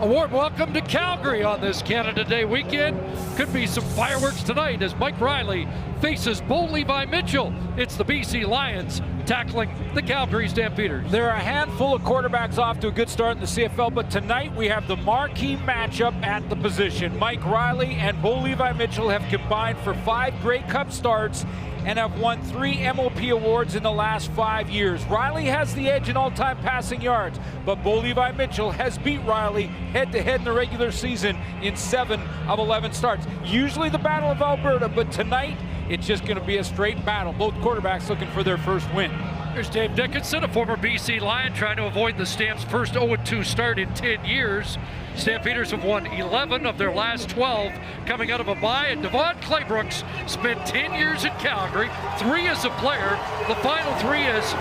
A warm welcome to Calgary on this Canada Day weekend. Could be some fireworks tonight as Mike Riley faces Bo Levi Mitchell. It's the BC Lions tackling the Calgary Stampeders. There are a handful of quarterbacks off to a good start in the CFL, but tonight we have the marquee matchup at the position. Mike Riley and Bo Levi Mitchell have combined for 5 Grey Cup starts and have won 3 MOP awards in the last 5 years. Riley has the edge in all-time passing yards, but Bo Levi Mitchell has beat Riley head-to-head in the regular season in 7 of 11 starts. Usually the Battle of Alberta, but tonight it's just going to be a straight battle. Both quarterbacks looking for their first win. There's Dave Dickinson, a former BC Lion, trying to avoid the Stamps' first 0-2 start in 10 years. Stampeders have won 11 of their last 12 coming out of a bye, and Devon Claybrooks spent 10 years in Calgary, 3 as a player, the final 3 as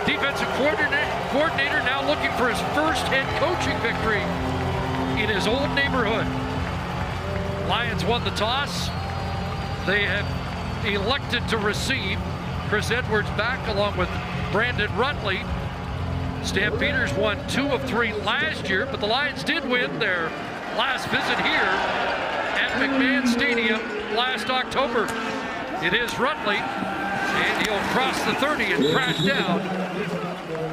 defensive coordinator, now looking for his first head coaching victory in his old neighborhood. Lions won the toss. They have elected to receive. Chris Edwards back along with Brandon Rutley. Stampeders won 2 of 3 last year, but the Lions did win their last visit here at McMahon Stadium last October. It is Rutley, and he'll cross the 30 and crash down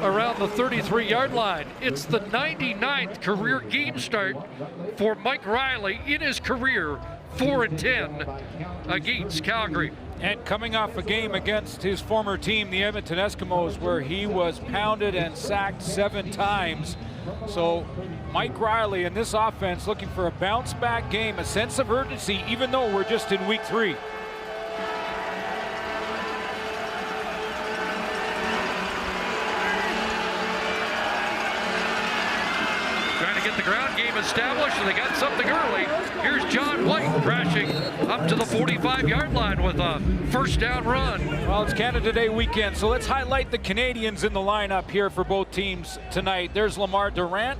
around the 33-yard line. It's the 99th career game start for Mike Riley in his career, 4-10 against Calgary. And coming off a game against his former team, the Edmonton Eskimos, where he was pounded and sacked 7 times. So Mike Riley in this offense looking for a bounce-back game, a sense of urgency, even though we're just in week 3. Trying to get the ground game established, and they got something early. Here's John White crashing up to the 45-yard line with a first down run. Well, it's Canada Day weekend, so let's highlight the Canadians in the lineup here for both teams tonight. There's Lamar Durant,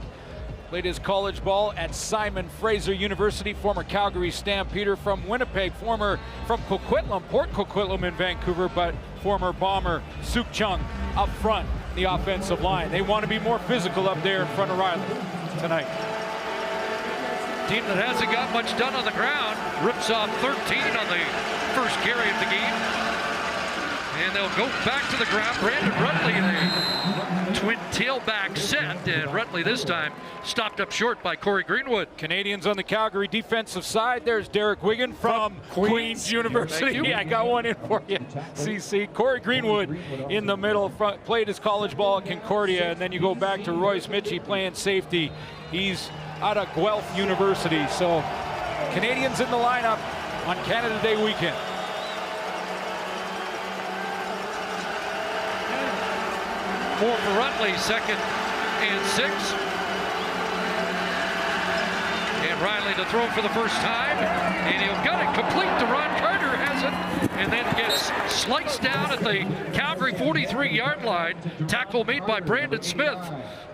played his college ball at Simon Fraser University, former Calgary Stampeder from Winnipeg, former from Coquitlam, Port Coquitlam in Vancouver, but former Bomber Suk Chung up front, the offensive line. They want to be more physical up there in front of Riley tonight. Team that hasn't got much done on the ground rips off 13 on the first carry of the game. And they'll go back to the ground. Brandon Rutley, the twin tailback set, and Rutley this time stopped up short by Corey Greenwood. Canadians on the Calgary defensive side. There's Derek Wigan from Queen's University. Yeah, I got one in for you, CC. Corey Greenwood in the middle, played his college ball at Concordia, and then you go back to Royce Mitchie playing safety. He's out of Guelph University. So Canadians in the lineup on Canada Day weekend. More for Rutley, 2nd and 6. And Riley to throw for the first time, and he'll got it complete to Ron Carter, has it, and then gets sliced down at the Calgary 43-yard line. Tackle made by Brandon Smith,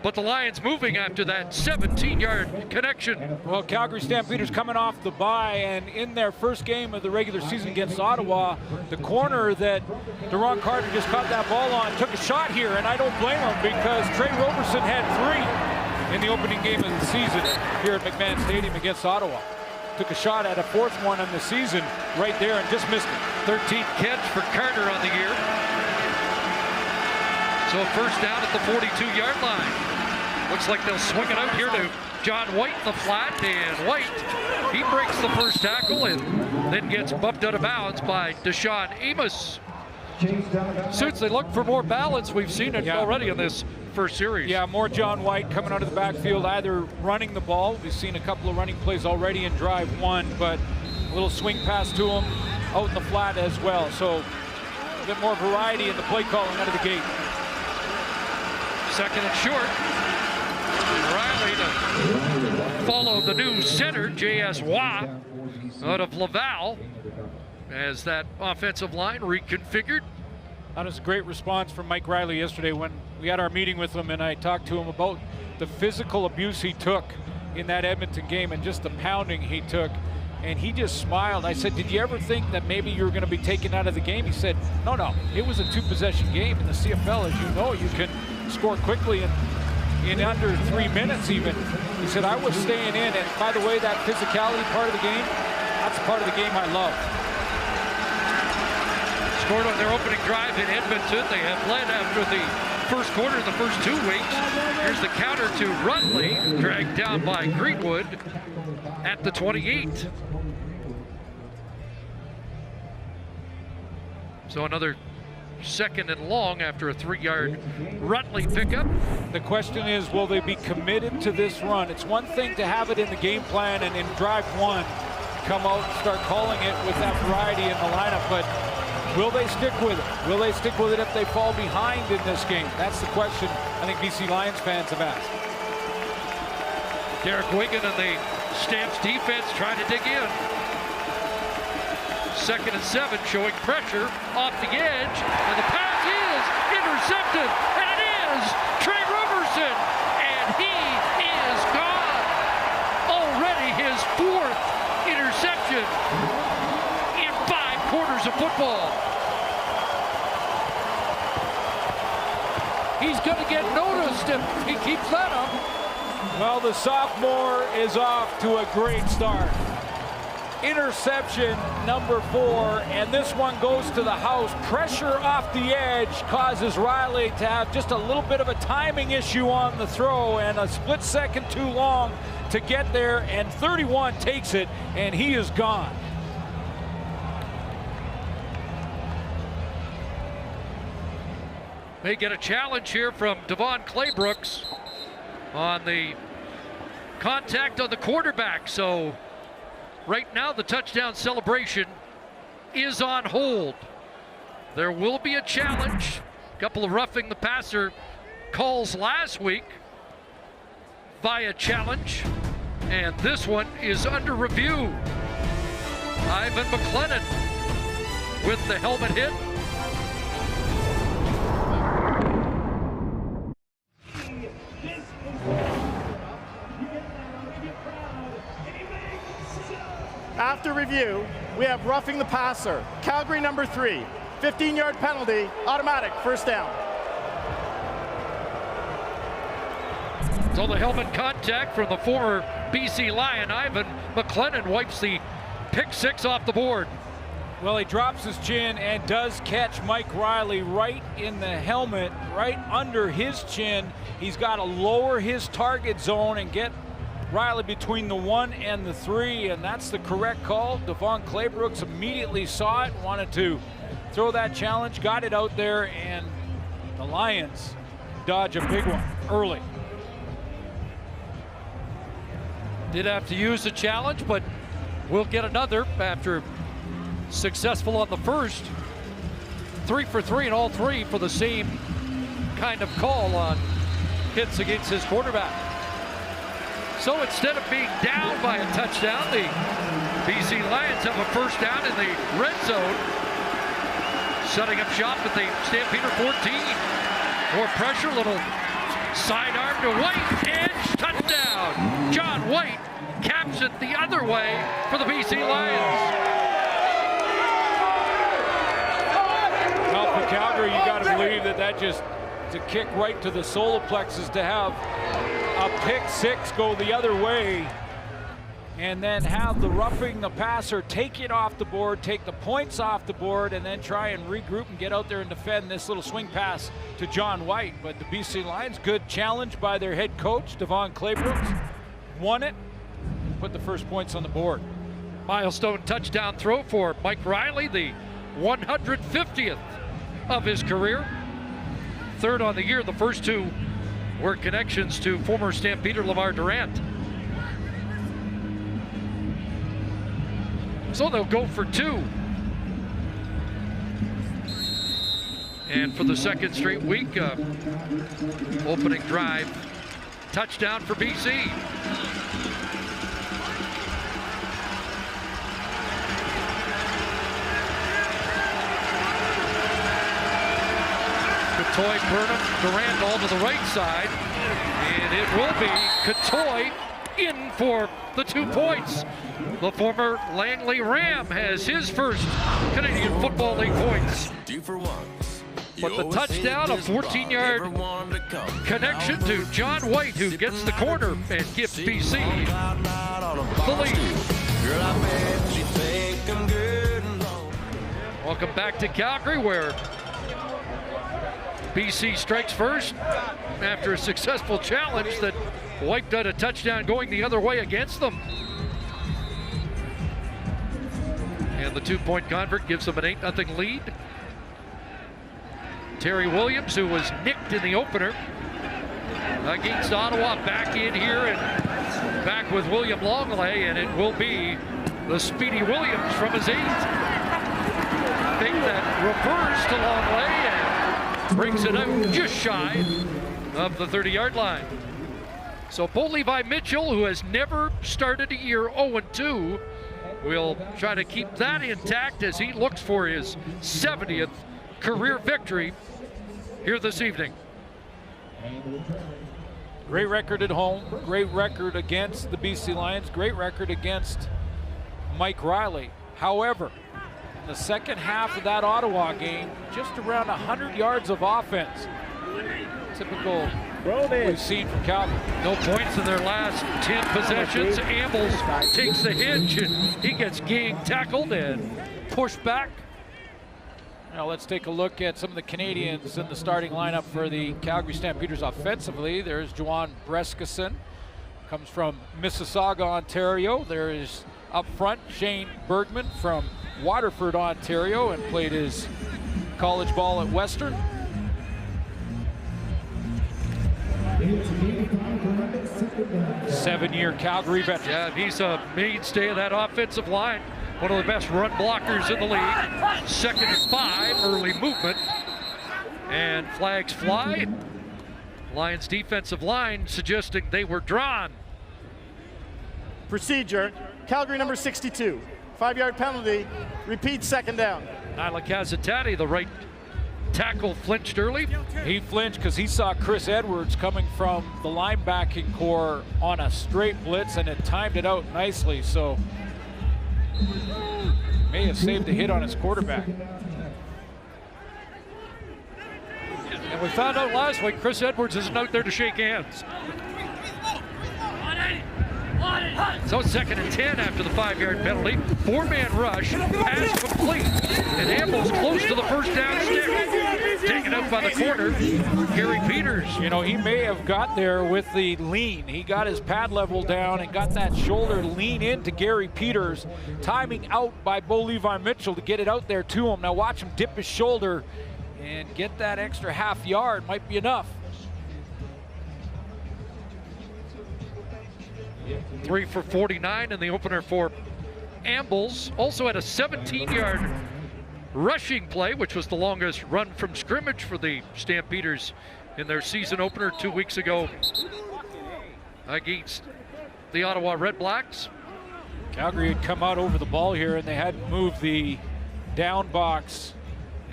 but the Lions moving after that 17-yard connection. Well, Calgary Stampeders coming off the bye, and in their first game of the regular season against Ottawa, the corner that Ron Carter just caught that ball on took a shot here, and I don't blame him because Trey Roberson had 3 in the opening game of the season here at McMahon Stadium against Ottawa. Took a shot at a 4th one in the season right there and just missed it. 13th catch for Carter on the year. So first down at the 42-yard line. Looks like they'll swing it out here to John White in the flat, and White, he breaks the first tackle and then gets bumped out of bounds by Deshaun Amos. Suits, they look for more balance. We've seen it already in this first series. Yeah, more John White coming out of the backfield, either running the ball. We've seen a couple of running plays already in drive 1, but a little swing pass to him out in the flat as well. So a bit more variety in the play calling out of the gate. 2nd and short. Riley to follow the new center, J.S. Waugh, out of Laval, as that offensive line reconfigured. That was a great response from Mike Riley yesterday when we had our meeting with him, and I talked to him about the physical abuse he took in that Edmonton game and just the pounding he took. And he just smiled. I said, did you ever think that maybe you were going to be taken out of the game? He said, no, it was a 2-possession game in the CFL. As you know, you can score quickly and in under 3 minutes even. He said, I was staying in, and by the way, that physicality part of the game, that's part of the game I love. Scored on their opening drive in Edmonton. They have led after the first quarter, the first 2 weeks. Here's the counter to Rutley, dragged down by Greenwood at the 28. So another second and long after a 3-yard Rutley pickup. The question is, will they be committed to this run? It's one thing to have it in the game plan and in drive 1, come out and start calling it with that variety in the lineup, but will they stick with it? Will they stick with it if they fall behind in this game? That's the question I think BC Lions fans have asked. Derek Wigan and the Stamps defense trying to dig in. 2nd and 7, showing pressure off the edge, and the pass is intercepted, and it is Trey Roberson, and he is gone. Already his 4th interception in 5 quarters of football. He's going to get noticed if he keeps that up. Well, the sophomore is off to a great start. Interception number 4, and this one goes to the house. Pressure off the edge causes Riley to have just a little bit of a timing issue on the throw, and a split second too long to get there, and 31 takes it, and he is gone. They get a challenge here from Devon Claybrooks on the contact on the quarterback. So right now the touchdown celebration is on hold. There will be a challenge. A couple of roughing the passer calls last week via challenge, and this one is under review. Ivan McLennan with the helmet hit. After review, we have roughing the passer. Calgary number 3, 15-yard penalty, automatic, first down. So the helmet contact from the former BC Lion, Ivan McLennan, wipes the pick 6 off the board. Well, he drops his chin and does catch Mike Riley right in the helmet, right under his chin. He's got to lower his target zone and get Riley between the 1 and the 3, and that's the correct call. Devon Claybrooks immediately saw it, wanted to throw that challenge, got it out there, and the Lions dodge a big one early. Did have to use the challenge, but we'll get another after successful on the first. 3 for 3, and all 3 for the same kind of call on hits against his quarterback. So instead of being down by a touchdown, the BC Lions have a first down in the red zone. Setting up shop at the Stampeder 14. More pressure, little sidearm to White, edge, touchdown. John White caps it the other way for the BC Lions. Well, for Calgary, you got to believe that just to kick right to the solar plexus, to have a pick 6 go the other way, and then have the roughing the passer take it off the board, take the points off the board, and then try and regroup and get out there and defend this little swing pass to John White. But the BC Lions, good challenge by their head coach, Devon Claybrooks, won it, put the first points on the board. Milestone touchdown throw for Mike Riley, the 150th of his career. 3rd on the year. The first 2 were connections to former Stampeder Lamar Durant. So they'll go for 2. And for the 2nd straight week, opening drive, touchdown for BC. Katoy, Burnham, Durant all to the right side, and it will be Katoy in for the 2 points. The former Langley Ram has his first Canadian Football League points. 2 for 1s. But the touchdown, a 14-yard connection to John White, who gets the corner and gives BC the lead. Welcome back to Calgary, where BC strikes first after a successful challenge that wiped out a touchdown going the other way against them. And the 2-point convert gives them an 8-0 lead. Terry Williams, who was nicked in the opener against Ottawa, back in here and back with William Longley, and it will be the speedy Williams from his 8. Thing that refers to Longley and brings it out just shy of the 30-yard line. So Bo Levi Mitchell, who has never started a year 0-2, will try to keep that intact as he looks for his 70th career victory here this evening. Great record at home, great record against the BC Lions, great record against Mike Riley. However, in the second half of that Ottawa game, just around 100 yards of offense. Typical we've seen from Calgary. No points in their last 10 possessions. Ambles takes the hinge and he gets gang tackled and pushed back. Now let's take a look at some of the Canadians in the starting lineup for the Calgary Stampeders offensively. There's Juwan Breskison, comes from Mississauga, Ontario. There is up front Shane Bergman from Waterford, Ontario, and played his college ball at Western. Seven-year Calgary veteran. Yeah, he's a mainstay of that offensive line. One of the best run blockers in the league. 2nd and 5, early movement. And flags fly. Lions defensive line suggesting they were drawn. Procedure, Calgary number 62. 5-yard penalty, repeat 2nd down. Nyla Kazatati, the right tackle, flinched early. He flinched because he saw Chris Edwards coming from the linebacking core on a straight blitz and it timed it out nicely, so may have saved a hit on his quarterback. And we found out last week Chris Edwards isn't out there to shake hands. So 2nd and 10 after the 5-yard penalty. 4-man rush, pass complete, and Ambles close to the first down stick. Taken out by the corner, Gary Peters. You know, he may have got there with the lean. He got his pad level down and got that shoulder lean into Gary Peters. Timing out by Bo Levi Mitchell to get it out there to him. Now watch him dip his shoulder and get that extra half yard. Might be enough. 3 for 49 in the opener for Ambles. Also had a 17-yard rushing play, which was the longest run from scrimmage for the Stampeders in their season opener 2 weeks ago against the Ottawa Red Blacks. Calgary had come out over the ball here and they hadn't moved the down box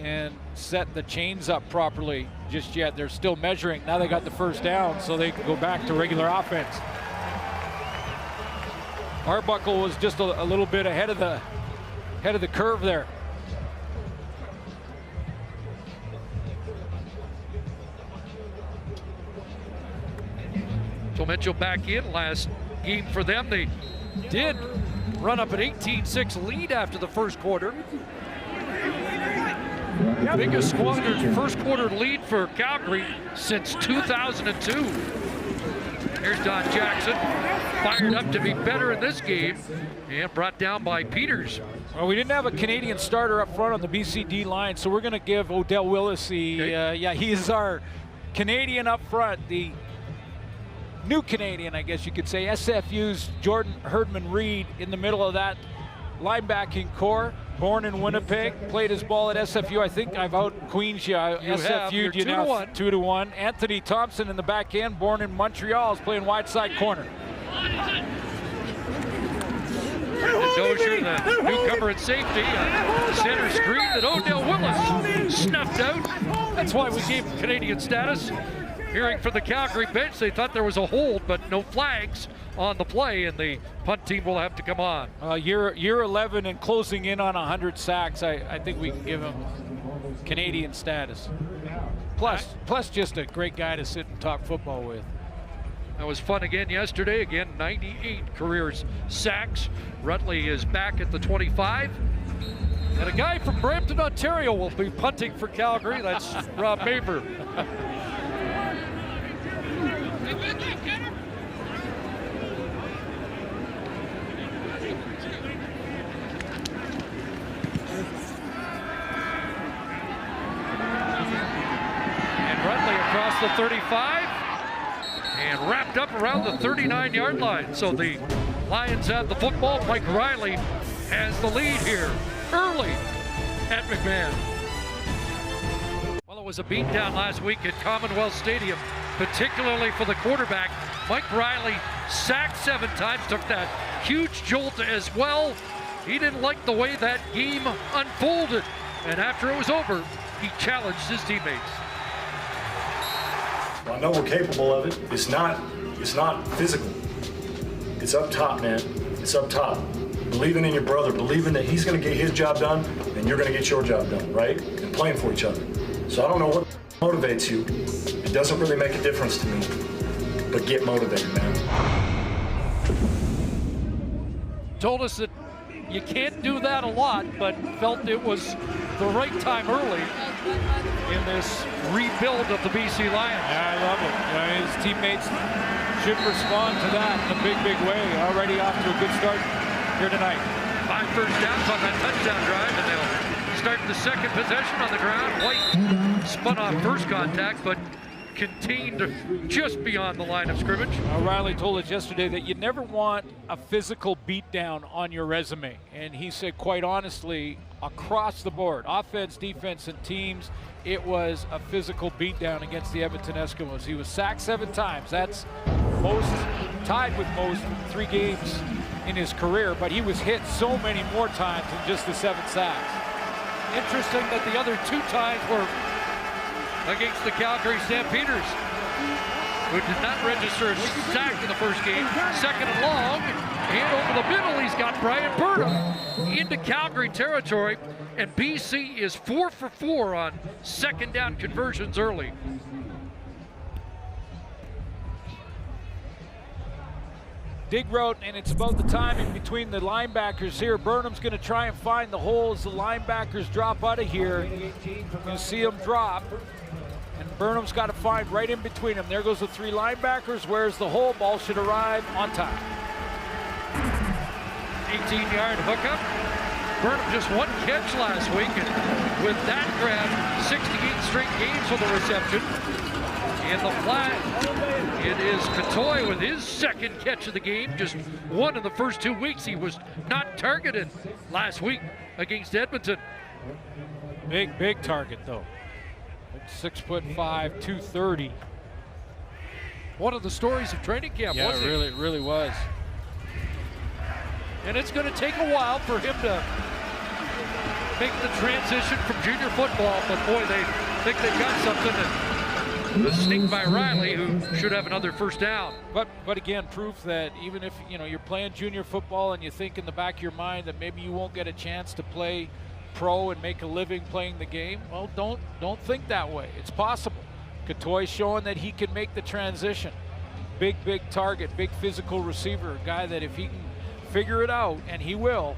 and set the chains up properly just yet. They're still measuring. Now they got the first down so they can go back to regular offense. Arbuckle was just a little bit ahead of the curve there. So Mitchell back in. Last game for them, they did run up an 18-6 lead after the first quarter. Biggest first quarter lead for Calgary since 2002. Here's Don Jackson, fired up to be better in this game, and brought down by Peters. Well, we didn't have a Canadian starter up front on the BCD line, so we're going to give Odell Willis he is our Canadian up front, the new Canadian, I guess you could say. SFU's Jordan Herdman-Reed in the middle of that linebacking core. Born in Winnipeg, played his ball at SFU. I think I've out Queens you. SFU, 2-1. 2-1. Anthony Thompson in the back end, born in Montreal, is playing wide side corner. And Dozier, the newcomer at safety, center screen that Odell Willis snuffed out. That's why we gave him Canadian status. Hearing from the Calgary bench, they thought there was a hold, but no flags on the play, and the punt team will have to come on. Year 11 and closing in on 100 sacks. I think we can give him Canadian status. Plus just a great guy to sit and talk football with. That was fun again yesterday. Again, 98 career sacks. Rutley is back at the 25. And a guy from Brampton, Ontario will be punting for Calgary. That's Rob Maber. And Rutley across the 35 and wrapped up around the 39-yard line. So the Lions have the football. Mike Riley has the lead here early at McMahon. Well, it was a beatdown last week at Commonwealth Stadium, particularly for the quarterback. Mike Riley sacked 7 times, took that huge jolt as well. He didn't like the way that game unfolded, and after it was over, he challenged his teammates. Well, I know we're capable of it. It's not physical. It's up top, man. It's up top. Believing in your brother, believing that he's going to get his job done and you're going to get your job done, right? And playing for each other. So I don't know what motivates you. It doesn't really make a difference to me, but get motivated, man. Told us that you can't do that a lot, but felt it was the right time early in this rebuild of the BC Lions. Yeah, I love it. His teammates should respond to that in a big way. Already off to a good start here tonight. 5 first downs on that touchdown drive, and they'll start the second possession on the ground. White spun off first contact, but contained just beyond the line of scrimmage. Riley told us yesterday that you never want a physical beatdown on your resume. And he said, quite honestly, across the board, offense, defense, and teams, it was a physical beatdown against the Edmonton Eskimos. He was sacked 7 times. That's most, tied with most 3 games in his career, but he was hit so many more times than just the 7 sacks. Interesting that the other 2 times were against the Calgary Stampeders, who did not register a sack in the first game. Second and long, and over the middle, he's got Brian Burnham into Calgary territory, and BC is 4 for 4 on second down conversions early. Dig route, and it's about the timing between the linebackers here. Burnham's going to try and find the hole as the linebackers drop out of here. You'll see them drop, and Burnham's got to find right in between them. There goes the 3 linebackers. Where's the hole? Ball should arrive on time. 18-yard hookup. Burnham just 1 catch last week, and with that grab, 68 straight games with a reception. In the flat, it is Katoy with his 2nd catch of the game. Just 1 in the first 2 weeks. He was not targeted last week against Edmonton. Big target, though. 6'5", 230. One of the stories of training camp, wasn't it? It really was. And it's going to take a while for him to make the transition from junior football, but boy, they think they've got something. And the sneak by Riley, who should have another first down. But again, proof that even if you're playing junior football and you think in the back of your mind that maybe you won't get a chance to play pro and make a living playing the game, well, don't think that way. It's possible. Katoy's showing that he can make the transition. Big target, big physical receiver, a guy that if he can figure it out, and he will,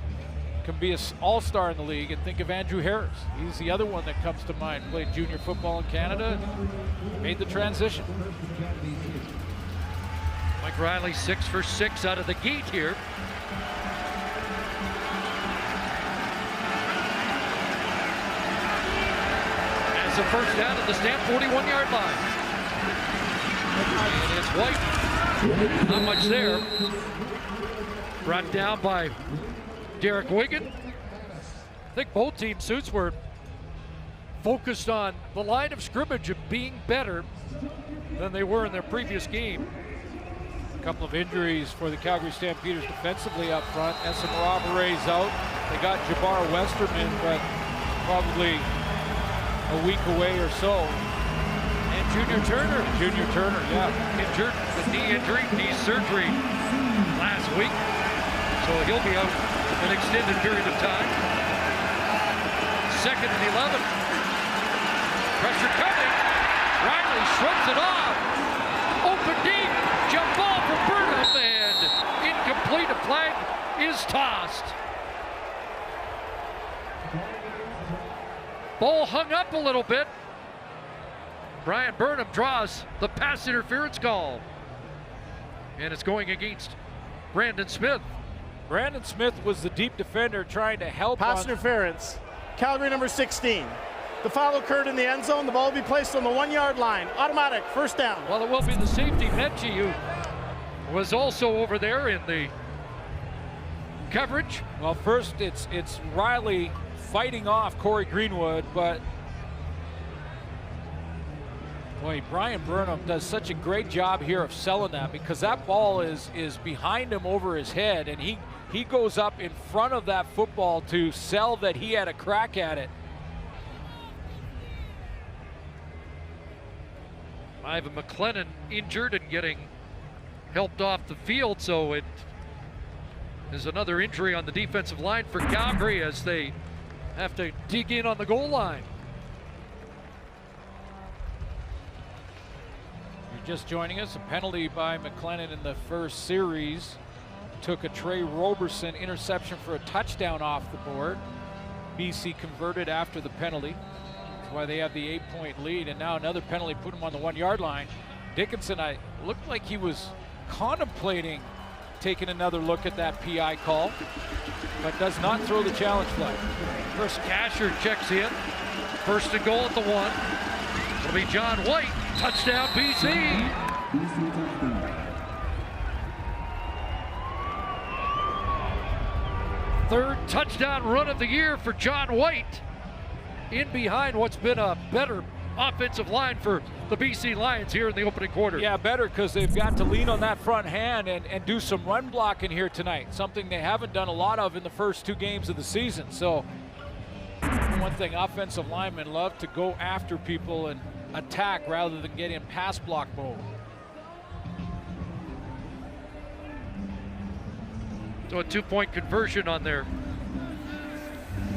can be an all-star in the league. And think of Andrew Harris. He's the other one that comes to mind. Played junior football in Canada, made the transition. Mike Riley 6 for 6 out of the gate here. That's a first down at the Stamp 41-yard line. And it's White. Not much there. Brought down by Derek Wigan. I think both team suits were focused on the line of scrimmage of being better than they were in their previous game. A couple of injuries for the Calgary Stampeders defensively up front. Essamarabare's out. They got Jabbar Westerman, but probably a week away or so. And Junior Turner, yeah. Injured with knee injury, knee surgery last week. So he'll be out an extended period of time. 2nd and 11. Pressure coming. Riley shrugs it off. Open deep. Jump ball for Burnham, and incomplete. A flag is tossed. Ball hung up a little bit. Brian Burnham draws the pass interference call. And it's going against Brandon Smith. Brandon Smith was the deep defender trying to help. Pass interference. Calgary number 16. The foul occurred in the end zone. The ball will be placed on the 1 yard line. Automatic, first down. Well, it will be the safety. Menchie, who was also over there in the coverage. Well, first it's Riley fighting off Corey Greenwood, but boy, Brian Burnham does such a great job here of selling that, because that ball is behind him over his head, and he goes up in front of that football to sell that he had a crack at it. Ivan McLennan injured and getting helped off the field, so it is another injury on the defensive line for Calgary as they have to dig in on the goal line. You're just joining us, a penalty by McLennan in the first series took a Trey Roberson interception for a touchdown off the board. BC converted after the penalty. That's why they have the 8-point lead, and now another penalty put him on the 1 yard line. Dickinson, I looked like he was contemplating taking another look at that PI call, but does not throw the challenge flag. Chris Casher checks in. First and goal at the 1. It'll be John White. Touchdown, BC. Third touchdown run of the year for John White. In behind what's been a better offensive line for the BC Lions here in the opening quarter. Yeah, better, because they've got to lean on that front hand and do some run blocking here tonight, something they haven't done a lot of in the first 2 games of the season. So one thing, offensive linemen love to go after people and attack rather than get in pass block mode. So a 2-point conversion on their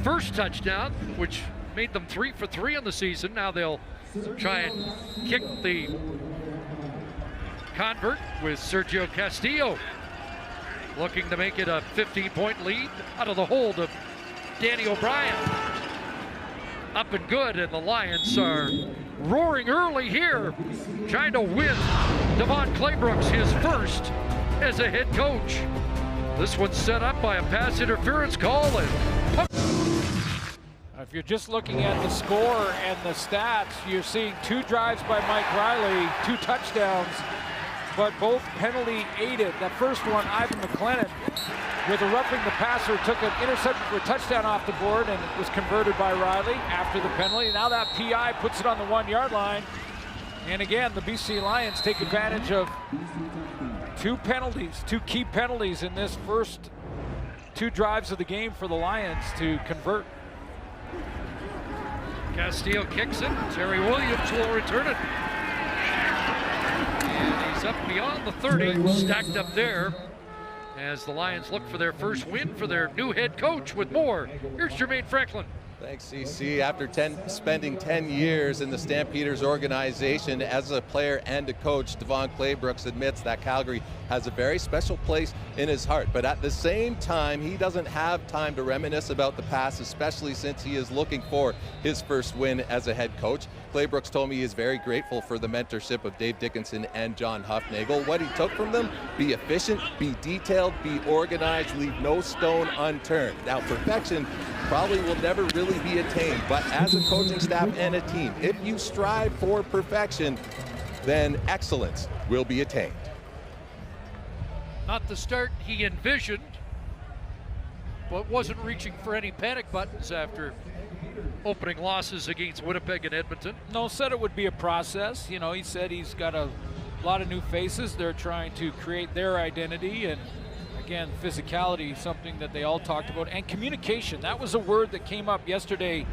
first touchdown, which made them 3 for 3 on the season. Now they'll try and kick the convert with Sergio Castillo, looking to make it a 15-point lead out of the hold of Danny O'Brien. Up and good, and the Lions are roaring early here, trying to win Devon Claybrooks his first as a head coach. This one's set up by a pass interference call, and if you're just looking at the score and the stats, you're seeing 2 drives by Mike Riley, 2 touchdowns, but both penalty aided. That first one, Ivan McLennan, with a roughing the passer, took an interception for a touchdown off the board, and it was converted by Riley after the penalty. Now that PI puts it on the 1 yard line. And again, the BC Lions take advantage of 2 penalties, 2 key penalties in this first 2 drives of the game for the Lions to convert. Castillo kicks it. Terry Williams will return it. And he's up beyond the 30, stacked up there as the Lions look for their first win for their new head coach. With more, here's Jermaine Franklin. Thanks, CC. After spending 10 years in the Stampeders organization as a player and a coach, Devon Claybrooks admits that Calgary has a very special place in his heart. But at the same time, he doesn't have time to reminisce about the past, especially since he is looking for his first win as a head coach. Claybrooks told me he is very grateful for the mentorship of Dave Dickinson and John Huffnagel. What he took from them: be efficient, be detailed, be organized, leave no stone unturned. Now, perfection probably will never really be attained, but as a coaching staff and a team, if you strive for perfection, then excellence will be attained. Not the start he envisioned, but wasn't reaching for any panic buttons after opening losses against Winnipeg and Edmonton. No, said it would be a process. You know, he said he's got a lot of new faces. They're trying to create their identity, and again, physicality, something that they all talked about, and communication. That was a word that came up yesterday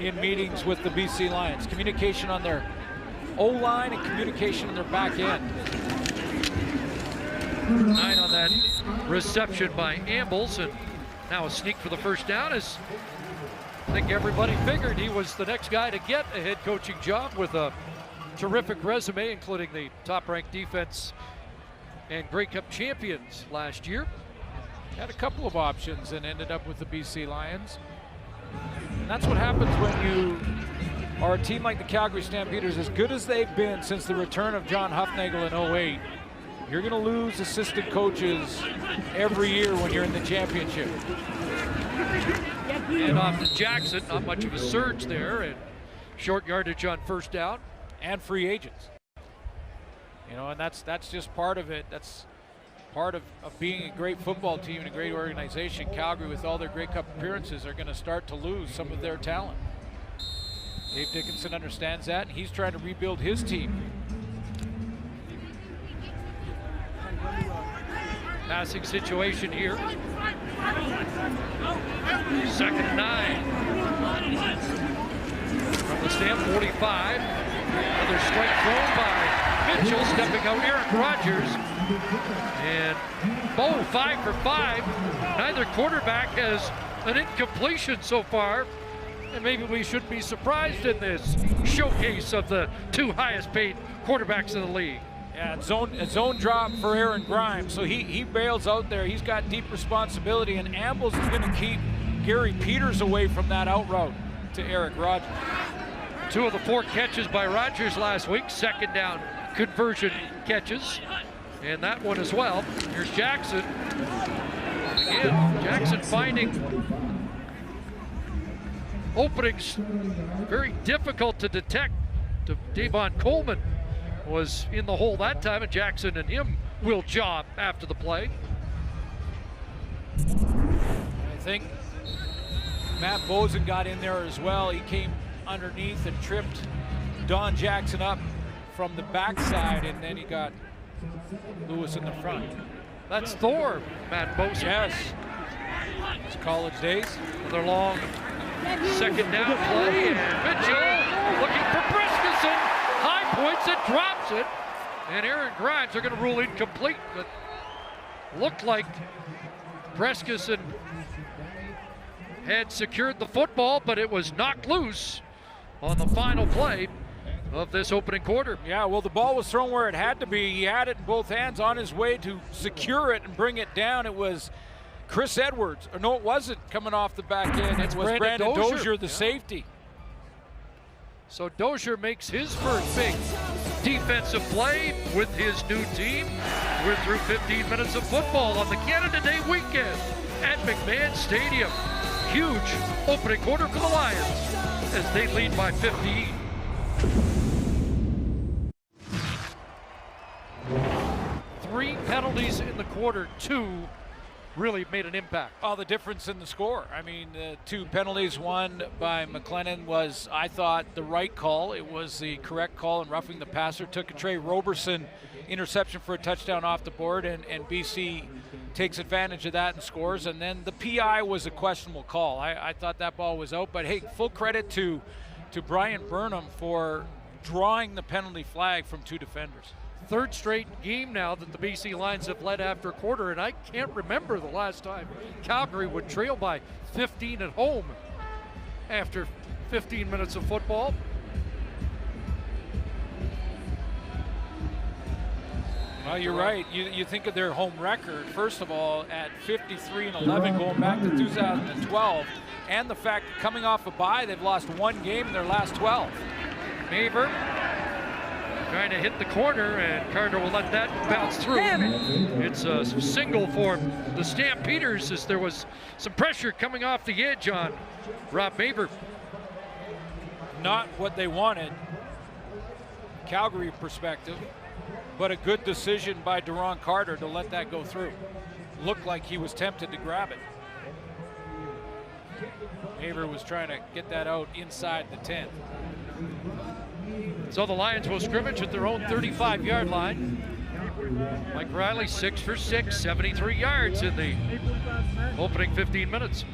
in meetings with the BC Lions. Communication on their O-line and communication on their back end. 9 on that reception by Ambles, and now a sneak for the first down as I think everybody figured he was the next guy to get a head coaching job with a terrific resume, including the top-ranked defense and Grey Cup champions last year. Had a couple of options and ended up with the BC Lions. And that's what happens when you are a team like the Calgary Stampeders, as good as they've been since the return of John Huffnagel in 08. You're going to lose assistant coaches every year when you're in the championship. And off to Jackson, not much of a surge there, and short yardage on first down. And free agents. You know, and that's just part of it. That's part of being a great football team and a great organization. Calgary, with all their Grey Cup appearances, are going to start to lose some of their talent. Dave Dickinson understands that, and he's trying to rebuild his team. Passing situation here. 2nd and 9. From the Stamp 45. Another strike thrown by Mitchell, stepping out Eric Rogers. And Bo 5 for 5. Neither quarterback has an incompletion so far. And maybe we shouldn't be surprised in this showcase of the 2 highest paid quarterbacks in the league. Yeah, a zone drop for Aaron Grimes, so he bails out there. He's got deep responsibility, and Ambles is going to keep Gary Peters away from that out route to Eric Rogers. 2 of the 4 catches by Rogers last week, 2nd down conversion catches, and that one as well. Here's Jackson. Again, Jackson finding openings very difficult to detect. Davon Coleman was in the hole that time, and Jackson and him will job after the play. I think Matt Bozen got in there as well. He came underneath and tripped Don Jackson up from the backside, and then he got Lewis in the front. That's Thor, Matt Bozen. Yes. His college days. Another long 2nd down play, and Mitchell looking for Briskeson. High points it, drops it, and Aaron Grimes are going to rule incomplete, but looked like Briskeson had secured the football, but it was knocked loose on the final play of this opening quarter. Yeah, well, the ball was thrown where it had to be. He had it in both hands on his way to secure it and bring it down. It was Chris Edwards. Or no, it wasn't coming off the back end. It was Brandon Dozier, the safety. So Dozier makes his first big defensive play with his new team. We're through 15 minutes of football on the Canada Day weekend at McMahon Stadium. Huge opening quarter for the Lions as they lead by 15. Three penalties in the quarter, 2 really made an impact. Oh, the difference in the score. I mean, 2 penalties, one by McLennan was, I thought, the right call. It was the correct call in roughing the passer. Took a Trey Roberson interception for a touchdown off the board, and BC takes advantage of that and scores. And then the PI was a questionable call. I thought that ball was out, but hey, full credit to Brian Burnham for drawing the penalty flag from 2 defenders. 3rd straight game now that the BC Lions have led after a quarter, and I can't remember the last time Calgary would trail by 15 at home after 15 minutes of football. Well, you're right. You think of their home record, first of all, at 53-11 going back to 2012, and the fact that coming off a bye, they've lost 1 game in their last 12. Maver trying to hit the corner, and Carter will let that bounce through. It's a single for the Stampeders as there was some pressure coming off the edge on Rob Maver. Not what they wanted, Calgary perspective, but a good decision by Deron Carter to let that go through. Looked like he was tempted to grab it. Maver was trying to get that out inside the 10. So the Lions will scrimmage at their own 35-yard line. Mike Riley 6 for 6, 73 yards in the opening 15 minutes.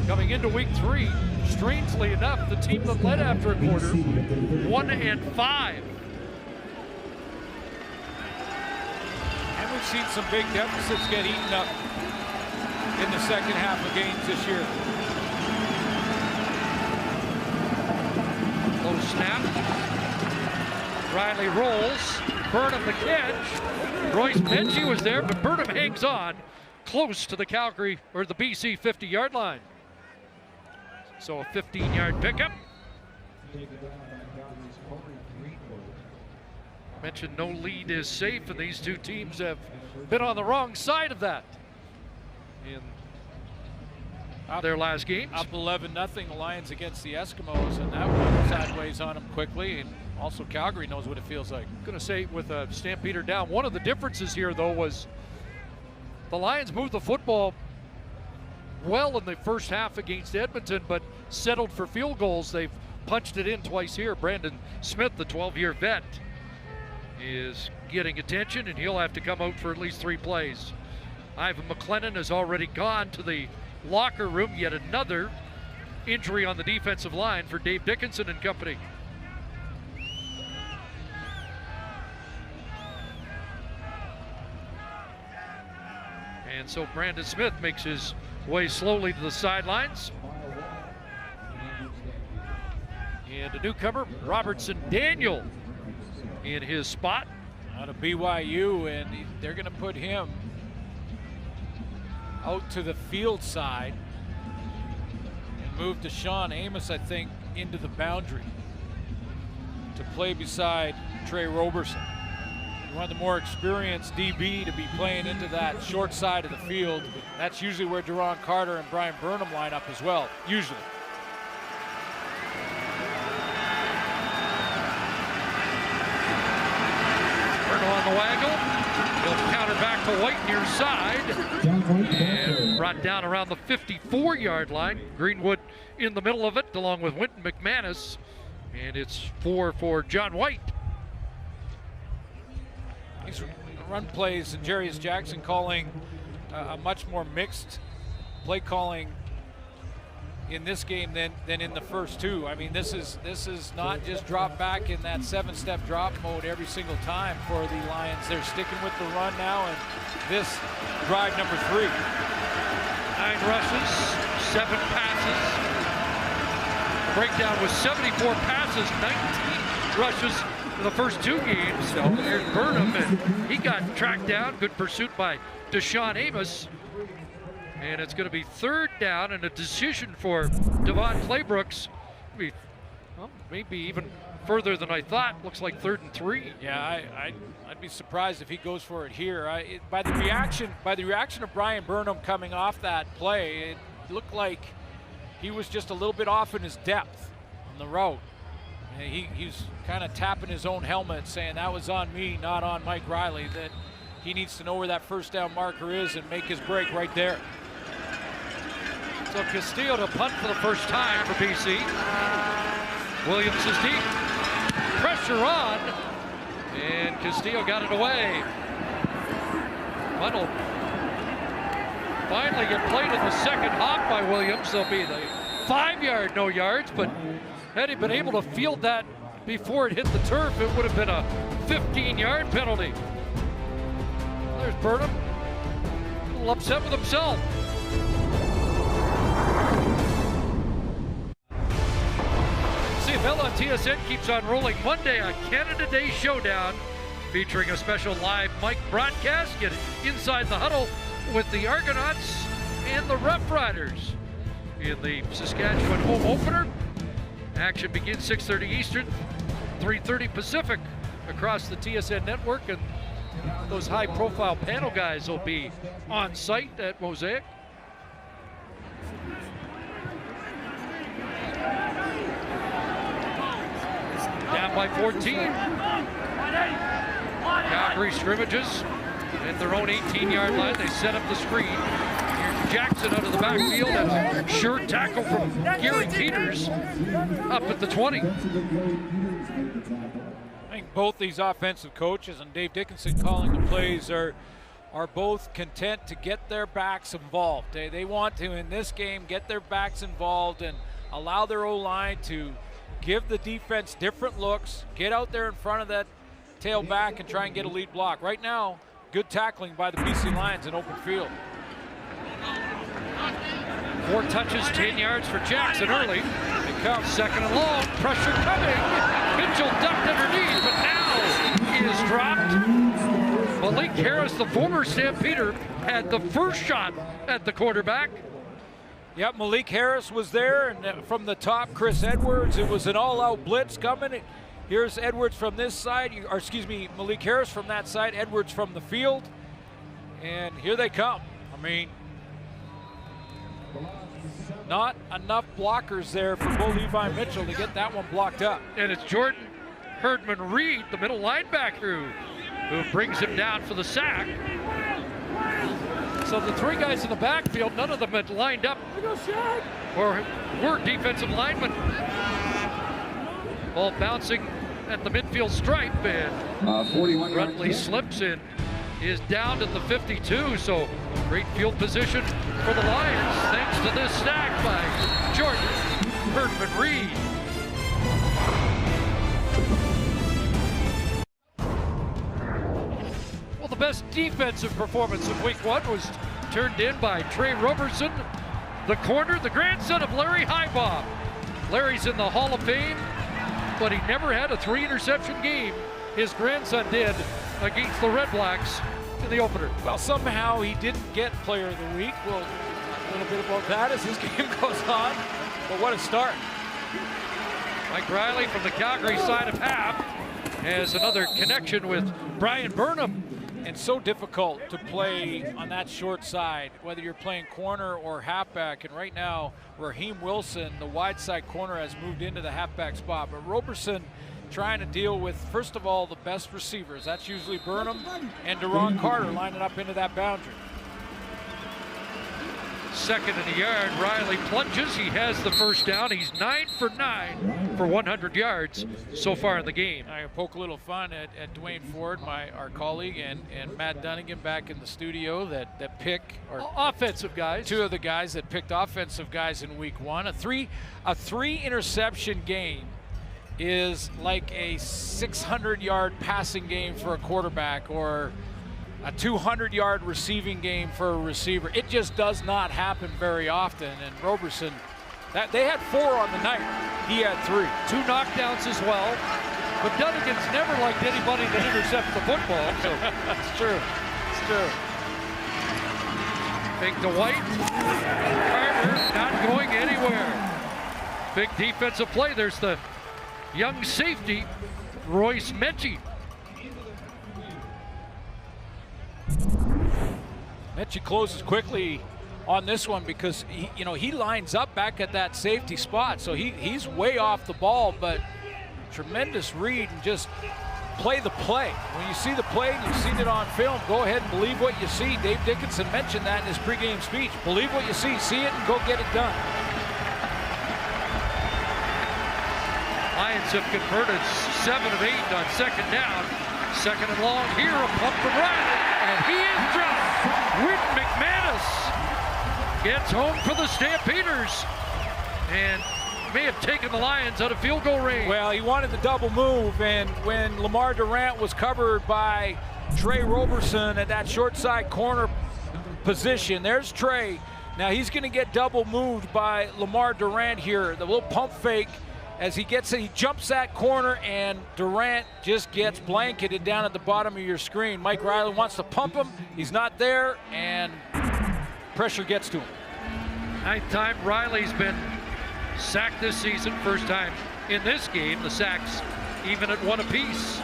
Coming into week 3, strangely enough, the team that led after a quarter, 1-5. And we've seen some big deficits get eaten up in the second half of games this year. Low snap. Riley rolls. Burnham the catch. Royce Benji was there, but Burnham hangs on close to the Calgary or the BC 50-yard line. So a 15-yard pickup. Mentioned no lead is safe, and these two teams have been on the wrong side of that in their last games. Up 11-0, the Lions against the Eskimos, and that went sideways on them quickly. And also Calgary knows what it feels like. I'm going to say with a Stampeder down, one of the differences here, though, was the Lions moved the football well in the first half against Edmonton, but settled for field goals. They've punched it in twice here. Brandon Smith, the 12-year vet, is getting attention, and he'll have to come out for at least 3 plays. Ivan McLennan has already gone to the locker room. Yet another injury on the defensive line for Dave Dickinson and company. And so Brandon Smith makes his way slowly to the sidelines. And a newcomer, Robertson Daniel, in his spot. Out of BYU, and they're going to put him out to the field side and move Deshaun Amos, I think, into the boundary to play beside Trey Roberson. You want the more experienced DB to be playing into that short side of the field. That's usually where Duron Carter and Brian Burnham line up as well, usually. On the waggle, he'll counter back to White near side, and brought down around the 54-yard line. Greenwood in the middle of it, along with Winton McManus, and it's 4 for John White. These run plays, and Jarius Jackson calling a much more mixed play calling in this game than in the first two. I mean, this is not just drop back in that 7-step drop mode every single time for the Lions. They're sticking with the run now, and this drive number 3. 9 rushes, 7 passes. The breakdown was 74 passes, 19 rushes in the first 2 games. So here's Burnham, and he got tracked down. Good pursuit by Deshaun Amos. And it's going to be 3rd down, and a decision for Devon Claybrooks. Maybe even further than I thought. Looks like 3rd and 3. Yeah, I'd be surprised if he goes for it here. By the reaction of Brian Burnham coming off that play, it looked like he was just a little bit off in his depth on the route. And he's kind of tapping his own helmet, saying that was on me, not on Mike Riley. That he needs to know where that 1st down marker is and make his break right there. So Castillo to punt for the first time for BC. Williams is deep. Pressure on. And Castillo got it away. Punt will finally get played in the second hop by Williams. There'll be the 5-yard no yards, but had he been able to field that before it hit the turf, it would have been a 15-yard penalty. There's Burnham. A little upset with himself. CFL on TSN keeps on rolling. Monday, a Canada Day showdown featuring a special live mic broadcast. Get inside the huddle with the Argonauts and the Rough Riders in the Saskatchewan home opener. Action begins 6:30 Eastern, 3:30 Pacific across the TSN network, and those high-profile panel guys will be on site at Mosaic. Down by 14. Calgary scrimmages at their own 18-yard line. They set up the screen. Here's Jackson out of the backfield, and a sure tackle from Gary Peters up at the 20. I think both these offensive coaches and Dave Dickinson calling the plays are both content to get their backs involved. They want to, in this game, get their backs involved and allow their O-line to give the defense different looks, get out there in front of that tailback and try and get a lead block. Right now, good tackling by the BC Lions in open field. 4 touches, 10 yards for Jackson early. It comes second and long, pressure coming. Mitchell ducked underneath, but now he is dropped. Malik Harris, the former Stampeder, had the first shot at the quarterback. Yep, Malik Harris was there, and from the top, Chris Edwards. It was an all-out blitz coming. Here's Edwards from this side, or excuse me, Malik Harris from that side, Edwards from the field. And here they come. I mean, not enough blockers there for Bo Levi Mitchell to get that one blocked up. And it's Jordan Herdman Reed, the middle linebacker, who brings him down for the sack. So the 3 guys in the backfield, none of them had lined up or were defensive linemen. Ball bouncing at the midfield stripe, and Rutley slips in. Is down at the 52, so great field position for the Lions thanks to this sack by Jordan Herdman Reed. Well, the best defensive performance of week 1 was turned in by Trey Roberson, the corner, the grandson of Larry Highbaugh. Larry's in the Hall of Fame, but he never had a 3-interception game. His grandson did against the Red Blacks in the opener. Well, somehow he didn't get player of the week. We'll a little bit about that as this game goes on, but what a start. Mike Riley from the Calgary side of half has another connection with Brian Burnham. And so difficult to play on that short side, whether you're playing corner or halfback. And right now, Raheem Wilson, the wide side corner, has moved into the halfback spot. But Roberson trying to deal with, first of all, the best receivers. That's usually Burnham and Deron Carter lining up into that boundary. Second and a yard, Riley plunges, he has the first down. He's 9 for 9 for 100 yards so far in the game. I poke a little fun at Dwayne Ford, our colleague, and Matt Dunnigan back in the studio that pick offensive guys. 2 of the guys that picked offensive guys in week 1. A three interception game is like a 600-yard passing game for a quarterback, or a 200-yard receiving game for a receiver. It just does not happen very often. And Roberson, they had 4 on the night. He had 3. 2 knockdowns as well. But Dunnigan's never liked anybody that intercepts the football. So it's true. It's true. Fake to White. Carter not going anywhere. Big defensive play. There's the young safety, Royce Mechie. Mechie closes quickly on this one because he lines up back at that safety spot, so he's way off the ball, but tremendous read and just play the play. When you see the play and you've seen it on film, go ahead and believe what you see. Dave Dickinson mentioned that in his pregame speech. Believe what you see it and go get it done. Lions have converted 7 of 8 on second down. Second and long here, a pump from Riley, and he is dropped. Whit McManus gets home for the Stampeders and may have taken the Lions out of field goal range. Well, he wanted the double move, and when Lamar Durant was covered by Trey Roberson at that short side corner position, there's Trey. Now he's going to get double moved by Lamar Durant here. The little pump fake as he jumps that corner, and Durant just gets blanketed down at the bottom of your screen. Mike Riley wants to pump him. He's not there, and pressure gets to him. 9th time Riley's been sacked this season. First time in this game. The sacks even at 1 apiece.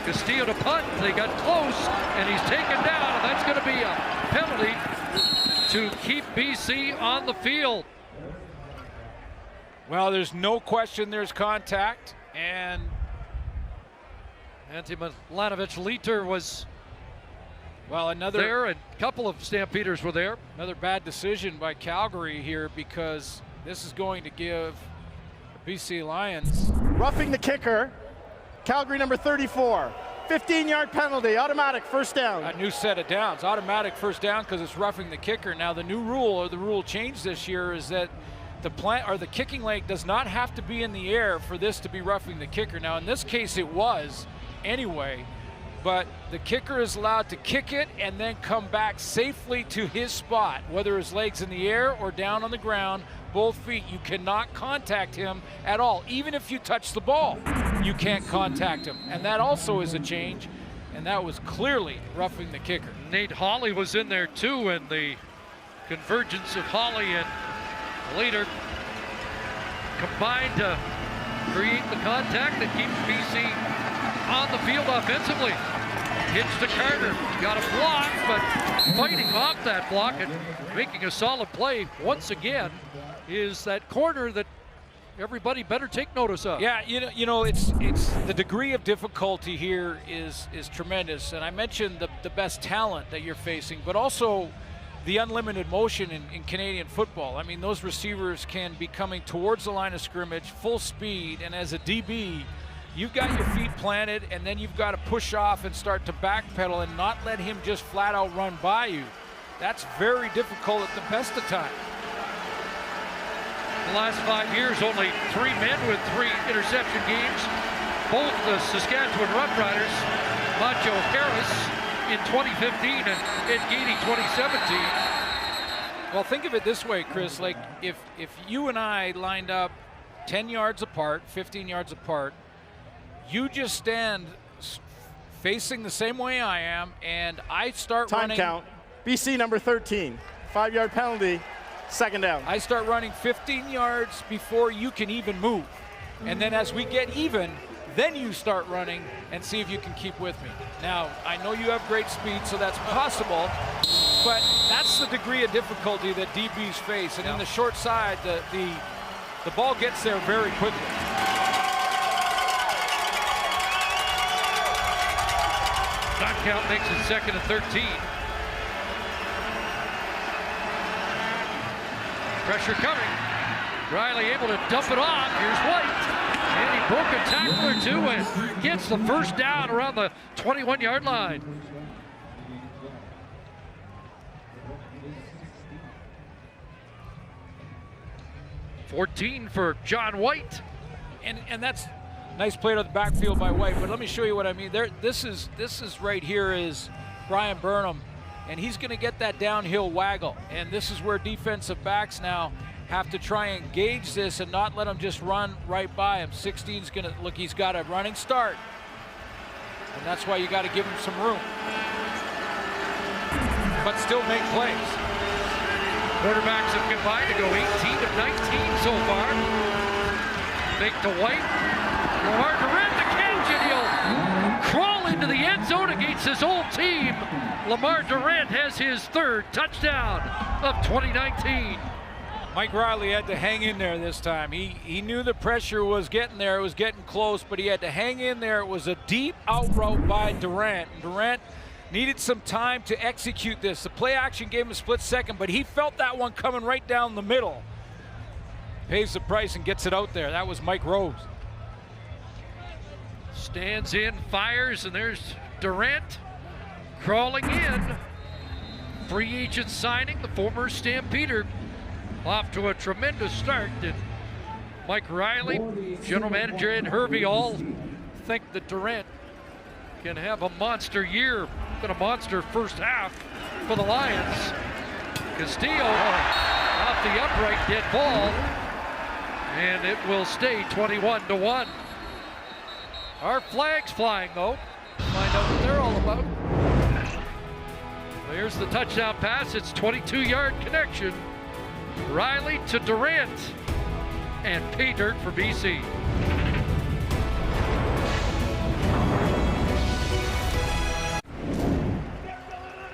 Castillo to punt. They got close, and he's taken down, and that's going to be a penalty to keep BC on the field. Well, there's no question there's contact, and Ante Milanovic-Leiter was there, and a couple of Stampeders were there. Another bad decision by Calgary here, because this is going to give the BC Lions. Roughing the kicker, Calgary number 34. 15-yard penalty, automatic first down. A new set of downs, automatic first down because it's roughing the kicker. Now the new rule, or the rule change this year, is that the kicking leg does not have to be in the air for this to be roughing the kicker. Now in this case it was anyway, but the kicker is allowed to kick it and then come back safely to his spot, whether his leg's in the air or down on the ground, both feet. You cannot contact him at all. Even if you touch the ball, you can't contact him. And that also is a change, and that was clearly roughing the kicker. Nate Hawley was in there too, and the convergence of Hawley and Leader combined to create the contact that keeps BC on the field offensively. Hitch to Carter, got a block, but fighting off that block and making a solid play once again is that corner that everybody better take notice of. Yeah, you know, it's the degree of difficulty here is tremendous, and I mentioned the best talent that you're facing, but also the unlimited motion in Canadian football. I mean, those receivers can be coming towards the line of scrimmage, full speed, and as a DB, you've got your feet planted, and then you've got to push off and start to backpedal and not let him just flat out run by you. That's very difficult at the best of times. The last 5 years, only 3 men with 3 interception games. Both the Saskatchewan Roughriders, Macho Harris in 2015 and Ed Gady 2017. Well, think of it this way, Chris, like if you and I lined up 10 yards apart, 15 yards apart, you just stand facing the same way I am, and I start running. Time count. BC number 13, 5-yard penalty, second down. I start running 15 yards before you can even move. And then as we get even, then you start running and see if you can keep with me. Now, I know you have great speed, so that's possible, but that's the degree of difficulty that DBs face. And in the short side, the ball gets there very quickly. Time count makes it 2nd and 13. Pressure coming. Riley able to dump it off. Here's White. And he broke a tackle or two and gets the first down around the 21-yard line. $14 for John White. And that's nice play to the backfield by White, but let me show you what I mean. This is right here is Brian Burnham, and he's going to get that downhill waggle. And this is where defensive backs now have to try and gauge this and not let him just run right by him. 16's going to look, he's got a running start, and that's why you got to give him some room, but still make plays. Quarterbacks have combined to go 18 of 19 so far. Fake to White. Lamar Durant the catch, and he'll crawl into the end zone against his old team. Lamar Durant has his 3rd touchdown of 2019. Mike Riley had to hang in there this time. He knew the pressure was getting there. It was getting close, but he had to hang in there. It was a deep out route by Durant. And Durant needed some time to execute this. The play action gave him a split second, but he felt that one coming right down the middle. Pays the price and gets it out there. That was Mike Rose. Stands in, fires, and there's Durant crawling in. Free agent signing, the former Stampeder, off to a tremendous start. And Mike Riley, general manager Ed Hervey, all think that Durant can have a monster year, but a monster first half for the Lions. Castillo off the upright, dead ball, and it will stay 21-1. Our flag's flying though. Find out what they're all about. There's the touchdown pass. It's 22-yard connection. Riley to Durant, and pay dirt for BC.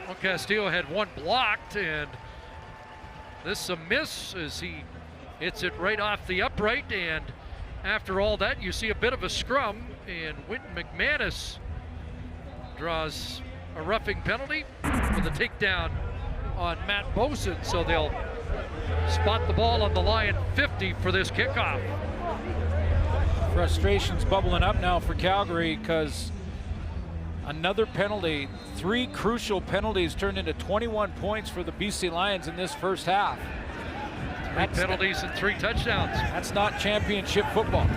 Well, Castillo had one blocked, and this a miss as he hits it right off the upright. And after all that, you see a bit of a scrum, and Wynton McManus draws a roughing penalty for the takedown on Matt Boson, so they'll spot the ball on the Lion 50 for this kickoff. Frustration's bubbling up now for Calgary because another penalty, 3 crucial penalties turned into 21 points for the BC Lions in this first half. 3 penalties and 3 touchdowns. That's not championship football.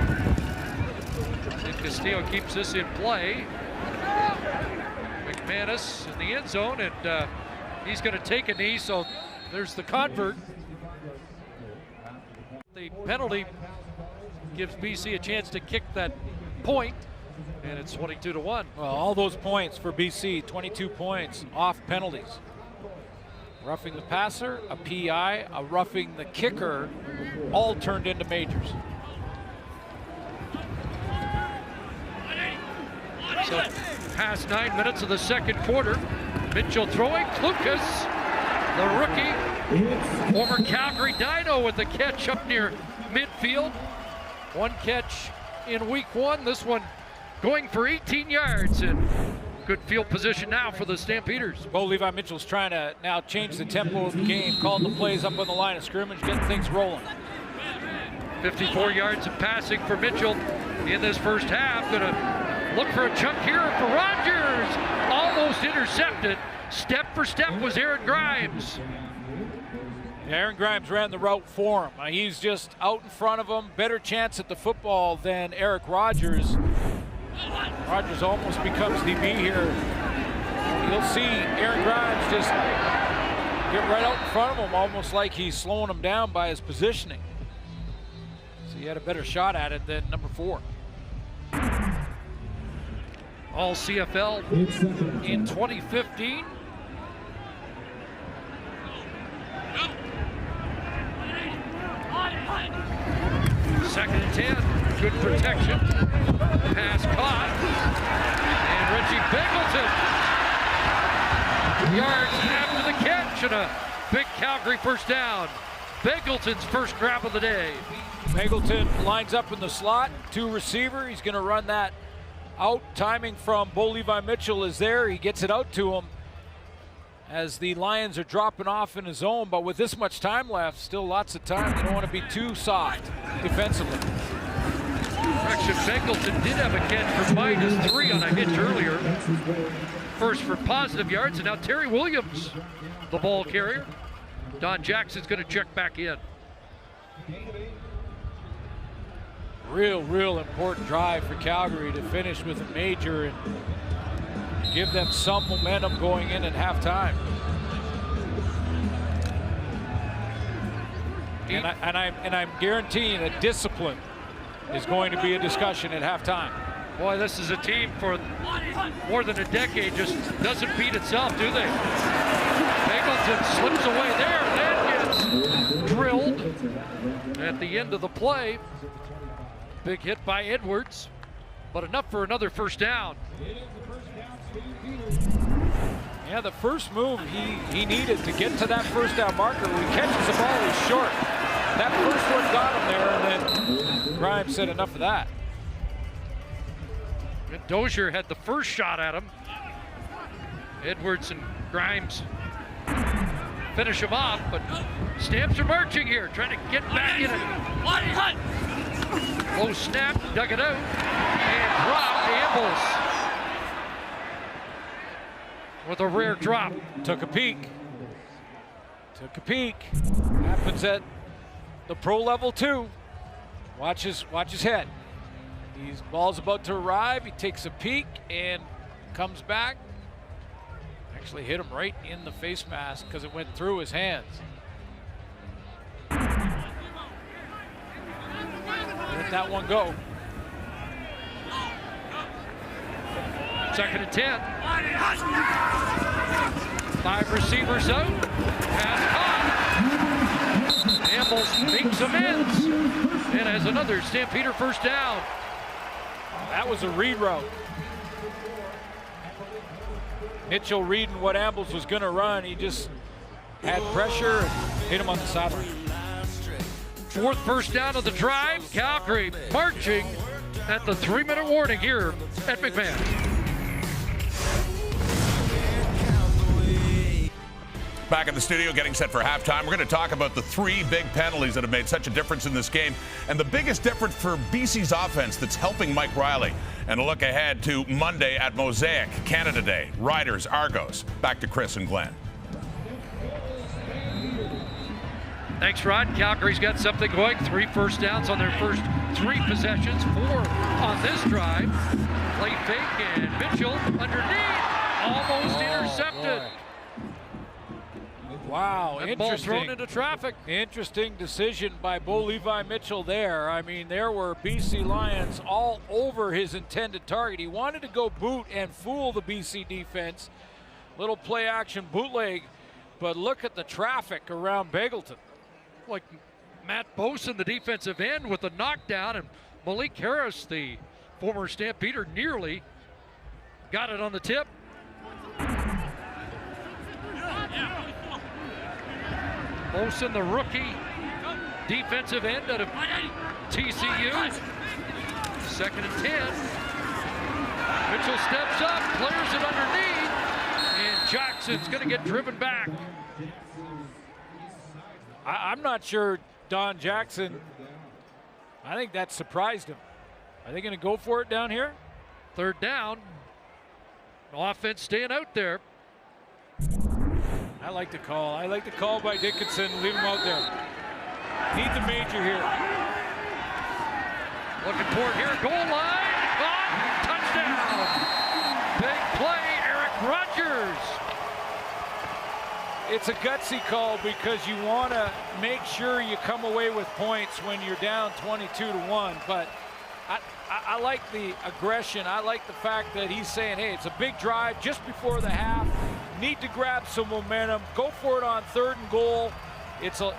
And Castillo keeps this in play. McManus in the end zone, and he's going to take a knee, so there's the convert. The penalty gives BC a chance to kick that point, and it's 22-1. Well, all those points for BC, 22 points off penalties. Roughing the passer, a PI, a roughing the kicker, all turned into majors. So past 9 minutes of the second quarter, Mitchell throwing, Lucas, the rookie, former Calgary Dino with the catch up near midfield. One catch in week 1, this one going for 18 yards, and good field position now for the Stampeders. Bo Levi Mitchell's trying to now change the tempo of the game, calling the plays up on the line of scrimmage, getting things rolling. 54 yards of passing for Mitchell in this first half. Gonna look for a chunk here for Rogers. Almost intercepted. Step for step was Aaron Grimes. Aaron Grimes ran the route for him. He's just out in front of him. Better chance at the football than Eric Rogers. Rogers almost becomes DB here. You'll see Aaron Grimes just get right out in front of him, almost like he's slowing him down by his positioning. So he had a better shot at it than number 4. All CFL in 2015. Second and 10, good protection. Pass caught. And Richie Bingleton. Yards after the catch and a big Calgary first down. Bingleton's first grab of the day. Bingleton lines up in the slot, 2 receiver. He's going to run that out. Timing from Bo Levi Mitchell is there. He gets it out to him as the Lions are dropping off in his zone, but with this much time left, still lots of time. They don't want to be too soft defensively. Correction, Bingleton did have a catch for -3 on a hitch earlier. First for positive yards, and now Terry Williams, the ball carrier. Don Jackson's going to check back in. Real important drive for Calgary to finish with a major and give them some momentum going in at halftime. And I'm guaranteeing that discipline is going to be a discussion at halftime. Boy, this is a team for more than a decade just doesn't beat itself, do they? Bingleton slips away there, then gets drilled at the end of the play. Big hit by Edwards, but enough for another first down. Yeah, the first move he needed to get to that first down marker. When he catches the ball, he's short. That first one got him there, and then Grimes said enough of that. And Dozier had the first shot at him. Edwards and Grimes finish him off, but Stamps are marching here, trying to get back in it. Low snap, dug it out, and dropped Ambles with a rare drop. Took a peek. Happens at the pro level too. Watch his head. His ball's about to arrive. He takes a peek and comes back. Actually hit him right in the face mask because it went through his hands. Let that one go. Second and 10. 5 receivers out. Pass caught. Ambles makes amends and has another Stampeder first down. That was a read route. Mitchell reading what Ambles was going to run. He just had pressure and hit him on the sideline. 4th first down of the drive. Calgary marching at the 3-minute warning here at McMahon. Back in the studio getting set for halftime. We're going to talk about the 3 big penalties that have made such a difference in this game and the biggest difference for BC's offense that's helping Mike Riley. And a look ahead to Monday at Mosaic, Canada Day, Riders, Argos. Back to Chris and Glenn. Thanks, Rod. Calgary's got something going. 3 first downs on their first 3 possessions. 4 on this drive. Play fake and Mitchell underneath. Almost intercepted. Wow, And ball interesting. thrown into traffic. Interesting decision by Bo Levi Mitchell there. I mean, there were BC Lions all over his intended target. He wanted to go boot and fool the BC defense. Little play action bootleg, but look at the traffic around Beagleton. Like Matt Boson, the defensive end, with a knockdown, and Malik Harris, the former Stampeder, nearly got it on the tip. Boson, the rookie defensive end out of TCU. 2nd and 10. Mitchell steps up, clears it underneath, and Jackson's going to get driven back. I'm not sure Don Jackson, I think that surprised him. Are they going to go for it down here? 3rd down. Offense staying out there. I like the call. I like the call by Dickinson. Leave him out there. Need the major here. Looking for it here. Goal line. Caught. Touchdown. Big play, Eric Rogers. It's a gutsy call because you want to make sure you come away with points when you're down 22-1. But I like the aggression. I like the fact that he's saying, hey, it's a big drive just before the half. Need to grab some momentum. Go for it on 3rd and goal. It's a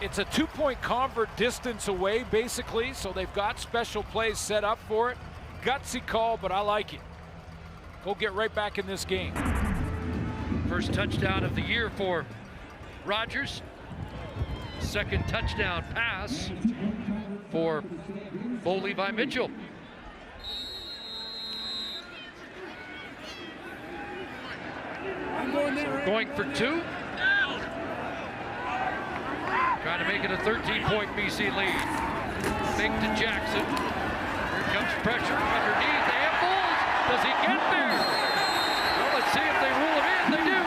2-point convert distance away, basically, so they've got special plays set up for it. Gutsy call, but I like it. Go get right back in this game. First touchdown of the year for Rogers. 2nd touchdown pass for Bo Levi Mitchell. So going for 2. Trying to make it a 13-point BC lead. Fake to Jackson. Here comes pressure underneath. Ambles. Does he get there? Well, let's see if they rule him in. They do.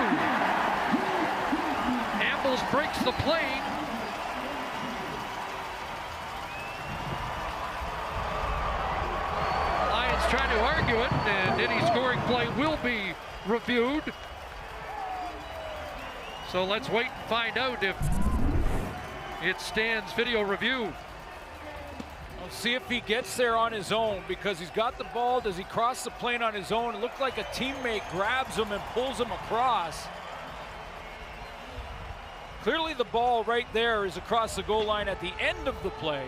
Ambles breaks the plane. Lions trying to argue it, and any scoring play will be reviewed. So let's wait and find out if it stands video review. We'll see if he gets there on his own because he's got the ball. Does he cross the plane on his own? It looked like a teammate grabs him and pulls him across. Clearly the ball right there is across the goal line at the end of the play.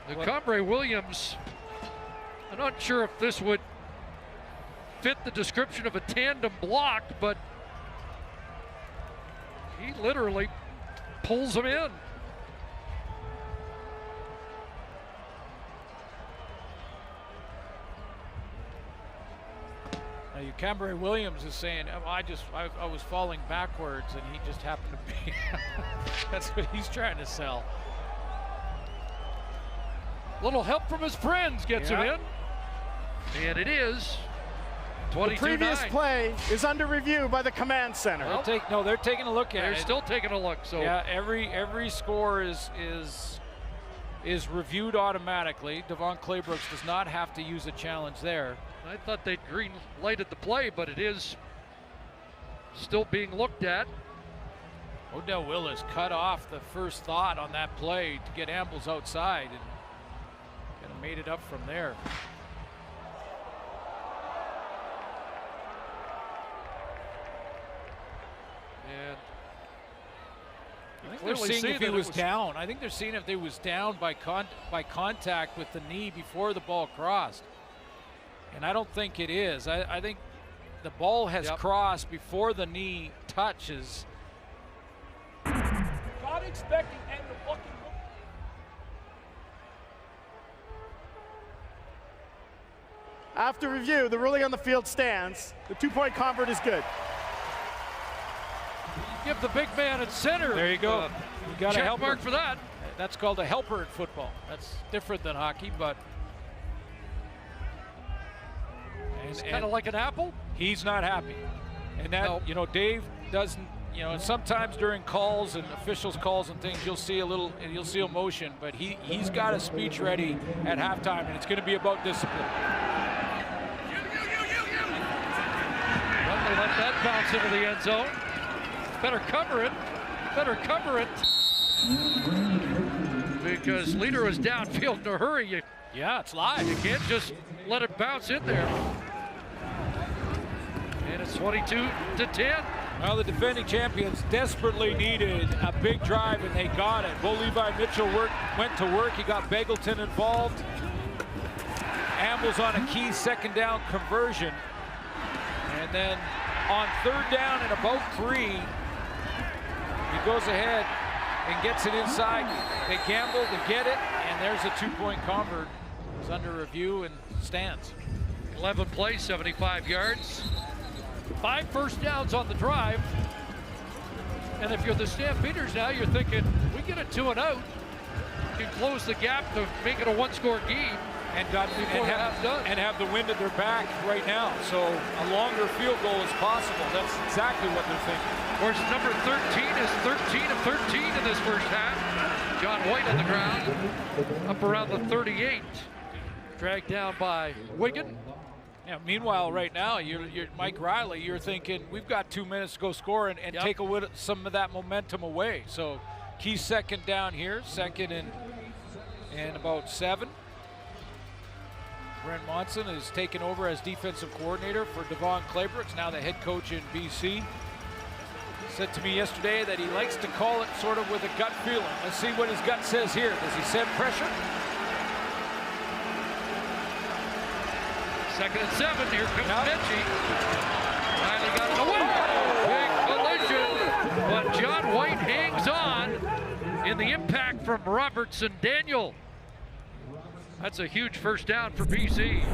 The Cambrai Williams, I'm not sure if this would fit the description of a tandem block, but he literally pulls him in. Now, Cambrai Williams is saying, I was falling backwards and he just happened to be. That's what he's trying to sell. Little help from his friends gets him in. And it is 22-9. The previous play is under review by the command center. They're taking a look at it. They're still taking a look. So yeah, every score is reviewed automatically. Devon Claybrooks does not have to use a challenge there. I thought they'd green lighted the play, but it is still being looked at. Odell Willis cut off the first thought on that play to get Ambles outside and kind of made it up from there. And I think they're seeing if he was down. I think they're seeing if he was down by contact with the knee before the ball crossed. And I don't think it is. I think the ball has crossed before the knee touches. Not expecting him to fucking go. After review, the ruling on the field stands. The 2-point convert is good. Give the big man at center. There you go. You got a check helper mark for that. That's called a helper in football. That's different than hockey, but it's kind of like an apple. He's not happy. And that, Dave doesn't, sometimes during calls and officials' calls and things, you'll see emotion, but he's got a speech ready at halftime, and it's going to be about discipline. Well, they let that gets into the end zone. Better cover it. Better cover it. Because leader was downfield in a hurry. Yeah, it's live. You can't just let it bounce in there. And it's 22-10. Well, the defending champions desperately needed a big drive, and they got it. Bo Levi Mitchell went to work. He got Begelton involved. Ambles on a key second down conversion. And then on third down and about 3, he goes ahead and gets it inside. They gamble to get it, and there's a 2-point convert. It's under review and stands. 11 plays, 75 yards. 5 first downs on the drive. And if you're the Stampeders now, you're thinking, we get a 2 and out. Can close the gap to make it a 1-score game. And have the wind at their back right now. So a longer field goal is possible. That's exactly what they're thinking. Of course, number 13 is 13 of 13 in this first half. John White on the ground, up around the 38. Dragged down by Wigan. Yeah, meanwhile, right now, you're Mike Riley, you're thinking, we've got 2 minutes to go score and Yep. take some of that momentum away. So key second down here, second and about 7. Brent Monson is taken over as defensive coordinator for Devon Claybrooks, now the head coach in BC. Said to me yesterday that he likes to call it sort of with a gut feeling. Let's see what his gut says here. Does he send pressure? 2nd and 7, here comes Benji. Finally got it away. Big collision, but John White hangs on in the impact from Robertson Daniel. That's a huge first down for BC.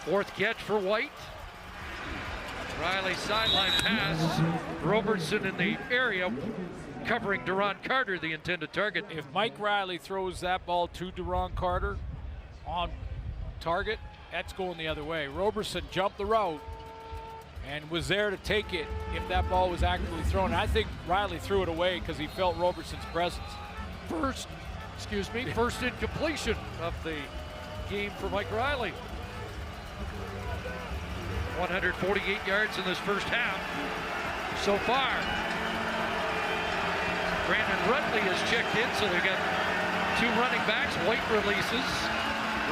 Fourth catch for White. Riley sideline pass. Robertson in the area covering Duron Carter, the intended target. If Mike Riley throws that ball to Duron Carter on target, that's going the other way. Robertson jumped the route and was there to take it if that ball was actively thrown. I think Riley threw it away because he felt Robertson's presence. First incompletion of the game for Mike Riley. 148 yards in this first half so far. Brandon Rutley has checked in, so they've got 2 running backs. White releases.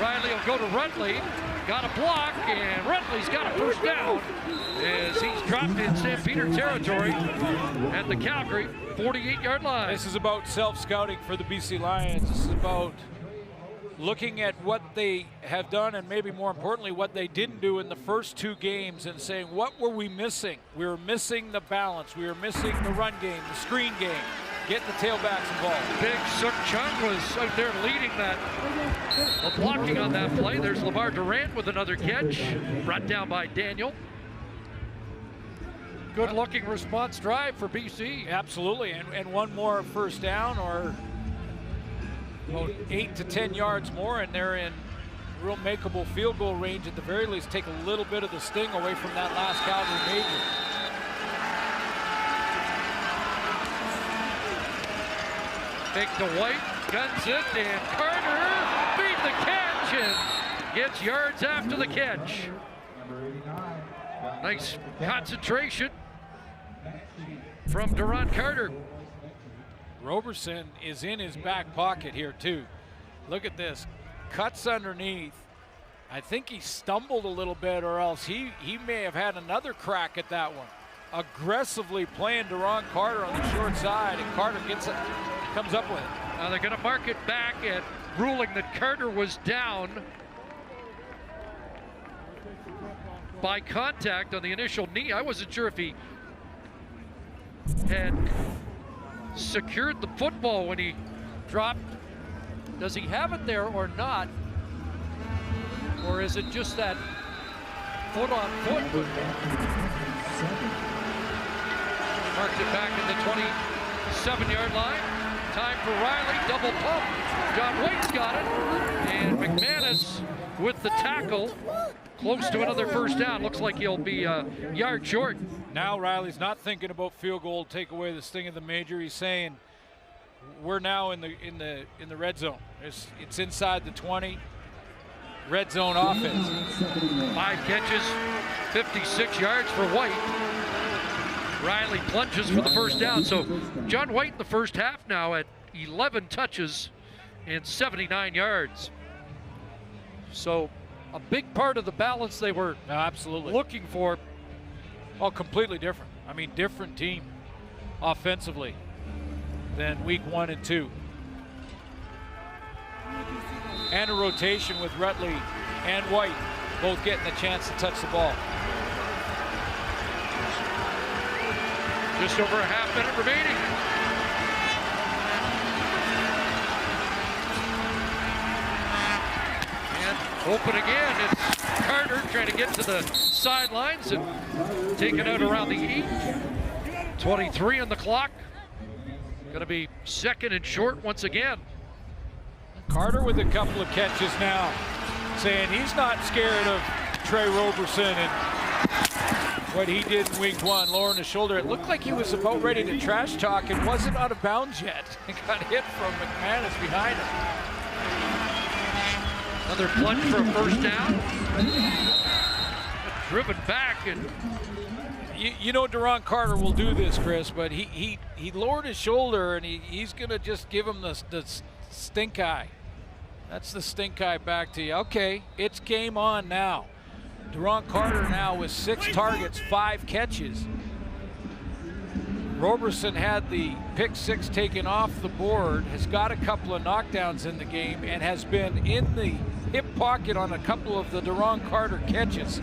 Riley will go to Rutley. Got a block, and Rutley's got a first down as he's dropped in Stampeder territory at the Calgary 48-yard line. This is about self-scouting for the BC Lions. This is about looking at what they have done and maybe more importantly what they didn't do in the first 2 games and saying, what were we missing? We were missing the balance. We were missing the run game, the screen game, getting the tailbacks involved. Big Suk Chung was out there leading that, blocking on that play. There's Lamar Durant with another catch, brought down by Daniel. Good looking response drive for BC. Absolutely, and one more first down or about 8 to 10 yards more, and they're in real makeable field goal range at the very least. Take a little bit of the sting away from that last Calgary major. Fake to White, guns it, and Carter beat the catch and gets yards after the catch. Nice concentration from Duron Carter. Robertson is in his back pocket here too. Look at this, cuts underneath. I think he stumbled a little bit, or else he may have had another crack at that one. Aggressively playing Duron Carter on the short side, and Carter gets it, comes up with it. Now they're going to mark it back at ruling that Carter was down by contact on the initial knee. I wasn't sure if he had secured the football when he dropped. Does he have it there or not? Or is it just that foot on foot? Marked it back at the 27-yard line. Time for Riley, double pump. John White's got it. And McManus with the tackle. Close to another first down. Looks like he'll be a yard short. Now Riley's not thinking about field goal, take away the sting of the major. He's saying, we're now in the red zone. It's inside the 20. Red zone offense. 5 catches, 56 yards for White. Riley plunges for the first down. So John White in the first half now at 11 touches and 79 yards. So a big part of the balance they were absolutely looking for. Oh, completely different. I mean, different team offensively than week 1 and 2. And a rotation with Rutley and White both getting a chance to touch the ball. Just over a half minute remaining. And open again. It's Carter trying to get to the sidelines and take it out around the 8. 23 on the clock. Going to be second and short once again. Carter with a couple of catches now, saying he's not scared of Trey Roberson and what he did in week 1, lowering his shoulder. It looked like he was about ready to trash talk and wasn't out of bounds yet. He got hit from McManus behind him. Another plunge for a first down. Driven back, and you know Duron Carter will do this, Chris, but he lowered his shoulder and he's going to just give him the stink eye. That's the stink eye back to you. Okay, it's game on now. Duron Carter now with 6 targets, 5 catches. Roberson had the pick 6 taken off the board, has got a couple of knockdowns in the game, and has been in the hip pocket on a couple of the Duron Carter catches.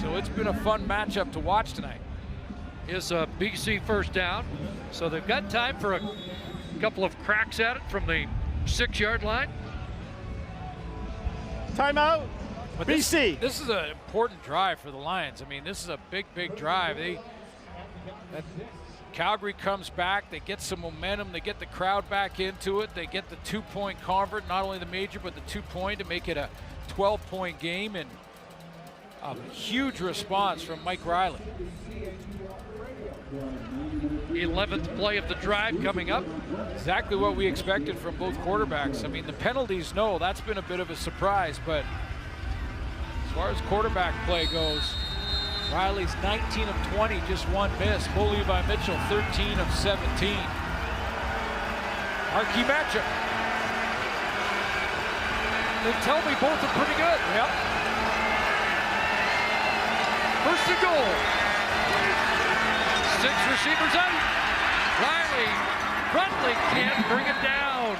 So it's been a fun matchup to watch tonight. Is a BC first down. So they've got time for a couple of cracks at it from the 6-yard line. Timeout. But BC. This is an important drive for the Lions. I mean, this is a big drive. Calgary comes back, they get some momentum, they get the crowd back into it, they get the 2-point convert, not only the major, but the 2-point to make it a 12-point game, and a huge response from Mike Riley. 11th play of the drive coming up. Exactly what we expected from both quarterbacks. I mean, the penalties, no, that's been a bit of a surprise, but as far as quarterback play goes, Riley's 19 of 20, just 1 miss. Bo Levi Mitchell, 13 of 17. Marquee matchup. They tell me both are pretty good. Yep. First and goal. 6 receivers out. Rutley can't bring it down.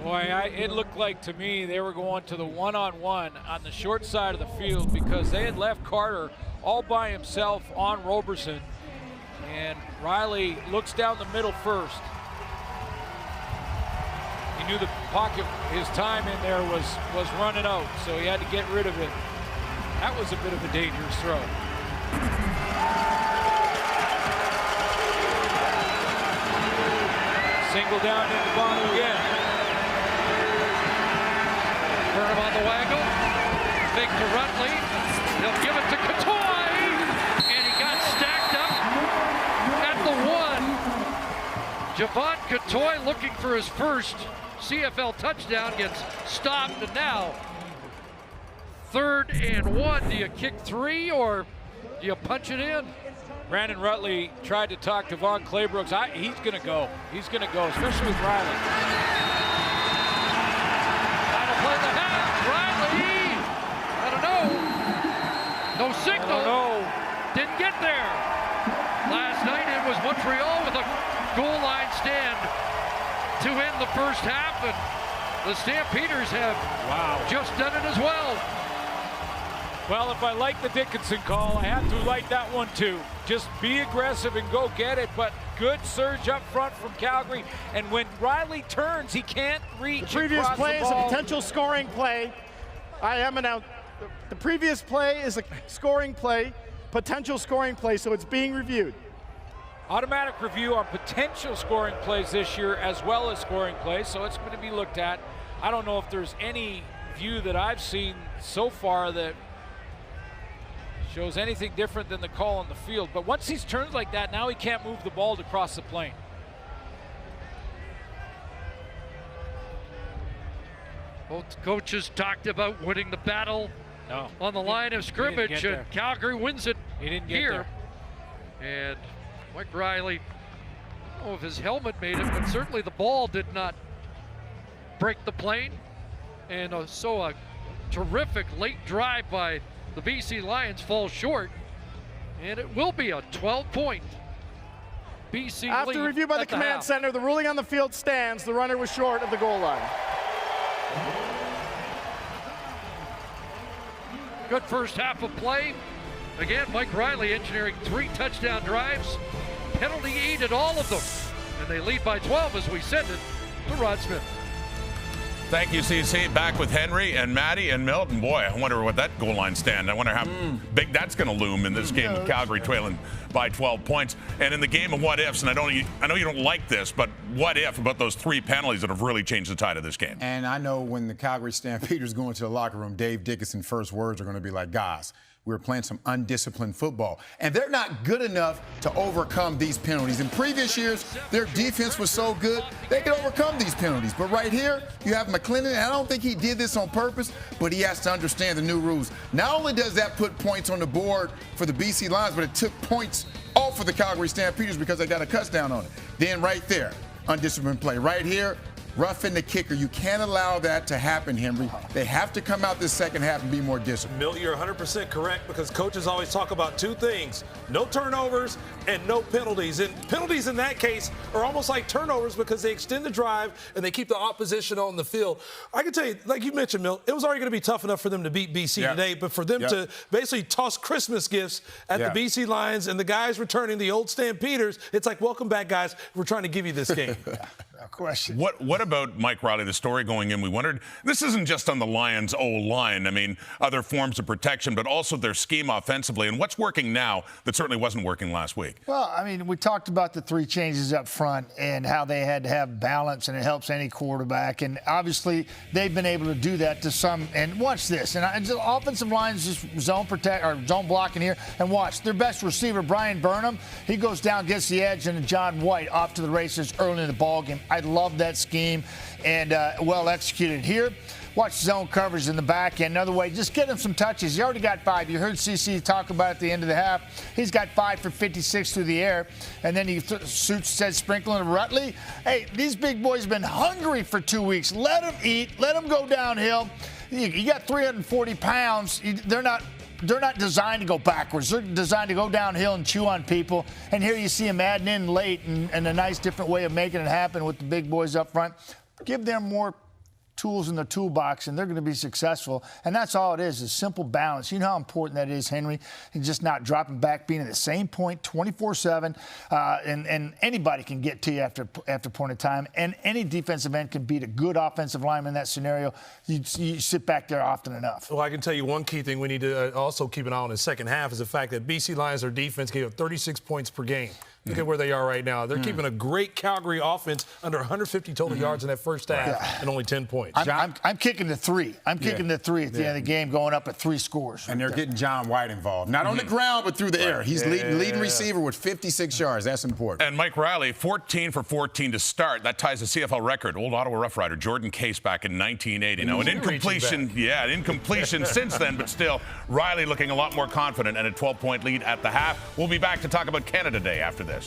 Boy, it looked like to me they were going to the one-on-one on the short side of the field because they had left Carter all by himself on Roberson. And Riley looks down the middle first. He knew the pocket, his time in there was running out, so he had to get rid of it. That was a bit of a dangerous throw. Single down in the bottom again. Burnham on the waggle. Fake to Rutley. They'll give it to Catoy. And he got stacked up at the 1. Javon Catoy looking for his first CFL touchdown, gets stopped, and now 3rd and 1. Do you kick 3 or do you punch it in? Brandon Rutley tried to talk to Von Claybrooks. He's going to go. He's going to go, especially with Riley. Trying to play the half. Riley! I don't know. No signal. Didn't get there. Last night it was Montreal with a goal line stand to end the first half, and the Stampeders have just done it as well. Well, if I like the Dickinson call, I have to like that one too. Just be aggressive and go get it, but good surge up front from Calgary. And when Riley turns, he can't reach across the ball. The previous play is a potential scoring play. The previous play is a scoring play, potential scoring play, so it's being reviewed. Automatic review on potential scoring plays this year as well as scoring plays, so it's going to be looked at. I don't know if there's any view that I've seen so far that shows anything different than the call on the field. But once he's turned like that, now he can't move the ball to cross the plane. Both coaches talked about winning the battle on the line of scrimmage, and Calgary wins it here. And Mike Riley, I don't know if his helmet made it, but certainly the ball did not break the plane. And so a terrific late drive by the BC Lions falls short, and it will be a 12-point BC lead. After review by the command center, the ruling on the field stands. The runner was short of the goal line. Good first half of play. Again, Mike Riley engineering 3 touchdown drives. Penalty aided all of them. And they lead by 12 as we send it to Rod Smith. Thank you, CC. Back with Henry and Maddie and Milton. Boy, I wonder what that goal line stand. I wonder how big that's going to loom in this game of Calgary trailing by 12 points. And in the game of what ifs, and I know you don't like this, but what if about those 3 penalties that have really changed the tide of this game? And I know when the Calgary Stampeders go into the locker room, Dave Dickinson's first words are going to be like, guys, we were playing some undisciplined football. And they're not good enough to overcome these penalties. In previous years, their defense was so good, they could overcome these penalties. But right here, you have McClendon, and I don't think he did this on purpose, but he has to understand the new rules. Not only does that put points on the board for the BC Lions, but it took points off for the Calgary Stampeders because they got a touchdown on it. Then right there, undisciplined play. Right here, roughing the kicker. You can't allow that to happen, Henry. They have to come out this second half and be more disciplined. Milt, you're 100% correct because coaches always talk about 2 things, no turnovers and no penalties. And penalties in that case are almost like turnovers because they extend the drive and they keep the opposition on the field. I can tell you, like you mentioned, Milt, it was already going to be tough enough for them to beat BC today, but for them to basically toss Christmas gifts at the BC Lions and the guys returning, the old Stampeders, it's like, welcome back, guys. We're trying to give you this game. No question. What about Mike Riley, the story going in? We wondered, this isn't just on the Lions' O-line. I mean, other forms of protection, but also their scheme offensively. And what's working now that certainly wasn't working last week? Well, I mean, we talked about the 3 changes up front and how they had to have balance, and it helps any quarterback. And obviously, they've been able to do that to some. And watch this. And the offensive line's just zone protect or zone blocking here. And watch their best receiver, Brian Burnham. He goes down, gets the edge, and John White off to the races early in the ball game. I love that scheme and well executed here. Watch zone coverage in the back end. Another way, just get him some touches. He already got 5. You heard CC talk about at the end of the half. He's got 5 for 56 through the air. And then he said sprinkling Rutley. Hey, these big boys have been hungry for 2 weeks. Let them eat. Let them go downhill. You got 340 pounds. They're not designed to go backwards. They're designed to go downhill and chew on people. And here you see them adding in late and a nice different way of making it happen with the big boys up front. Give them more tools in the toolbox, and they're going to be successful. And that's all it is simple balance. You know how important that is, Henry, and just not dropping back, being at the same point 24/7, and anybody can get to you after point of time, and any defensive end can beat a good offensive lineman in that scenario. You sit back there often enough. Well, I can tell you one key thing we need to also keep an eye on in the second half is the fact that BC Lions, their defense, gave up 36 points per game. Look at where they are right now. They're keeping a great Calgary offense under 150 total yards in that first half and only 10 points. I'm kicking the 3. I'm kicking the 3 at the end of the game, going up at 3 scores. And they're getting John White involved. Not on the ground, but through the air. He's leading receiver with 56 yards. That's important. And Mike Riley, 14 for 14 to start. That ties the CFL record. Old Ottawa Rough Rider Jordan Case back in 1980. Now, an incompletion since then, but still, Riley looking a lot more confident and a 12-point lead at the half. We'll be back to talk about Canada Day after this.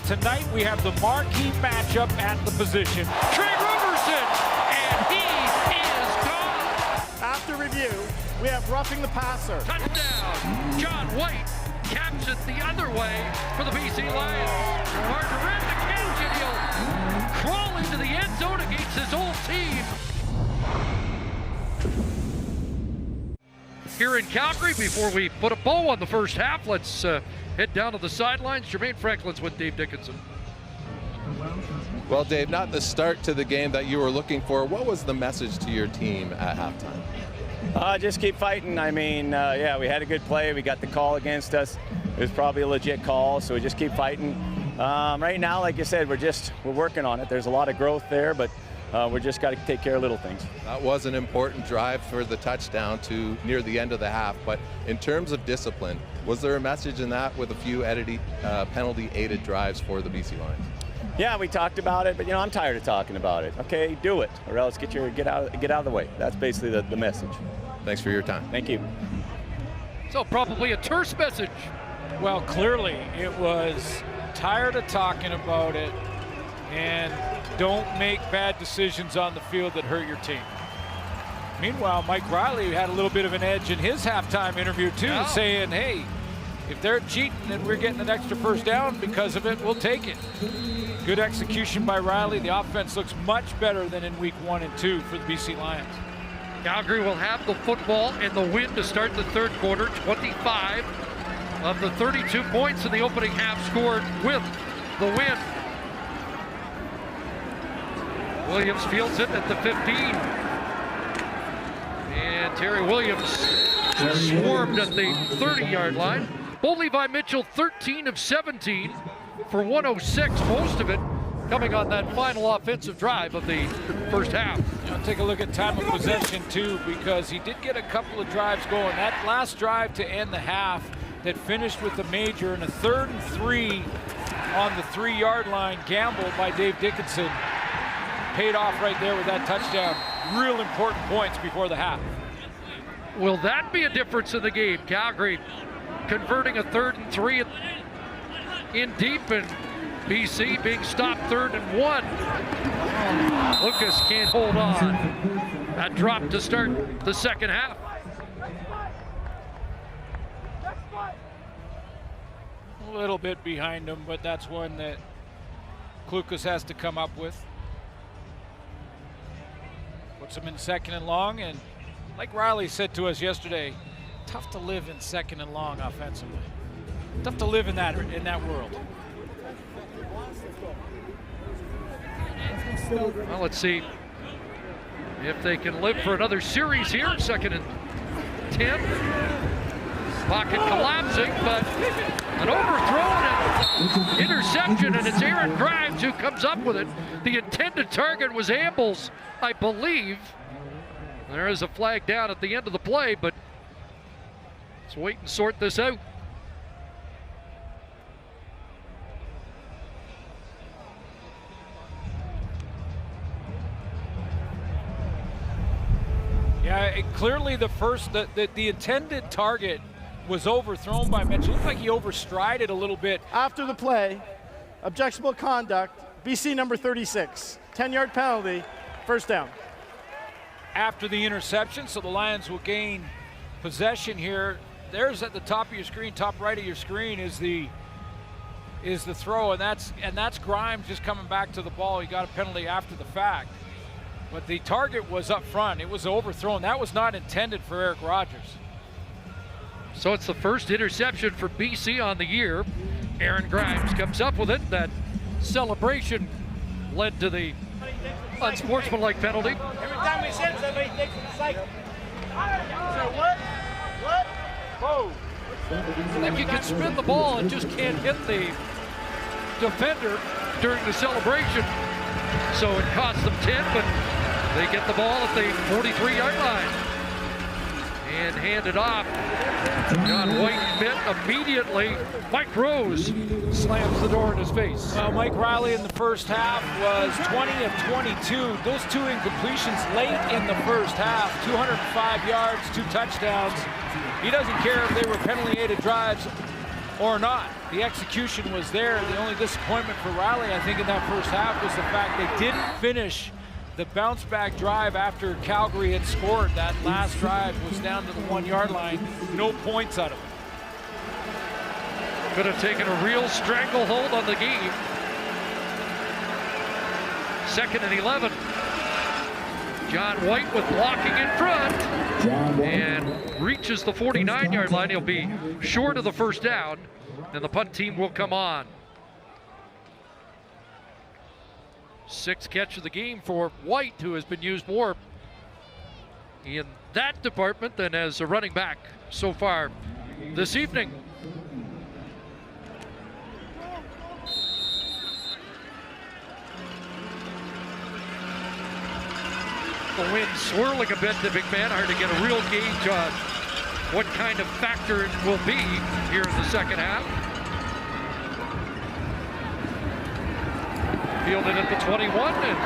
Tonight we have the marquee matchup at the position. Trey Roberson, and he is gone. After review, we have roughing the passer. Touchdown. John White caps it the other way for the BC Lions. Martin ran the catch, and he'll crawl into the end zone against his old team. Here in Calgary, before we put a bow on the first half, let's head down to the sidelines. Jermaine Franklin's with Dave Dickinson. Well, Dave, not the start to the game that you were looking for. What was the message to your team at halftime? Just keep fighting. I mean, we had a good play. We got the call against us. It was probably a legit call, so we just keep fighting. Right now, like you said, we're working on it. There's a lot of growth there, but we just got to take care of little things. That was an important drive for the touchdown to near the end of the half. But in terms of discipline, was there a message in that with a few penalty-aided drives for the BC Lions? Yeah, we talked about it, but I'm tired of talking about it. Okay, do it, or else get out of the way. That's basically the message. Thanks for your time. Thank you. So probably a terse message. Well, clearly it was tired of talking about it, and don't make bad decisions on the field that hurt your team. Meanwhile, Mike Riley had a little bit of an edge in his halftime interview too, saying, hey, if they're cheating and we're getting an extra first down because of it, we'll take it. Good execution by Riley. The offense looks much better than in week 1 and 2 for the BC Lions. Calgary will have the football and the win to start the third quarter. 25 of the 32 points in the opening half scored with the win. Williams fields it at the 15. And Terry Williams swarmed at the 30-yard line. Bo Levi Mitchell, 13 of 17 for 106, most of it coming on that final offensive drive of the first half. Take a look at time of possession too, because he did get a couple of drives going. That last drive to end the half that finished with the major and a 3rd and 3 on the 3-yard line gamble by Dave Dickinson paid off right there with that touchdown. Real important points before the half. Will that be a difference in the game? Calgary converting a 3rd and 3 in deep, and BC being stopped 3rd and 1. Lucas can't hold on. That drop to start the second half. A little bit behind him, but that's one that Klukas has to come up with. Puts him in 2nd and long, and like Riley said to us yesterday, tough to live in 2nd and long offensively. Tough to live in that world. Well, let's see if they can live for another series here. 2nd and 10. Pocket collapsing, but an overthrown and interception, and it's Aaron Grimes who comes up with it. The intended target was Ambles, I believe. There is a flag down at the end of the play, but let's wait and sort this out. Yeah, clearly the intended target was overthrown by Mitchell. It looked like he overstrided a little bit. After the play, objectionable conduct, BC number 36, 10-yard penalty, first down. After the interception, so the Lions will gain possession here. There's at the top of your screen, top right of your screen is the throw, and that's Grimes just coming back to the ball. He got a penalty after the fact. But the target was up front. It was overthrown. That was not intended for Eric Rogers. So it's the first interception for BC on the year. Aaron Grimes comes up with it. That celebration led to the unsportsmanlike penalty. Every time we send somebody, he thinks it's like. So what? Whoa. Like you can spin the ball and just can't hit the defender during the celebration. So it cost them 10, but they get the ball at the 43-yard line. And hand it off. John White met immediately. Mike Rose slams the door in his face. Well, Mike Riley in the first half was 20 of 22. Those 2 incompletions late in the first half. 205 yards, 2 touchdowns. He doesn't care if they were penalty-aided drives or not. The execution was there. The only disappointment for Riley, I think, in that first half was the fact they didn't finish the bounce-back drive after Calgary had scored. That last drive was down to the 1-yard line. No points out of it. Could have taken a real stranglehold on the game. 2nd and 11. John White with blocking in front and reaches the 49-yard line. He'll be short of the first down, and the punt team will come on. 6th catch of the game for White, who has been used more in that department than as a running back so far this evening. The wind swirling a bit to Big Man. Hard to get a real gauge on what kind of factor it will be here in the second half. Fielded at the 21, and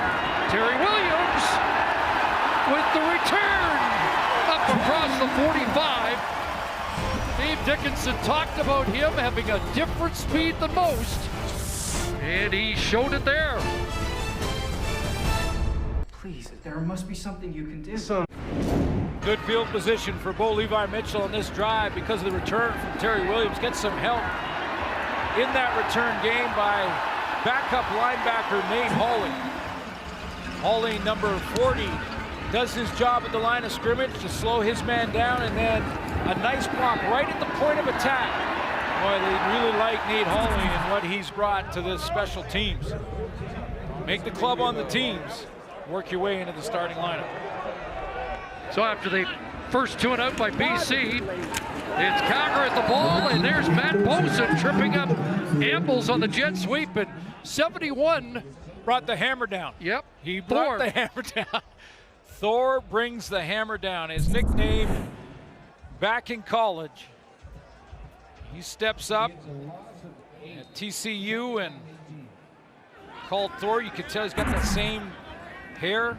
Terry Williams with the return up across the 45. Dave Dickinson talked about him having a different speed than most, and he showed it there. Please, there must be something you can do. Good field position for Bo Levi Mitchell on this drive because of the return from Terry Williams. Gets some help in that return game by backup linebacker Nate Hawley. Hawley, number 40, does his job at the line of scrimmage to slow his man down, and then a nice block right at the point of attack. Boy, they really like Nate Hawley and what he's brought to this special teams. Make the club on the teams, work your way into the starting lineup. So after the first 2 and out by BC, it's Calgary at the ball, and there's Matt Boson tripping up Ambles on the jet sweep, and 71 brought the hammer down. Yep, he brought the hammer down. Thor brings the hammer down. His nickname back in college. He steps up at TCU and called Thor. You can tell he's got the same hair.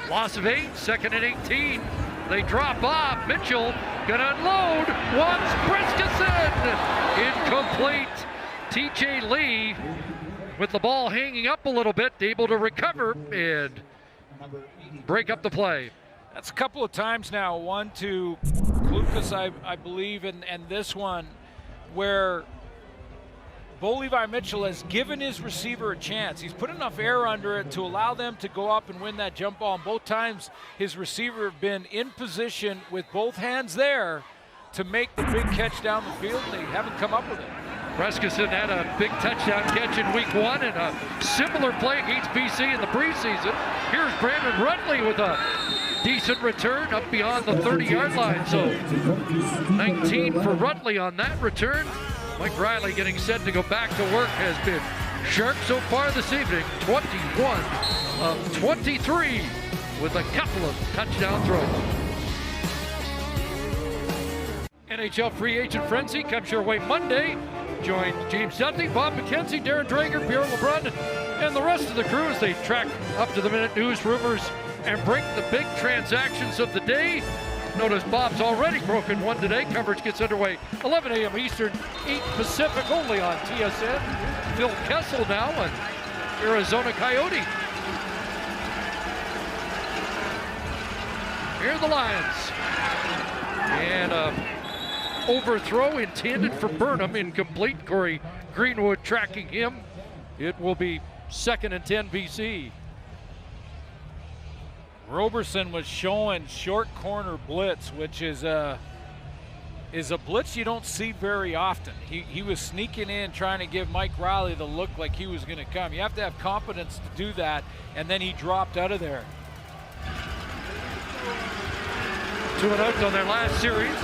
Loss of 8, 2nd and 18. They drop off. Mitchell gonna unload. Wants Briskeson. Incomplete. TJ Lee with the ball hanging up a little bit, able to recover and break up the play. That's a couple of times now. One to Lucas, I believe, and this one where Bo Levi Mitchell has given his receiver a chance. He's put enough air under it to allow them to go up and win that jump ball. And both times his receiver have been in position with both hands there to make the big catch down the field, and they haven't come up with it. Briskeson had a big touchdown catch in week 1 and a similar play against BC in the preseason. Here's Brandon Rutley with a decent return up beyond the 30-yard line. So 19 for Rutley on that return. Mike Riley getting set to go back to work has been sharp so far this evening. 21 of 23 with a couple of touchdown throws. NHL free agent frenzy comes your way Monday. Join James Dudley, Bob McKenzie, Darren Drager, Pierre LeBrun, and the rest of the crew as they track up-to-the-minute news, rumors, and break the big transactions of the day. Notice Bob's already broken one today. Coverage gets underway 11 a.m. Eastern, 8 Pacific, only on TSN. Phil Kessel now on Arizona Coyote. Here are the Lions. And overthrow intended for Burnham, incomplete. Corey Greenwood tracking him. It will be 2nd and 10 BC. Roberson was showing short corner blitz, which is a blitz you don't see very often. He was sneaking in, trying to give Mike Riley the look like he was going to come. You have to have confidence to do that, and then he dropped out of there. 2 and out on their last series.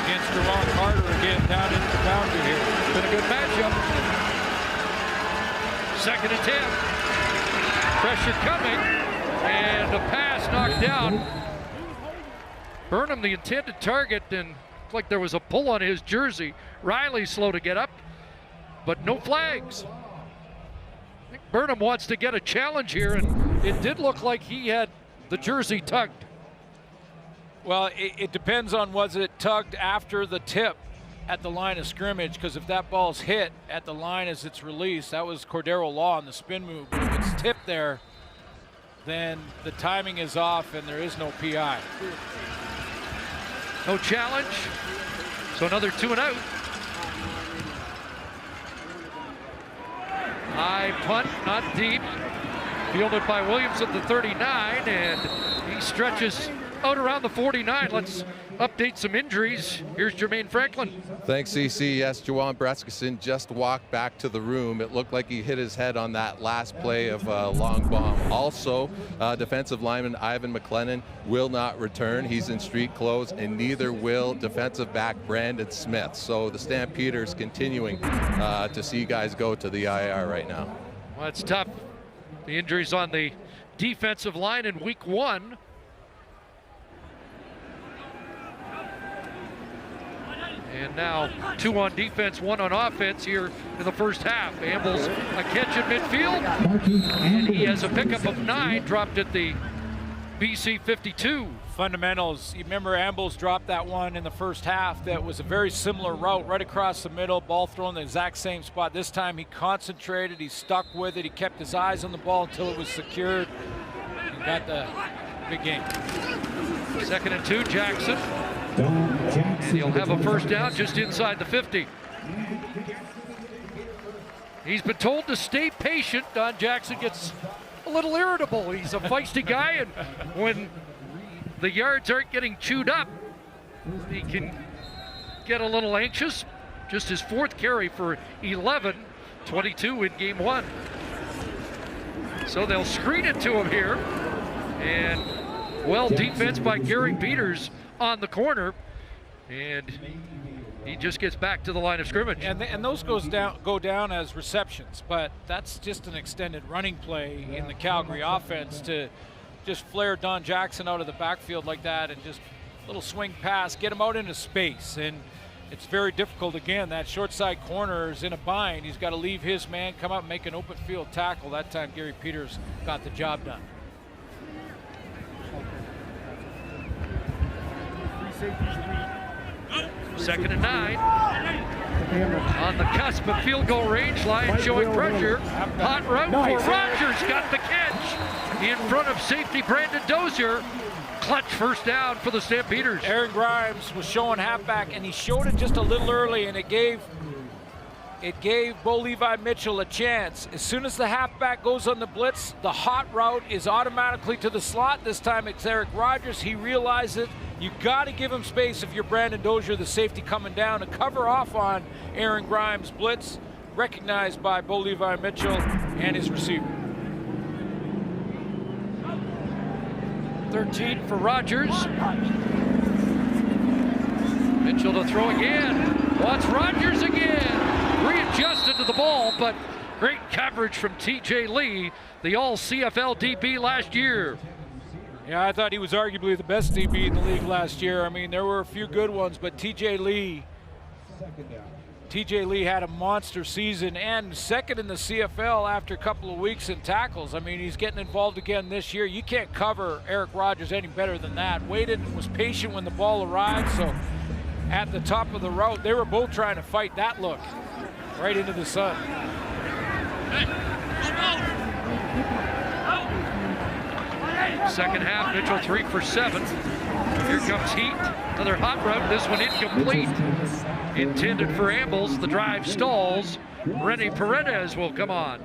Against Deron Carter again down in the boundary here. It's been a good matchup. 2nd and 10. Pressure coming, and a pass knocked down. Burnham, the intended target, and looked like there was a pull on his jersey. Riley slow to get up, but no flags. I think Burnham wants to get a challenge here, and it did look like he had the jersey tugged. Well, it depends on, was it tugged after the tip at the line of scrimmage, because if that ball's hit at the line as it's released, that was Cordero Law on the spin move. But if it's tipped there, then the timing is off and there is no PI. No challenge, so another 2 and out. High punt, not deep. Fielded by Williams at the 39, and he stretches out around the 49. Let's update some injuries. Here's Jermaine Franklin. Thanks, CC. Yes, Juwan Briskeson just walked back to the room. It looked like he hit his head on that last play of a long bomb. Also, defensive lineman Ivan McLennan will not return. He's in street clothes, and neither will defensive back Brandon Smith. So the Stampeders continuing to see guys go to the IR right now. Well, it's tough. The injuries on the defensive line in week 1. And now 2 on defense, 1 on offense here in the first half. Ambles a catch in midfield, and he has a pickup of 9, dropped at the BC 52. Fundamentals. You remember Ambles dropped that one in the first half that was a very similar route right across the middle, ball thrown in the exact same spot. This time he concentrated, he stuck with it, he kept his eyes on the ball until it was secured. He got the big game. 2nd and 2, Jackson. And he'll have a first down just inside the 50. He's been told to stay patient. Don Jackson gets a little irritable. He's a feisty guy, and when the yards aren't getting chewed up, he can get a little anxious. Just his 4th carry for 11, 22 in game 1. So they'll screen it to him here, and well, defense by Gary Peters on the corner, and he just gets back to the line of scrimmage. And those go down as receptions, but that's just an extended running play in the Calgary offense to just flare Don Jackson out of the backfield like that and just a little swing pass, get him out into space. And it's very difficult. Again, that short side corner is in a bind. He's got to leave his man, come up and make an open field tackle. That time Gary Peters got the job done. Second and 9. On the cusp of field goal range, Lions showing pressure. Hot route for Rogers, got the catch in front of safety Brandon Dozier. Clutch first down for the Stampeders. Aaron Grimes was showing halfback, and he showed it just a little early, and it gave Bo Levi Mitchell a chance. As soon as the halfback goes on the blitz, the hot route is automatically to the slot. This time it's Eric Rogers. He realized it. You got to give him space if you're Brandon Dozier, the safety coming down, to cover off on Aaron Grimes' blitz, recognized by Bo Levi Mitchell and his receiver. 13 for Rogers. Mitchell to throw again. Wants Rogers again. Readjusted to the ball, but great coverage from TJ Lee, the all CFL DB last year. Yeah, I thought he was arguably the best DB in the league last year. I mean, there were a few good ones, but TJ Lee had a monster season and 2nd in the CFL after a couple of weeks in tackles. I mean, he's getting involved again this year. You can't cover Eric Rogers any better than that. Waited and was patient when the ball arrived, so at the top of the route, they were both trying to fight that look right into the sun. Second half, Mitchell 3 for 7. Here comes Heat, another hot route, this one incomplete. Intended for Ambles, the drive stalls. Rennie Paredes will come on.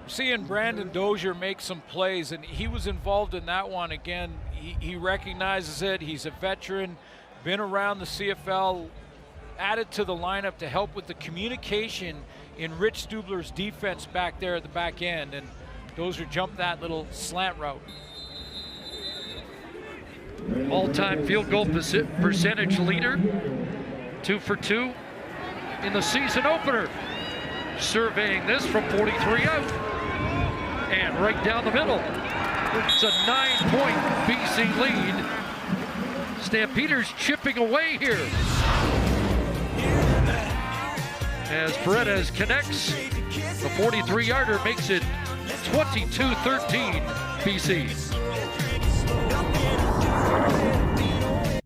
Seeing Brandon Dozier make some plays, and he was involved in that one again. He recognizes it, he's a veteran, been around the CFL, added to the lineup to help with the communication in Rich Stubler's defense back there at the back end, and Dozier jumped that little slant route. All-time field goal percentage leader, 2 for 2 in the season opener. Surveying this from 43 out, and right down the middle. It's a 9-point BC lead. Stampeders chipping away here. As Paredes connects, the 43-yarder makes it 22-13 BC.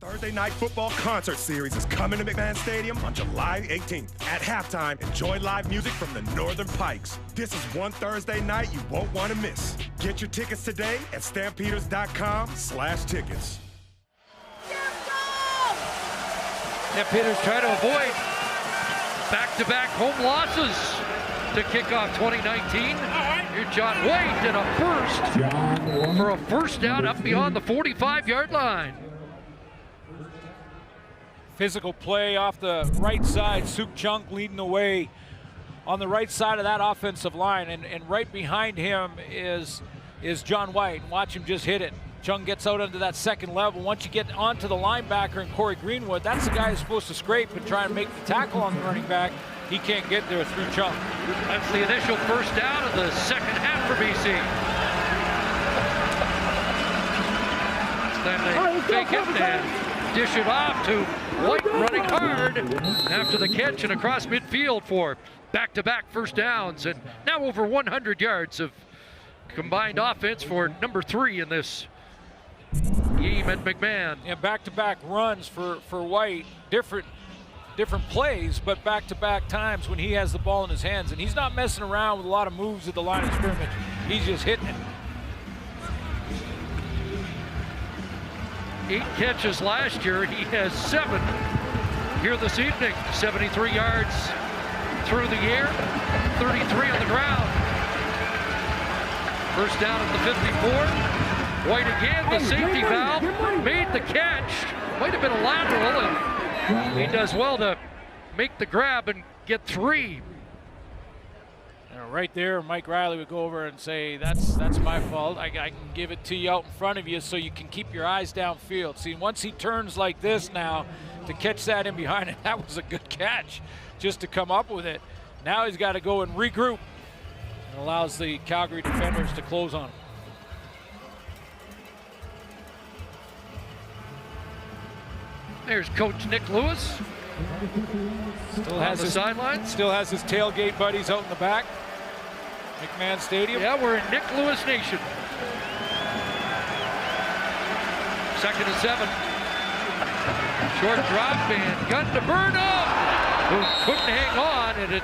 Thursday Night Football Concert Series is coming to McMahon Stadium on July 18th. At halftime, enjoy live music from the Northern Pikes. This is one Thursday night you won't want to miss. Get your tickets today at stampeders.com/tickets. Stampeders try to avoid back-to-back home losses to kick off 2019. Here's John White and a burst for a first down up beyond the 45-yard line. Physical play off the right side. Suk Chunk leading the way on the right side of that offensive line, and right behind him is John White. Watch him just hit it. Chung gets out into that second level. Once you get onto the linebacker and Corey Greenwood, that's the guy who's supposed to scrape and try and make the tackle on the running back. He can't get there through Chung. That's the initial first down of the second half for BC. This time they fake it, and dish it off to White, running hard after the catch and across midfield for back-to-back first downs, and now over 100 yards of combined offense for number 3 in this game at McMahon. And back-to-back runs for White, different plays, but back-to-back times when he has the ball in his hands, and he's not messing around with a lot of moves at the line of scrimmage. He's just hitting it. 8 catches last year. He has 7 here this evening. 73 yards through the air, 33 on the ground. First down at the 54. White again, the safety valve, made the catch. Might have been a lateral, and he does well to make the grab and get 3. Right there, Mike Riley would go over and say, that's my fault. I can give it to you out in front of you so you can keep your eyes downfield. See, once he turns like this now to catch that in behind it, that was a good catch just to come up with it. Now he's got to go and regroup, and allows the Calgary defenders to close on him. There's Coach Nick Lewis. Still has his sidelines. Still has his tailgate buddies out in the back. McMahon Stadium. Yeah, we're in Nick Lewis Nation. 2nd and 7. Short drop and gun to Burnham, who couldn't hang on, and it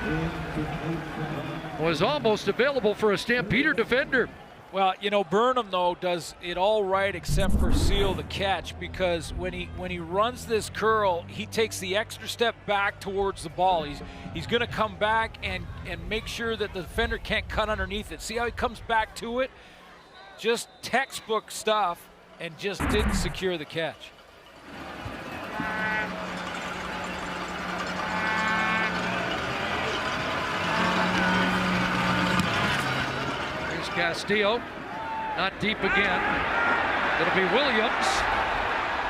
was almost available for a Stampeder defender. Well, you know, Burnham, though, does it all right except for seal the catch, because when he runs this curl, he takes the extra step back towards the ball. He's going to come back and make sure that the defender can't cut underneath it. See how he comes back to it? Just textbook stuff, and just didn't secure the catch. Castillo, not deep again. It'll be Williams,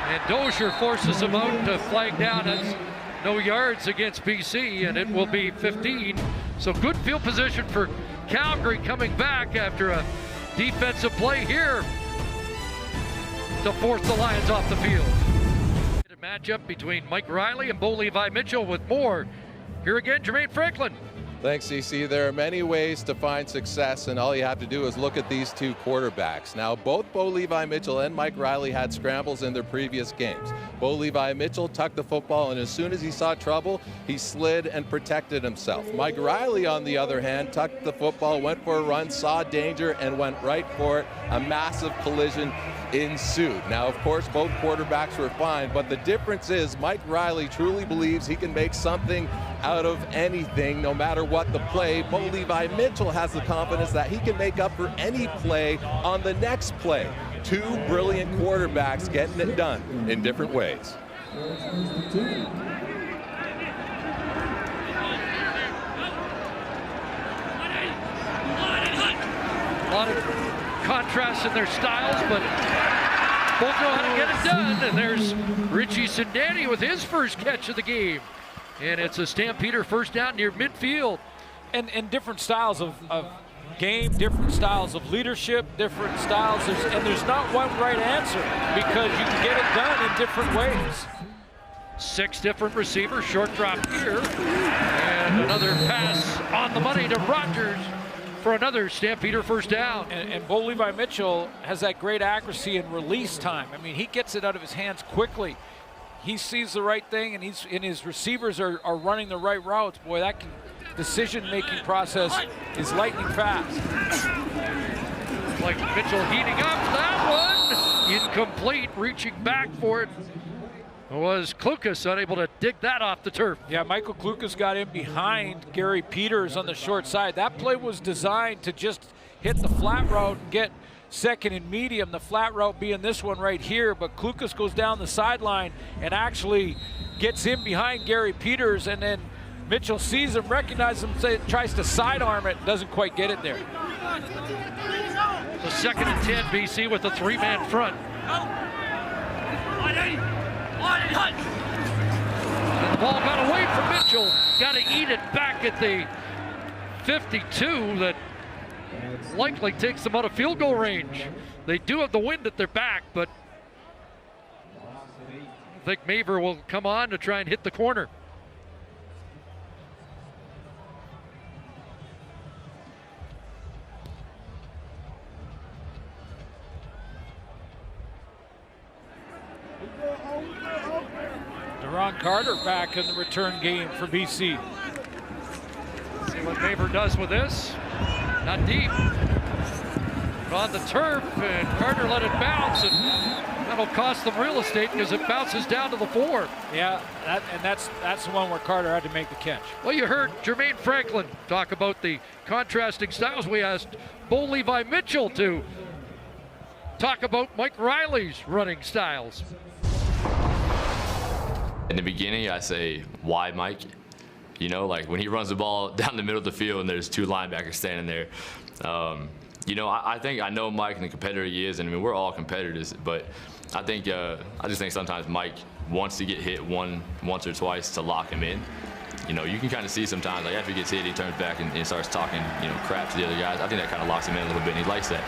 and Dozier forces him out to flag down at no yards against BC, and it will be 15. So good field position for Calgary coming back after a defensive play here to force the Lions off the field. A matchup between Mike Riley and Bo Levi Mitchell with more. Here again, Jermaine Franklin. Thanks, CC. There are many ways to find success, and all you have to do is look at these 2 quarterbacks. Now, both Bo Levi Mitchell and Mike Riley had scrambles in their previous games. Bo Levi Mitchell tucked the football, and as soon as he saw trouble, he slid and protected himself. Mike Riley, on the other hand, tucked the football, went for a run, saw danger, and went right for it. A massive collision ensued. Now, of course, both quarterbacks were fine, but the difference is Mike Riley truly believes he can make something out of anything, no matter what the play. Bo Levi Mitchell has the confidence that he can make up for any play on the next play. 2 brilliant quarterbacks getting it done in different ways. A lot of contrast in their styles, but both know how to get it done. And there's Richie Sindani with his first catch of the game. And it's a Stampeder first down near midfield. And different styles of game, different styles of leadership, different styles. There's not one right answer, because you can get it done in different ways. 6 different receivers, short drop here. And another pass on the money to Rogers for another Stampeder first down. And Bo Levi Mitchell has that great accuracy and release time. I mean, he gets it out of his hands quickly. He sees the right thing, and his receivers are running the right routes. Boy, that decision-making process is lightning fast. Like Mitchell heating up, that one incomplete, reaching back for it was Klukas, unable to dig that off the turf. Yeah, Michael Klukas got in behind Gary Peters on the short side. That play was designed to just hit the flat route and get second and medium, the flat route being this one right here, but Klukas goes down the sideline and actually gets in behind Gary Peters, and then Mitchell sees him, recognizes him, tries to sidearm it, doesn't quite get it there. The 2nd and 10, BC with a 3-man front. And the ball got away from Mitchell, got to eat it back at the 52 that likely takes them out of field goal range. They do have the wind at their back, but think Maver will come on to try and hit the corner. Deron Carter back in the return game for BC. See what Maver does with this. Not deep. But on the turf, and Carter let it bounce, and that'll cost them real estate because it bounces down to the 4. Yeah, that's the one where Carter had to make the catch. Well, you heard Jermaine Franklin talk about the contrasting styles. We asked Bo Levi Mitchell to talk about Mike Riley's running styles. In the beginning, I say, why Mike? You know, like when he runs the ball down the middle of the field and there's 2 linebackers standing there. You know, I think I know Mike and the competitor he is, and I mean, we're all competitors, but I think, I just think sometimes Mike wants to get hit once or twice to lock him in. You know, you can kind of see sometimes, like after he gets hit, he turns back and starts talking, you know, crap to the other guys. I think that kind of locks him in a little bit, and he likes that.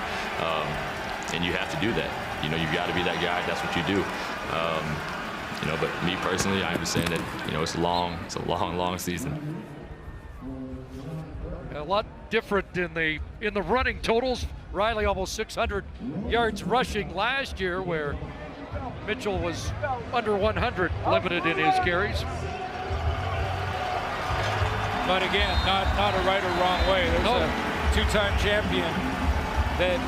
And you have to do that. You know, you've got to be that guy. That's what you do. You know, but me personally, I understand that, you know, it's a long, long season. A lot different in the running totals. Riley almost 600 yards rushing last year, where Mitchell was under 100 limited in his carries. But again, not a right or wrong way. There's a 2-time champion that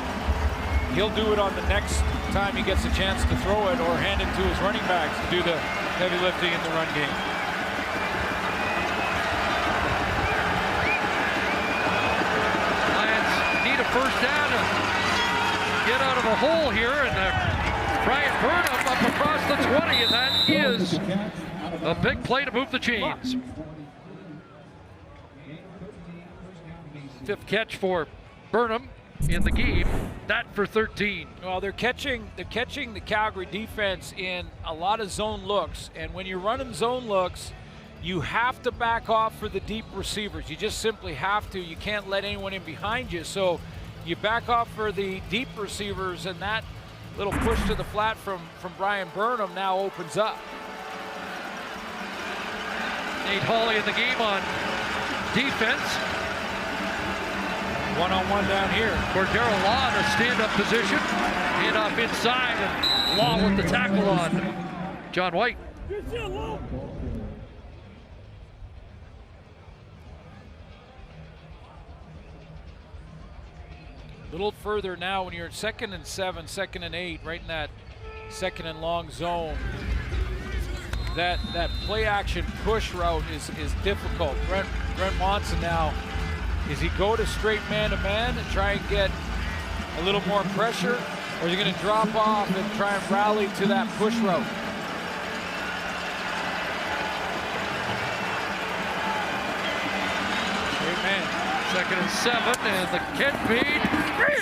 he'll do it on the next time he gets a chance to throw it or hand it to his running backs to do the heavy lifting in the run game. Lions need a first down to get out of a hole here, and Brian Burnham up across the 20, and that is a big play to move the chains. 5th catch for Burnham in the game, that for 13. Well, they're catching the Calgary defense in a lot of zone looks, and when you're running zone looks, you have to back off for the deep receivers. You just simply have to. You can't let anyone in behind you, so you back off for the deep receivers, and that little push to the flat from Brian Burnham now opens up. Nate Hawley in the game on defense. One-on-one down here. Cordero Law in a stand-up position. Hand off inside, and Law with the tackle on John White. A little further now when you're at 2nd and 7, 2nd and 8, right in that 2nd and long zone. That play action push route is difficult. Brent Monson now, is he go to straight man-to-man and try and get a little more pressure, or is he going to drop off and try and rally to that push route? Straight man. 2nd and 7, and the catch made.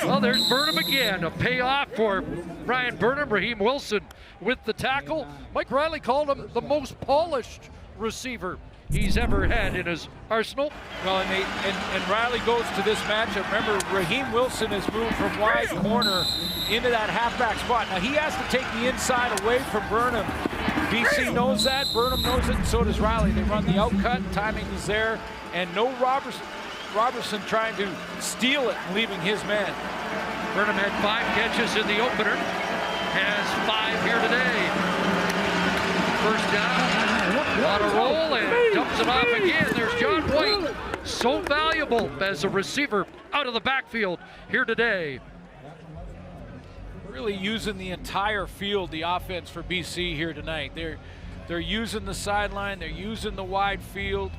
Well, there's Burnham again. A payoff for Brian Burnham. Raheem Wilson with the tackle. Mike Riley called him the most polished receiver he's ever had in his arsenal. Well, and Riley goes to this matchup. Remember, Raheem Wilson has moved from wide corner into that halfback spot. Now, he has to take the inside away from Burnham. BC knows that. Burnham knows it, and so does Riley. They run the outcut. Timing is there. And no Robertson trying to steal it and leaving his man. Burnham had 5 catches in the opener. Has 5 here today. First down. On a roll and dumps it off again. There's John White, so valuable as a receiver out of the backfield here today. Really using the entire field, the offense for BC here tonight. They're using the sideline, they're using the wide field,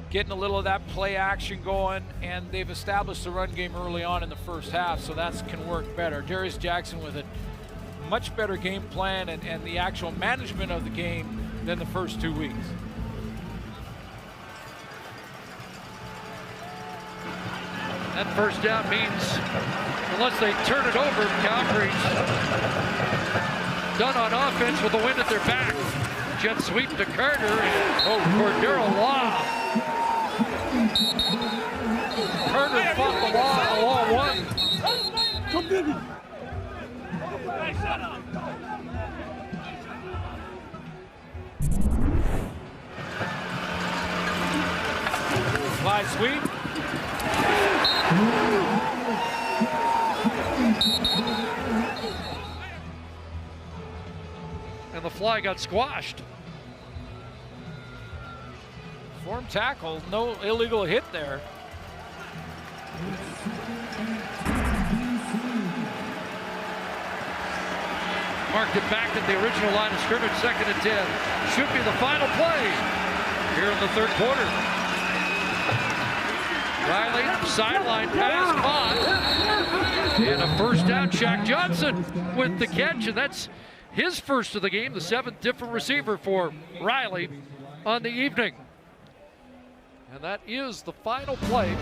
getting a little of that play action going, and they've established the run game early on in the first half, so that can work better. Darius Jackson with a much better game plan and the actual management of the game than the first 2 weeks. That first down means, unless they turn it over, Calgary's done on offense with the wind at their back. Jet sweep to Carter, and Cordero Law. Carter fought the Law one. sweep. And the fly got squashed. Form tackle, no illegal hit there. Marked it back at the original line of scrimmage, 2nd and 10. Should be the final play here in the 3rd quarter. Riley, sideline pass caught. And a first down, Shaq Johnson with the catch, and that's his first of the game, the 7th different receiver for Riley on the evening. And that is the final play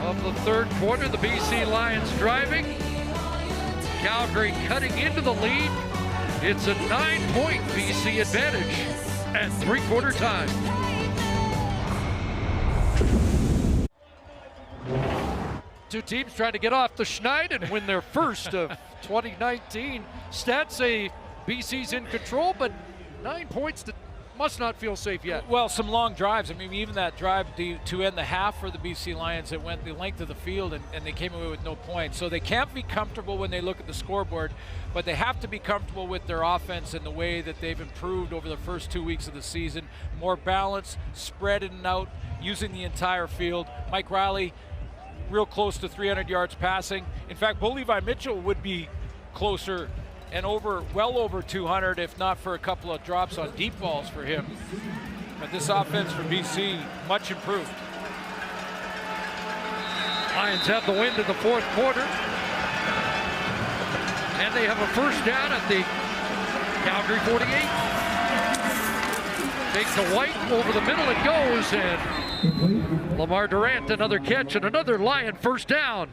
of the 3rd quarter. The BC Lions driving. Calgary cutting into the lead. It's a 9-point BC advantage at 3/4 time. Two teams trying to get off the schneid and win their first of 2019. Stats say BC's in control, but 9 points must not feel safe yet. Well, some long drives. I mean, even that drive to end the half for the BC Lions, it went the length of the field and they came away with no points. So they can't be comfortable when they look at the scoreboard, but they have to be comfortable with their offense and the way that they've improved over the first 2 weeks of the season. More balance, spread in and out, using the entire field. Mike Riley, real close to 300 yards passing. In fact, Bo Levi Mitchell would be closer and well over 200 if not for a couple of drops on deep balls for him. But this offense for BC, much improved. Lions have the win in the 4th quarter. And they have a first down at the Calgary 48. Takes to White, over the middle it goes, and Lamar Durant, another catch and another Lion first down.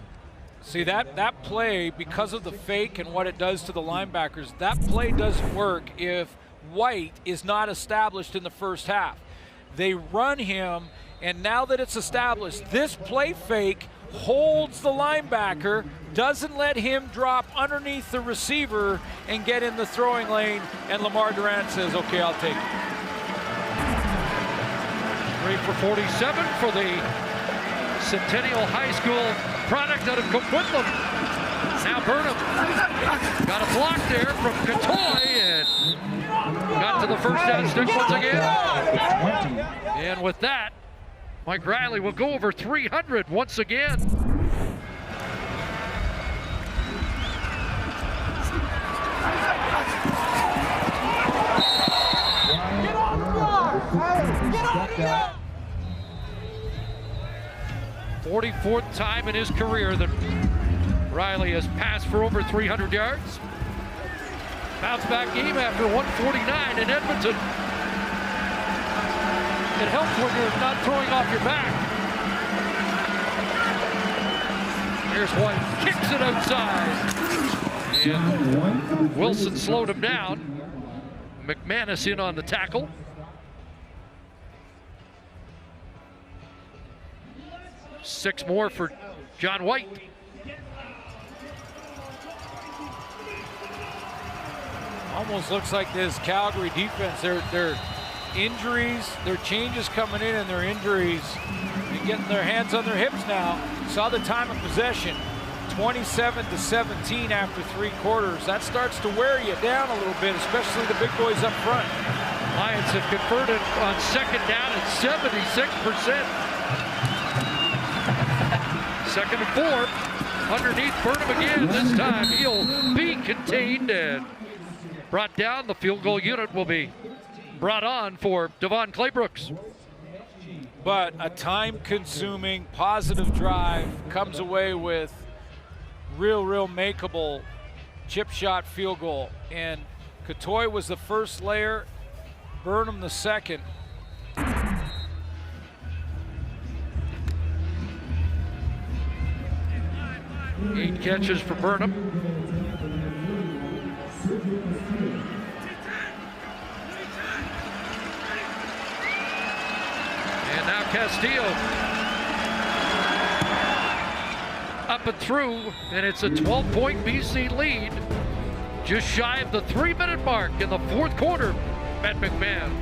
See, that play, because of the fake and what it does to the linebackers, that play doesn't work if White is not established in the first half. They run him, and now that it's established, this play fake holds the linebacker, doesn't let him drop underneath the receiver and get in the throwing lane, and Lamar Durant says, okay, I'll take it. 3 for 47 for the Centennial High School product out of Coquitlam. Now Burnham got a block there from Catoy and got to the first down stick once again. And with that, Mike Riley will go over 300 once again. Get on the floor! Get on the floor! 44th time in his career that Riley has passed for over 300 yards. Bounce back game after 149 in Edmonton. It helps when you're not throwing off your back. Here's White, kicks it outside. And Wilson slowed him down. McManus in on the tackle. Six more for John White. Almost looks like this Calgary defense, their injuries, their changes coming in and their injuries, and getting their hands on their hips now. Saw the time of possession, 27-17 after 3 quarters. That starts to wear you down a little bit, especially the big boys up front. Lions have converted on 2nd down at 76%. 2nd and 4, underneath Burnham again. This time he'll be contained and brought down. The field goal unit will be brought on for Devon Claybrooks. But a time-consuming, positive drive comes away with real makeable chip shot field goal. And Catoy was the first layer, Burnham the second. 8 catches for Burnham. And now Castillo up and through, and it's a 12-point BC lead, just shy of the 3-minute mark in the 4th quarter. Matt McMahon.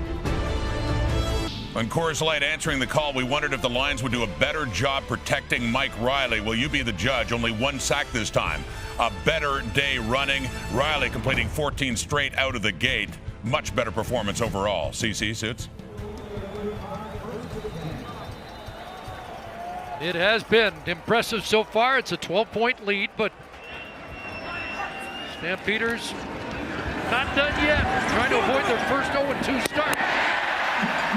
On Coors Light answering the call, we wondered if the Lions would do a better job protecting Mike Riley. Will you be the judge? Only one sack this time. A better day running. Riley completing 14 straight out of the gate. Much better performance overall. CC, Suits? It has been impressive so far. It's a 12-point lead, but Stampeders not done yet. Trying to avoid their first 0-2 start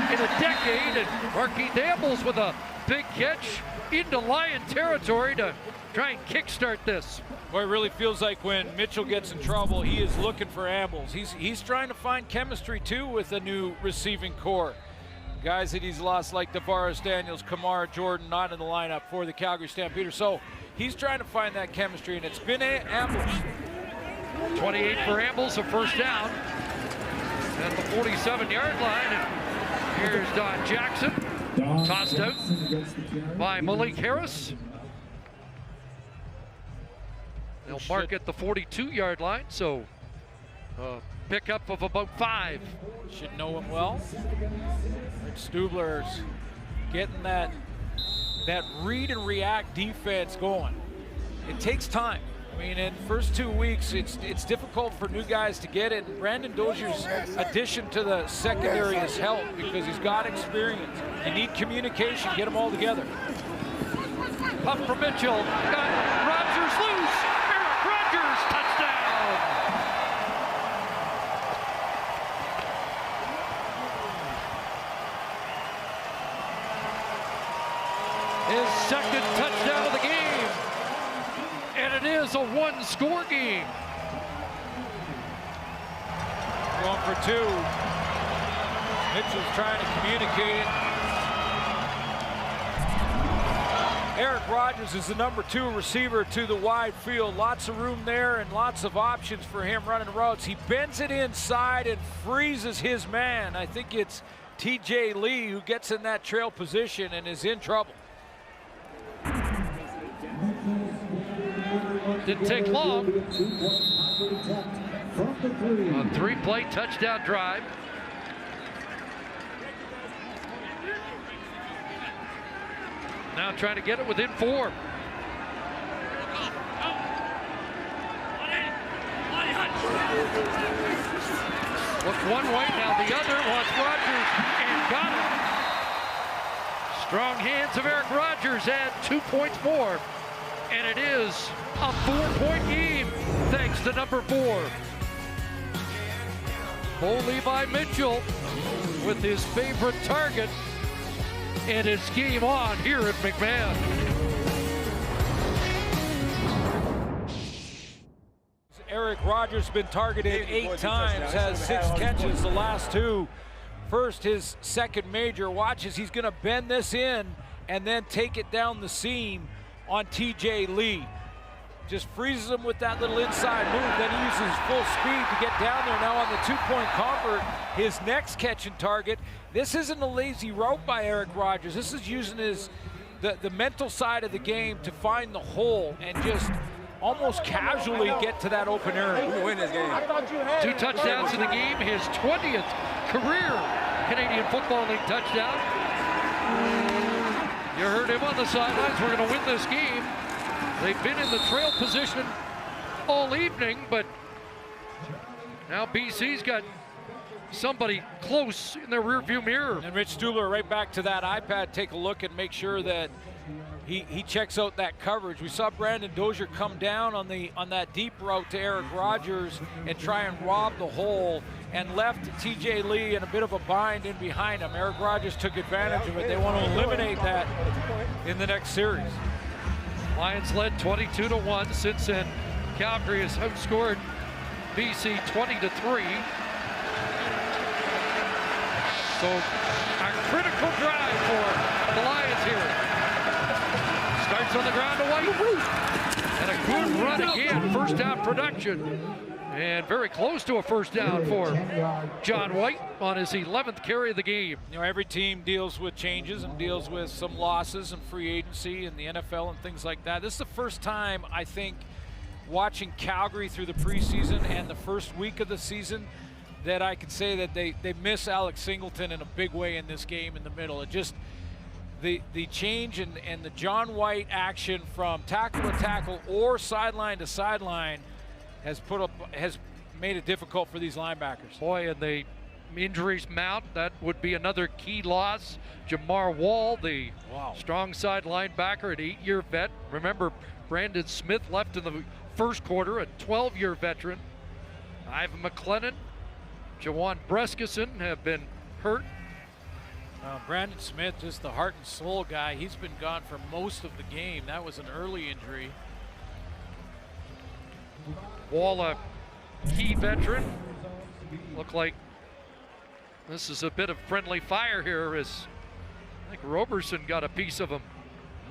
in a decade, and Marquis Dambles with a big catch into Lion territory to try and kickstart this. Boy, it really feels like when Mitchell gets in trouble, he is looking for ambles. He's trying to find chemistry too with a new receiving core. Guys that he's lost like Tavares, Daniels, Kamara, Jordan, not in the lineup for the Calgary Stampeders. So he's trying to find that chemistry, and it's been ambles. 28 for ambles, a first down at the 47-yard line. And here's Don Jackson, tossed out by Malik Harris. They'll mark at the 42-yard line, so pickup of about 5. Should know him well. Rich Stubler's getting that read and react defense going. It takes time. I mean, in the first 2 weeks, it's difficult for new guys to get it. And Brandon Dozier's addition to the secondary has helped because he's got experience. You need communication, get them all together. Puff from Mitchell, got Rodgers loose. Eric Rodgers, touchdown. His second touchdown of the game. And it is a one-score game. Going for 2. Mitchell's trying to communicate it. Eric Rodgers is the number 2 receiver to the wide field. Lots of room there and lots of options for him running routes. He bends it inside and freezes his man. I think it's TJ Lee who gets in that trail position and is in trouble. Didn't take long. A 3-play touchdown drive. Now trying to get it within 4. Looked one way, now the other. Wants Rodgers and got him. Strong hands of Eric Rodgers add 2 points more. And it is a 4-point game, thanks to number 4. Bo Levi Mitchell with his favorite target, and it's game on here at McMahon. Eric Rodgers has been targeted 8 times, has 6 catches the last 2. First, his second major. Watches, he's going to bend this in and then take it down the seam on TJ Lee. Just freezes him with that little inside move. Then he uses full speed to get down there. Now on the 2-point convert, his next catch and target. This isn't a lazy route by Eric Rodgers. This is using the mental side of the game to find the hole and just almost casually get to that open area. We win this game. 2 touchdowns in the game, his 20th career Canadian Football League touchdown. You heard him on the sidelines. We're going to win this game. They've been in the trail position all evening, but now BC's got somebody close in their rearview mirror. And Rich Stubler right back to that iPad. Take a look and make sure that he checks out that coverage. We saw Brandon Dozier come down on that deep route to Eric Rodgers and try and rob the hole, and left TJ Lee in a bit of a bind in behind him. Eric Rodgers took advantage of it. They want to eliminate that in the next series. Lions led 22-1 since then. Calgary has outscored BC 20-3. So a critical drive for the Lions here. Starts on the ground to White. And a good run again. First down production. And very close to a first down for John White on his 11th carry of the game. You know, every team deals with changes and deals with some losses and free agency in the NFL and things like that. This is the first time, I think, watching Calgary through the preseason and the first week of the season, that I can say that they miss Alex Singleton in a big way in this game in the middle. It just, the change and the John White action from tackle to tackle or sideline to sideline has made it difficult for these linebackers. Boy, and the injuries mount. That would be another key loss. Jamar Wall, the strong side linebacker, an 8-year vet. Remember, Brandon Smith left in the first quarter, a 12-year veteran. Ivan McLennan, Jawan Breskison have been hurt. Brandon Smith, just the heart and soul guy. He's been gone for most of the game. That was an early injury. Wall, a key veteran. Look like this is a bit of friendly fire here as I think Roberson got a piece of him.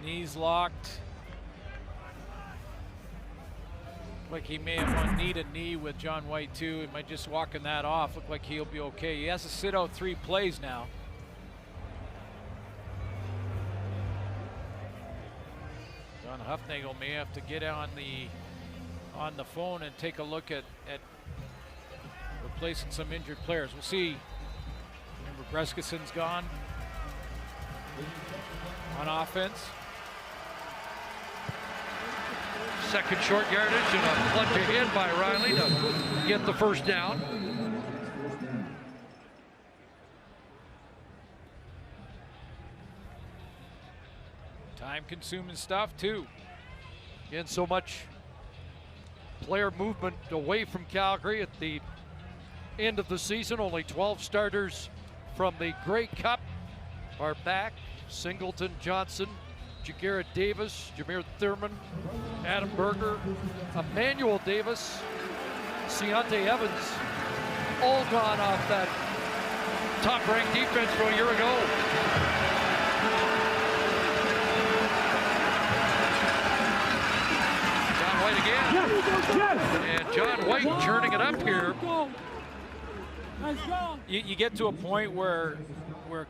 Knees locked. Like he may have won knee to knee with John White too. He might just walking that off. Look like he'll be okay. He has to sit out 3 plays now. John Huffnagel may have to get on the phone and take a look at replacing some injured players. We'll see. Remember, Breskison's gone on offense. Second short yardage and a plunge ahead by Riley to get the first down. Time-consuming stuff too. Again, so much player movement away from Calgary at the end of the season. Only 12 starters from the Grey Cup are back. Singleton, Johnson, Jagarrett Davis, Jameer Thurman, Adam Berger, Emmanuel Davis, Ciante Evans, all gone off that top-ranked defense from a year ago. John White again. And John White churning it up here. You get to a point where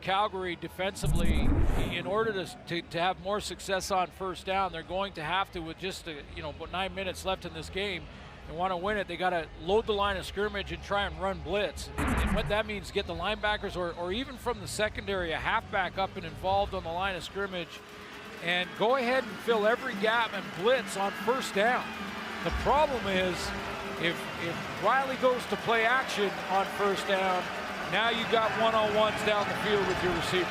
Calgary defensively, in order to have more success on first down, they're going to have to, with just about 9 minutes left in this game, and want to win it, they got to load the line of scrimmage and try and run blitz. And what that means, get the linebackers or even from the secondary, a halfback up and involved on the line of scrimmage, and go ahead and fill every gap and blitz on first down. The problem is, if Riley goes to play action on first down, now you got one-on-ones down the field with your receivers.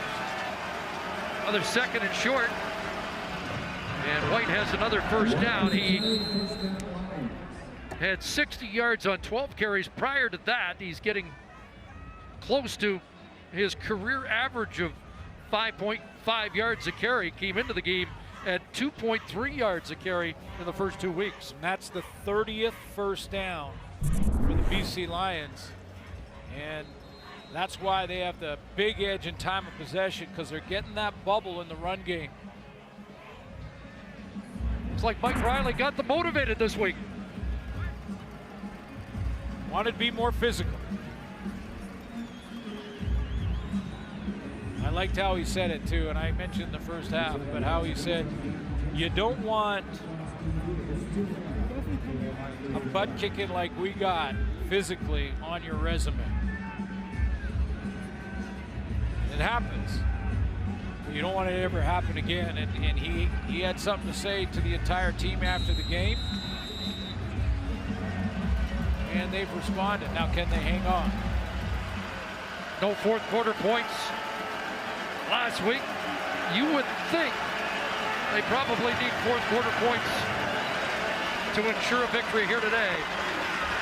Another second and short. And White has another first down. He had 60 yards on 12 carries prior to that. He's getting close to his career average of 5.5 yards a carry. Came into the game at 2.3 yards a carry in the first 2 weeks. And that's the 30th first down for the BC Lions. And that's why they have the big edge in time of possession, because they're getting that bubble in the run game. It's like Mike Riley got them motivated this week. Wanted to be more physical. I liked how he said it too, and I mentioned the first half, but how he said, you don't want a butt kicking like we got physically on your resume. It happens. You don't want it to ever happen again, and he had something to say to the entire team after the game, and they've responded. Now, can they hang on? No fourth quarter points last week. You would think they probably need fourth quarter points to ensure a victory here today.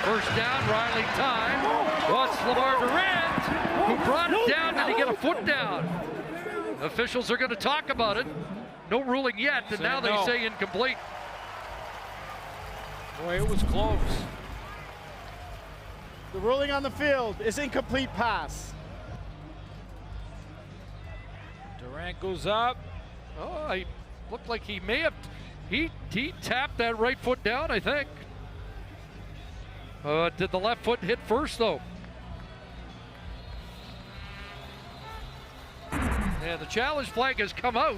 First down, Riley time. What's Lamar Durant, who brought it down? Did he get a foot down? Officials are going to talk about it. No ruling yet, and now they say incomplete. Boy, it was close. The ruling on the field is incomplete pass. Durant goes up. Oh, it looked like he may have, he tapped that right foot down, I think. Did the left foot hit first, though? And the challenge flag has come out.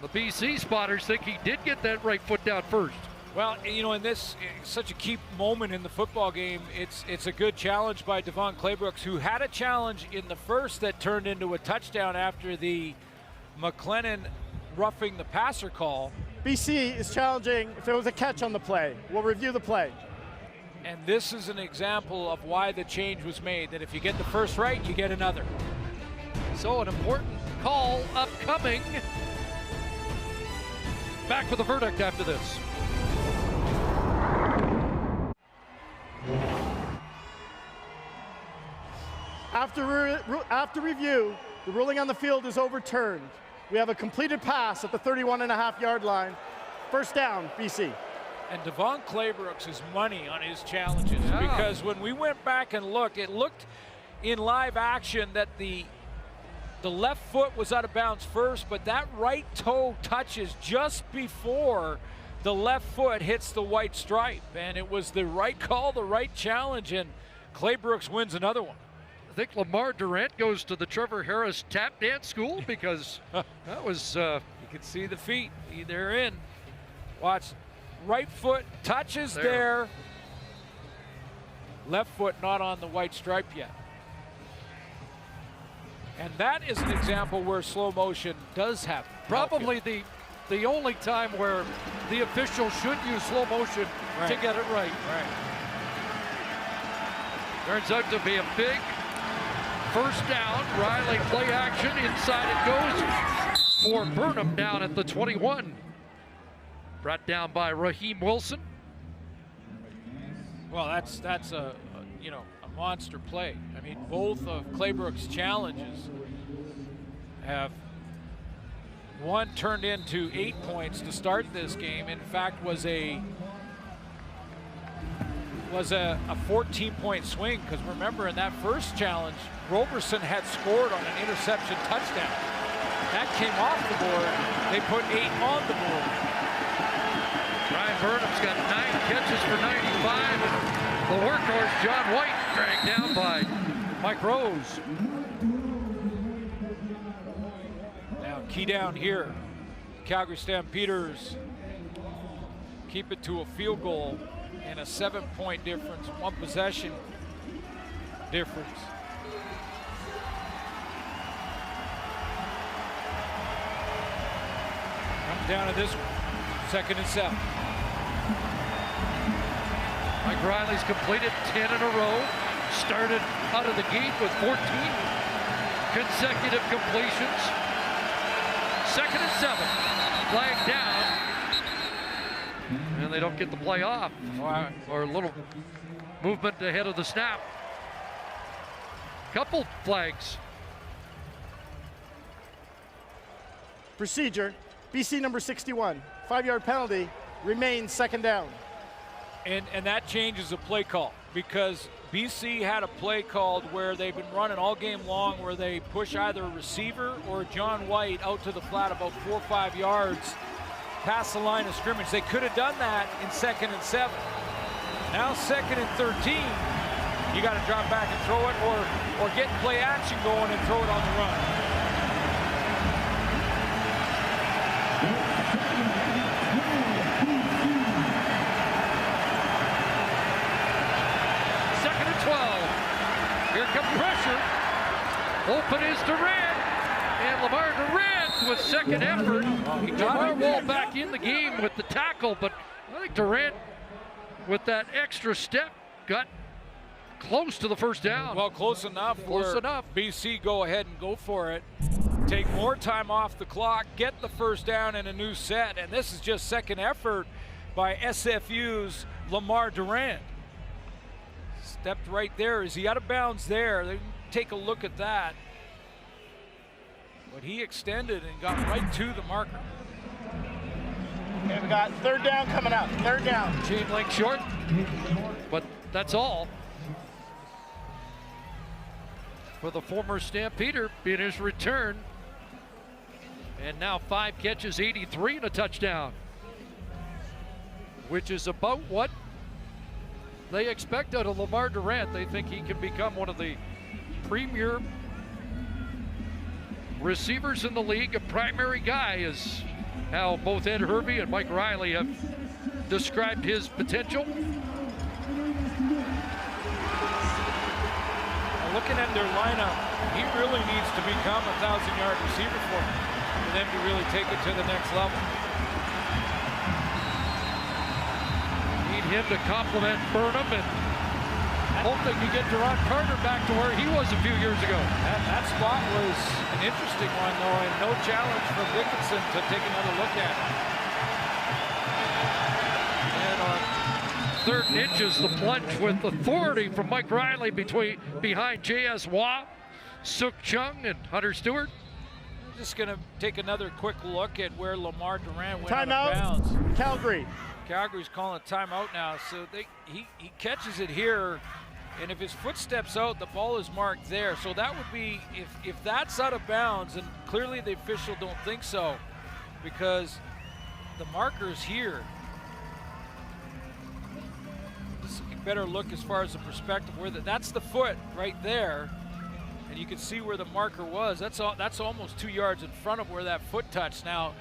The BC spotters think he did get that right foot down first. Well, you know, in this such a key moment in the football game, it's a good challenge by Devon Claybrooks, who had a challenge in the first that turned into a touchdown after the McLennan roughing the passer call. BC is challenging if there was a catch on the play. We'll review the play. And this is an example of why the change was made, that if you get the first right, you get another. So an important call upcoming. Back with the verdict after this. After review, the ruling on the field is overturned. We have a completed pass at the 31.5-yard line. First down, BC. And Devon Claybrooks is money on his challenges, because when we went back and looked, it looked in live action that the left foot was out of bounds first, but that right toe touches just before the left foot hits the white stripe. And it was the right call, the right challenge, and Claybrooks wins another one. I think Lamar Durant goes to the Trevor Harris tap dance school, because that was... you could see the feet. They're in. Watch. Right foot touches there. Left foot not on the white stripe yet. And that is an example where slow motion does happen. Probably the only time where the official should use slow motion to get it right. Turns out to be a big first down. Riley play action. Inside it goes for Burnham down at the 21. Brought down by Raheem Wilson. Well, that's a monster play. I mean, both of Claybrooks' challenges have one turned into 8 points to start this game. In fact, was a 14-point swing, because remember, in that first challenge, Roberson had scored on an interception touchdown. That came off the board. They put 8 on the board. Ryan Burnham's got 9 catches for 95, and the workhorse John White dragged down by Mike Rose. Now key down here. Calgary Stampeders keep it to a field goal and a 7-point difference, 1 possession difference. Comes down to this one, 2nd and 7. Mike Riley's completed 10 in a row. Started out of the gate with 14 consecutive completions. 2nd and 7. Flag down. And they don't get the play off. Or a little movement ahead of the snap. Couple flags. Procedure. BC number 61. 5-yard penalty. Remains 2nd down. And that changes the play call, because BC had a play called where they've been running all game long, where they push either a receiver or John White out to the flat about 4 or 5 yards past the line of scrimmage. They could have done that in 2nd and 7. Now 2nd and 13, you got to drop back and throw it, or get play action going and throw it on the run. Here comes pressure. Open is Durant. And Lamar Durant with 2nd effort. Lamar Wall back in the game with the tackle, but I think Durant, with that extra step, got close to the first down. Well, close enough. Close enough. BC go ahead and go for it. Take more time off the clock, get the first down in a new set, and this is just 2nd effort by SFU's Lamar Durant. Stepped right there. Is he out of bounds there? They take a look at that. But he extended and got right to the marker. Okay, we got 3rd down coming up. 3rd down. Chain link short, but that's all. For the former Stampeder in his return. And now 5 catches, 83 and a touchdown, which is about what they expect out of Lamar Durant. They think he can become one of the premier receivers in the league. A primary guy is how both Ed Hervey and Mike Riley have described his potential. Looking at their lineup, he really needs to become a 1,000-yard receiver for them to really take it to the next level. Need him to complement Burnham and hope they can get Deron Carter back to where he was a few years ago. That spot was an interesting one, though, and no challenge from Dickinson to take another look at it. And on 3rd and inches, the plunge with authority from Mike Riley behind J.S. Waugh, Suk Chung, and Hunter Stewart. I'm just going to take another quick look at where Lamar Durant went out Timeout. of bounds. Calgary. Calgary's calling a timeout now, so he catches it here, and if his foot steps out, the ball is marked there. So that would be, if that's out of bounds, and clearly the official don't think so, because the marker's here. Just a better look as far as the perspective where that's the foot right there, and you can see where the marker was. That's almost 2 yards in front of where that foot touched. Now,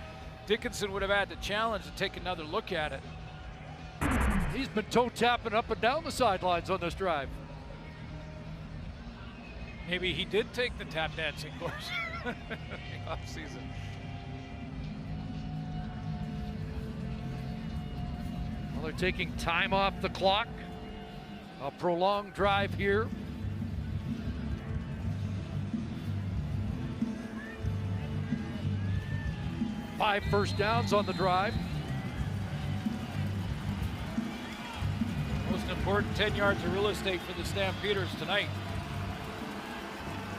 Dickinson would have had to challenge to take another look at it. He's been toe-tapping up and down the sidelines on this drive. Maybe he did take the tap dancing course in the offseason. Well, they're taking time off the clock. A prolonged drive here. Five first downs on the drive. Most important 10 yards of real estate for the Stampeders tonight.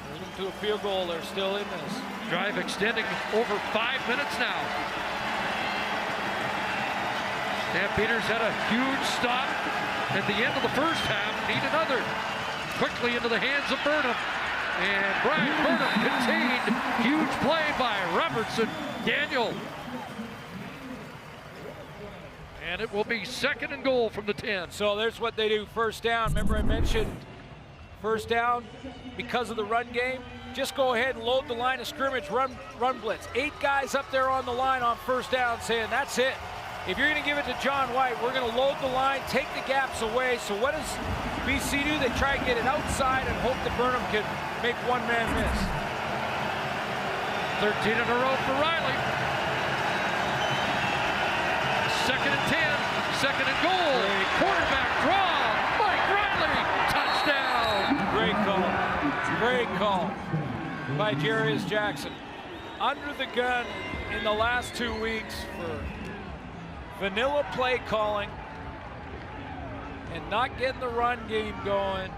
Bring them to a field goal, they're still in this. Drive extending over 5 minutes now. Stampeders had a huge stop at the end of the first half, need another. Quickly into the hands of Burnham. And Brian Burnham contained. Huge play by Robertson Daniel. And it will be 2nd and goal from the 10. So there's what they do, first down. Remember I mentioned first down because of the run game. Just go ahead and load the line of scrimmage, run blitz. 8 guys up there on the line on first down saying that's it. If you're going to give it to John White, we're going to load the line, take the gaps away. So what does BC do? They try and get it outside and hope that Burnham can make one man miss. 13 in a row for Riley. 2nd and 10, 2nd and goal. Quarterback draw. Mike Riley, touchdown. Great call by Jarius Jackson. Under the gun in the last 2 weeks for vanilla play calling and not getting the run game going,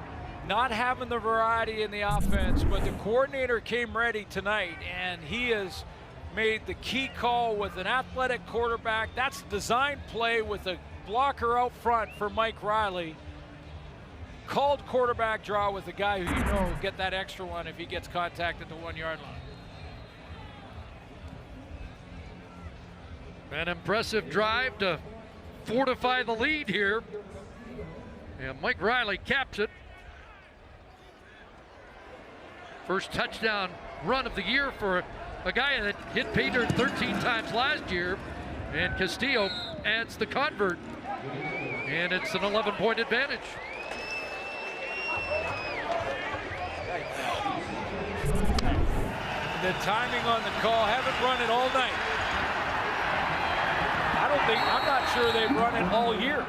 not having the variety in the offense, but the coordinator came ready tonight, and he has made the key call with an athletic quarterback. That's design play with a blocker out front for Mike Riley. Called quarterback draw with a guy who you know will get that extra one if he gets contact at the 1 yard line. An impressive drive to fortify the lead here. And Mike Riley caps it. First touchdown run of the year for a guy that hit pay dirt 13 times last year. And Castillo adds the convert. And it's an 11-point advantage. The timing on the call, haven't run it all night. I'm not sure they've run it all year.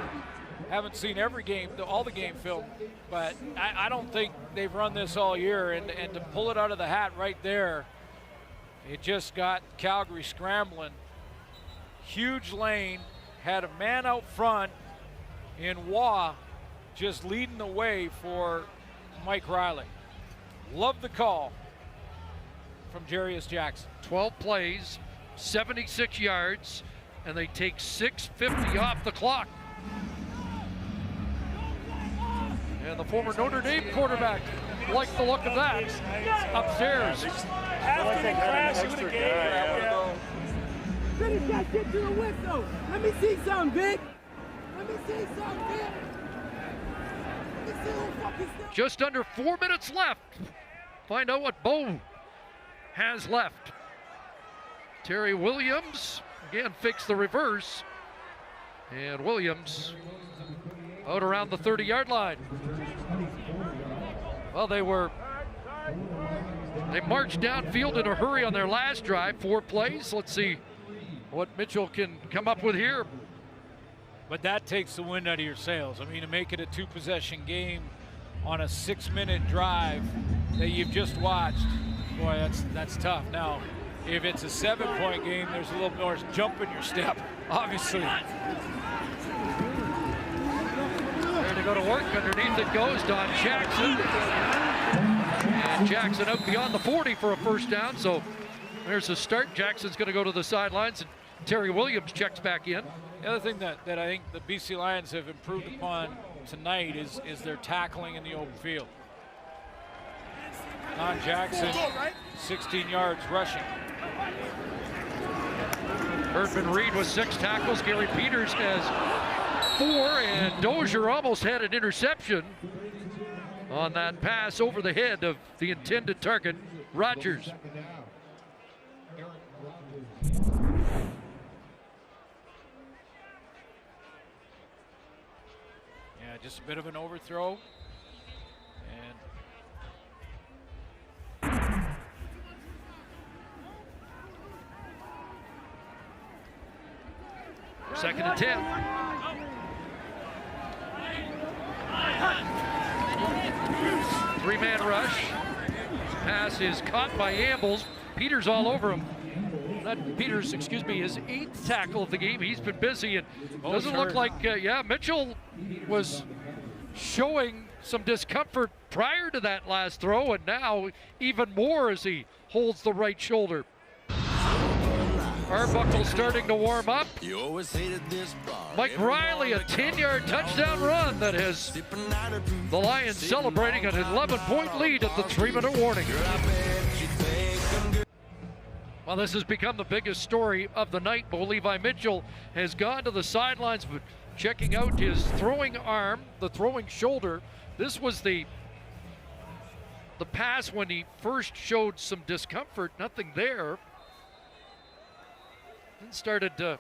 Haven't seen every game, all the game film, but I don't think they've run this all year. And to pull it out of the hat right there, it just got Calgary scrambling. Huge lane, had a man out front in Waugh just leading the way for Mike Riley. Love the call from Jarius Jackson. 12 plays, 76 yards, and they take 6:50 off the clock. And the former Notre Dame quarterback liked the look of that. Upstairs. After the crash of the game. Finish that shit to the whistle. Let me see something, Vic. Let me see something, Vic. Let me see who fucking stuff. Just under 4 minutes left. Find out what Bo has left. Terry Williams again fakes the reverse. And Williams out around the 30-yard line. Well, they marched downfield in a hurry on their last drive, 4 plays. Let's see what Mitchell can come up with here. But that takes the wind out of your sails. I mean, to make it a 2-possession game on a 6-minute drive that you've just watched, boy, that's tough. Now, if it's a 7-point game, there's a little more jump in your step, obviously. There to go to work. Underneath it goes Don Jackson. And Jackson out beyond the 40 for a first down. So there's a start. Jackson's going to go to the sidelines, and Terry Williams checks back in. The other thing that I think the BC Lions have improved upon tonight is their tackling in the open field. Don Jackson, 16 yards rushing. Herdman Reed with 6 tackles. Gary Peters has 4, and Dozier almost had an interception on that pass over the head of the intended target, Rogers. Yeah, just a bit of an overthrow. And second and 10. Three-man rush. Pass is caught by Ambles. Peters all over him. Not Peters, excuse me, his 8th tackle of the game. He's been busy, and doesn't look like, Mitchell was showing some discomfort prior to that last throw, and now even more as he holds the right shoulder. Arbuckle starting to warm up. Mike Riley, a 10-yard touchdown run that has the Lions celebrating an 11-point lead at the 3-minute warning. Well, this has become the biggest story of the night. Bo Levi Mitchell has gone to the sidelines, but checking out his throwing arm, the throwing shoulder. This was the pass when he first showed some discomfort, nothing there. Then started to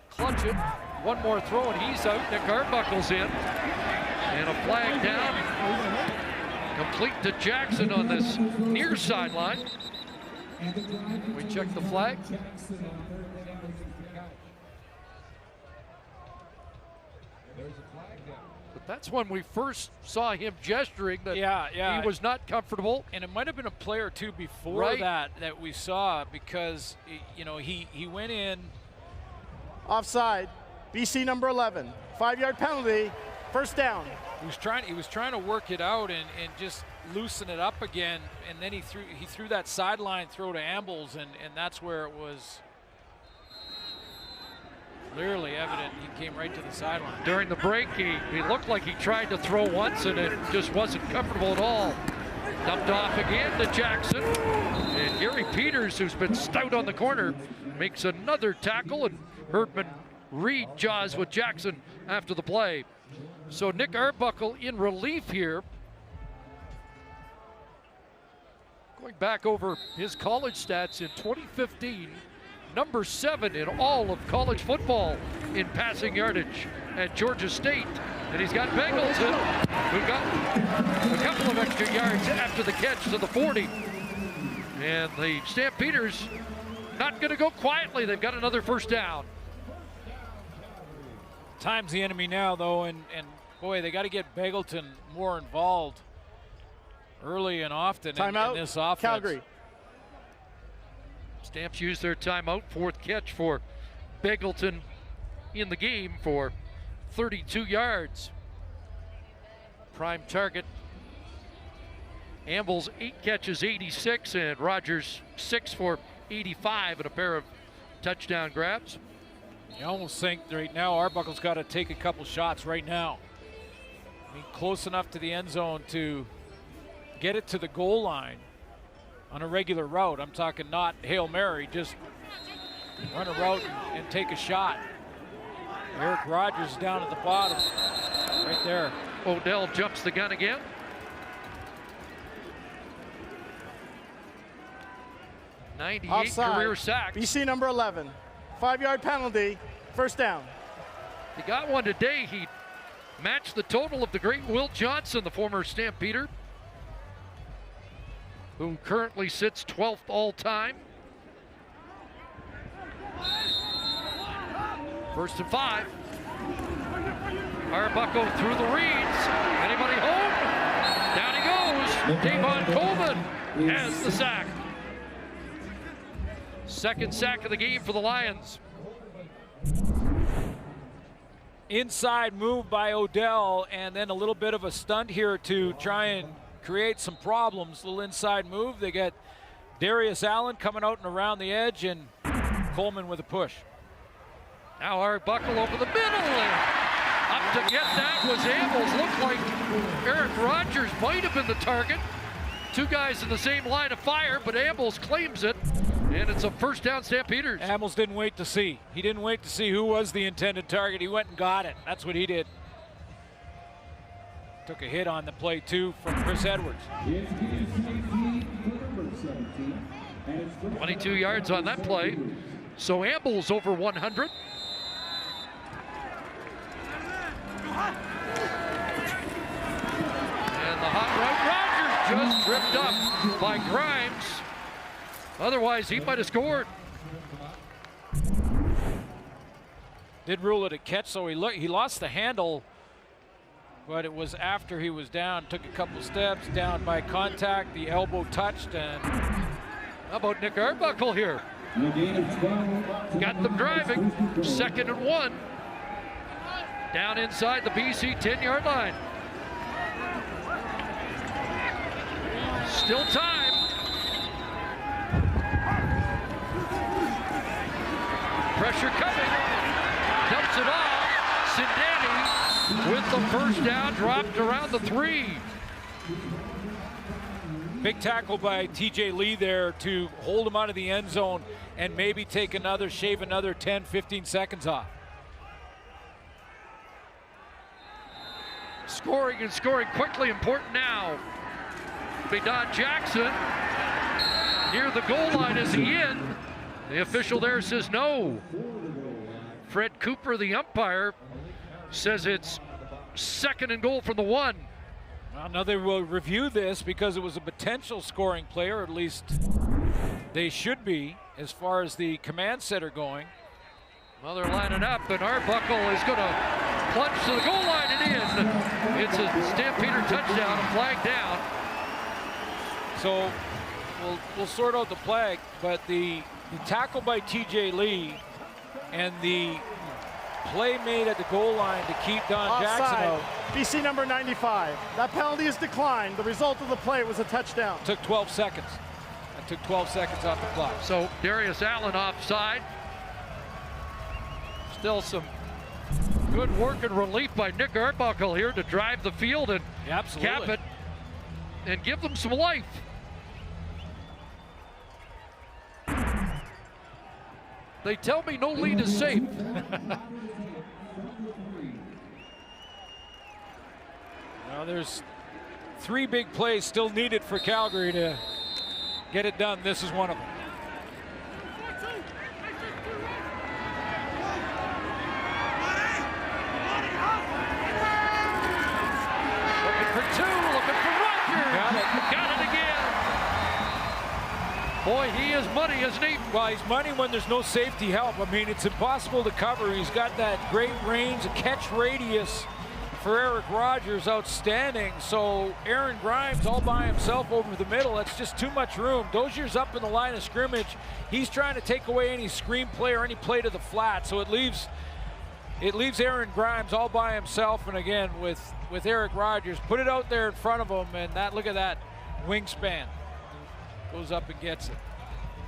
clutch it. One more throw and he's out. Nick Arbuckle's in. And a flag down. Complete to Jackson on this near sideline. We check the flag. But that's when we first saw him gesturing that he was not comfortable. And it might have been a play or two before that we saw, because he went in. Offside. BC number 11. 5-yard penalty. First down. He was trying to work it out and just loosen it up again, and then he threw that sideline throw to Ambles, and that's where it was clearly evident. He came right to the sideline. During the break, he looked like he tried to throw once, and it just wasn't comfortable at all. Dumped off again to Jackson, and Gary Peters, who's been stout on the corner, makes another tackle, and Herdman Reed jaws with Jackson after the play. So Nick Arbuckle in relief here. Going back over his college stats in 2015, number 7 in all of college football in passing yardage at Georgia State. And he's got Bengals who got a couple of extra yards after the catch to the 40. And the Stampeders not going to go quietly. They've got another first down. Time's the enemy now, though, and boy, they got to get Beggleton more involved early and often in this offense. Calgary. Stamps use their timeout. 4th catch for Beggleton in the game for 32 yards. Prime target. Ambles 8 catches, 86, and Rogers 6 for 85 and a pair of touchdown grabs. You almost think right now Arbuckle's got to take a couple shots right now. I mean, close enough to the end zone to get it to the goal line on a regular route. I'm talking not Hail Mary, just run a route and take a shot. Eric Rogers down at the bottom, right there. Odell jumps the gun again. '98 Offside. career sacks. BC number 11. 5-yard penalty. First down. He got one today. He matched the total of the great Will Johnson, the former Stampeder, who currently sits 12th all time. 1st and 5. Arbuckle through the reeds. Anybody home? Down he goes. Davon Coleman has the sack. 2nd sack of the game for the Lions. Inside move by Odell, and then a little bit of a stunt here to try and create some problems. Little inside move. They get Darius Allen coming out and around the edge, and Coleman with a push. Now Arbuckle over the middle, and up to get that was Ambles. Looked like Eric Rogers might have been the target. 2 guys in the same line of fire, but Ambles claims it, and it's a 1st down Stampeders. Ambles didn't wait to see. He didn't wait to see who was the intended target. He went and got it. That's what he did. Took a hit on the play, too, from Chris Edwards. 22 yards on that play. So Ambles over 100. And the hot route, Rogers just tripped up by Grimes. Otherwise, he might have scored. Did rule it a catch, so he lost the handle, but it was after he was down. Took a couple steps, down by contact, the elbow touched, and how about Nick Arbuckle here? Got them driving. 2nd and 1. Down inside the BC 10-yard line. Still time. Pressure coming. Dumps it off. Sindani with the 1st down, dropped around the 3. Big tackle by TJ Lee there to hold him out of the end zone and maybe shave another 10, 15 seconds off. Scoring and scoring quickly, important now. Be Don Jackson near the goal line. Is he in? The official there says no. Fred Cooper, the umpire, says it's 2nd and goal from the 1. Well, now they will review this because it was a potential scoring play, or at least they should be as far as the command center going. Well, they're lining up, and Arbuckle is going to plunge to the goal line and in. It's a Stampeder touchdown, a flag down. So we'll sort out the flag, but the tackle by TJ Lee and the play made at the goal line to keep Don Jackson out. BC number 95. That penalty is declined. The result of the play was a touchdown. Took 12 seconds. That took 12 seconds off the clock. So Darius Allen offside. Still some good work and relief by Nick Arbuckle here to drive the field and cap it and give them some life. They tell me no lead is safe. Now there's 3 big plays still needed for Calgary to get it done. This is one of them. Looking for 2, looking for Rogers. Got it again. Boy, he is money, isn't he? Well, he's money when there's no safety help. I mean, it's impossible to cover. He's got that great range, a catch radius for Eric Rogers, outstanding. So Aaron Grimes all by himself over the middle. That's just too much room. Dozier's up in the line of scrimmage. He's trying to take away any screen play or any play to the flat. So it leaves Aaron Grimes all by himself. And again, with Eric Rogers, put it out there in front of him, and look at that wingspan. Goes up and gets it.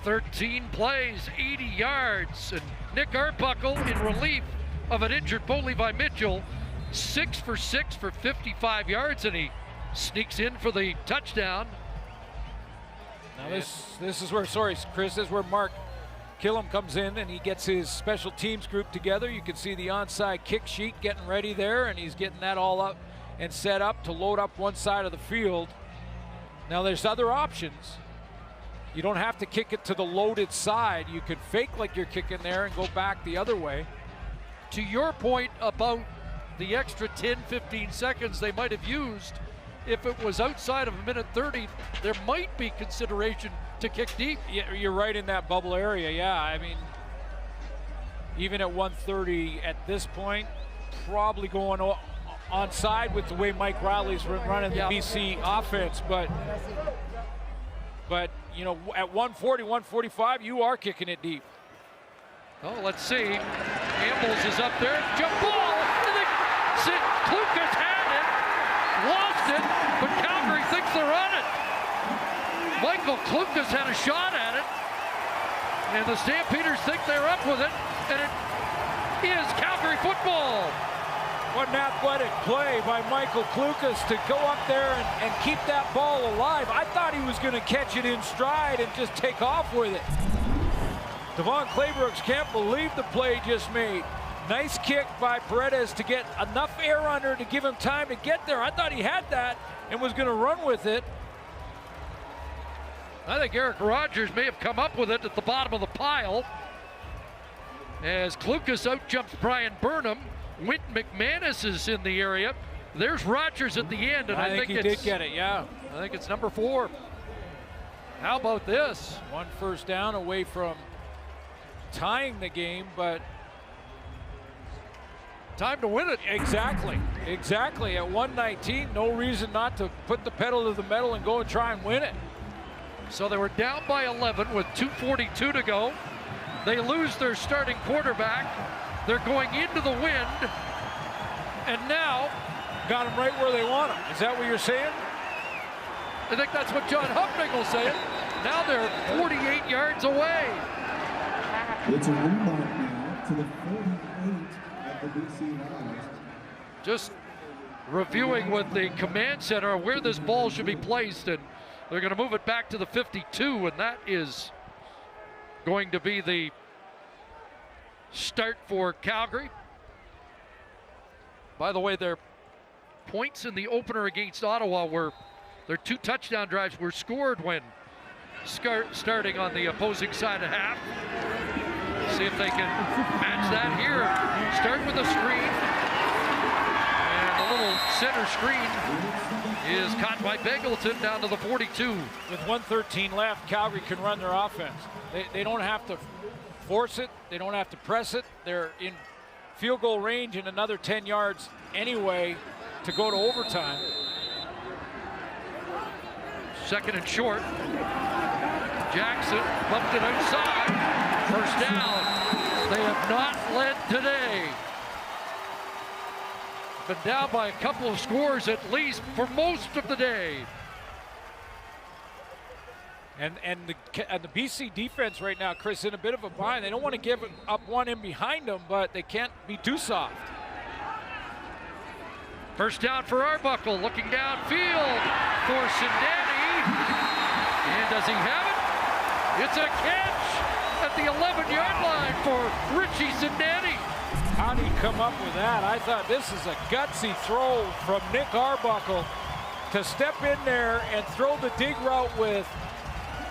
13 plays, 80 yards, and Nick Arbuckle in relief of an injured Bo Levi Mitchell, 6 for 6 for 55 yards, and he sneaks in for the touchdown. Now this is where, sorry, Chris, this is where Mark Killam comes in and he gets his special teams group together. You can see the onside kick sheet getting ready there, and he's getting that all up and set up to load up one side of the field. Now there's other options. You don't have to kick it to the loaded side. You could fake like you're kicking there and go back the other way. to your point about the extra 10, 15 seconds they might have used, if it was outside of a minute 30, there might be consideration to kick deep. Yeah, you're right in that bubble area, yeah. I mean, even at 1:30 at this point, probably going onside with the way Mike Riley's running the BC offense, but you know, at 1:40, 1:45, you are kicking it deep. Oh, let's see. Ambles is up there. Jump ball. Klukas had it, lost it, but Calgary thinks they're on it. Michael Klukas had a shot at it, and the Stampeders think they're up with it, and it is Calgary football. What an athletic play by Michael Klukas to go up there and keep that ball alive. I thought he was going to catch it in stride and just take off with it. Devon Claybrooks can't believe the play just made. Nice kick by Paredes to get enough air under to give him time to get there. I thought he had that and was going to run with it. I think Eric Rogers may have come up with it at the bottom of the pile as Klukas out-jumps Brian Burnham. Wynton McManus is in the area. There's Rogers at the end, and I think he did get it, yeah. I think it's number 4. How about this? 1 first down away from tying the game, but time to win it. Exactly. At 1:19, no reason not to put the pedal to the metal and go and try and win it. So they were down by 11 with 2:42 to go. They lose their starting quarterback. They're going into the wind, and now got them right where they want them. Is that what you're saying? I think that's what John Hufnagel saying. Now they're 48 yards away. It's a rebound now to the 48 at the BC Lions. Just reviewing with the command center where this ball should be placed, and they're going to move it back to the 52, and that is going to be the start for Calgary. By the way, their points in the opener against Ottawa were, their 2 touchdown drives were scored when starting on the opposing side of half. See if they can match that here. Start with a screen. And the little center screen is caught by Bengleton down to the 42. With 1:13 left, Calgary can run their offense. They don't have to force it. They don't have to press it. They're in field goal range in another 10 yards anyway to go to overtime. Second and short. Jackson bumped it outside. First down. They have not led today. Been down by a couple of scores at least for most of the day. And the BC defense right now, Chris, in a bit of a bind. They don't want to give up one in behind them, but they can't be too soft. First down for Arbuckle, looking downfield for Sindani. And does he have it? It's a catch at the 11-yard line for Richie Sindani. How did he come up with that? I thought this is a gutsy throw from Nick Arbuckle to step in there and throw the dig route with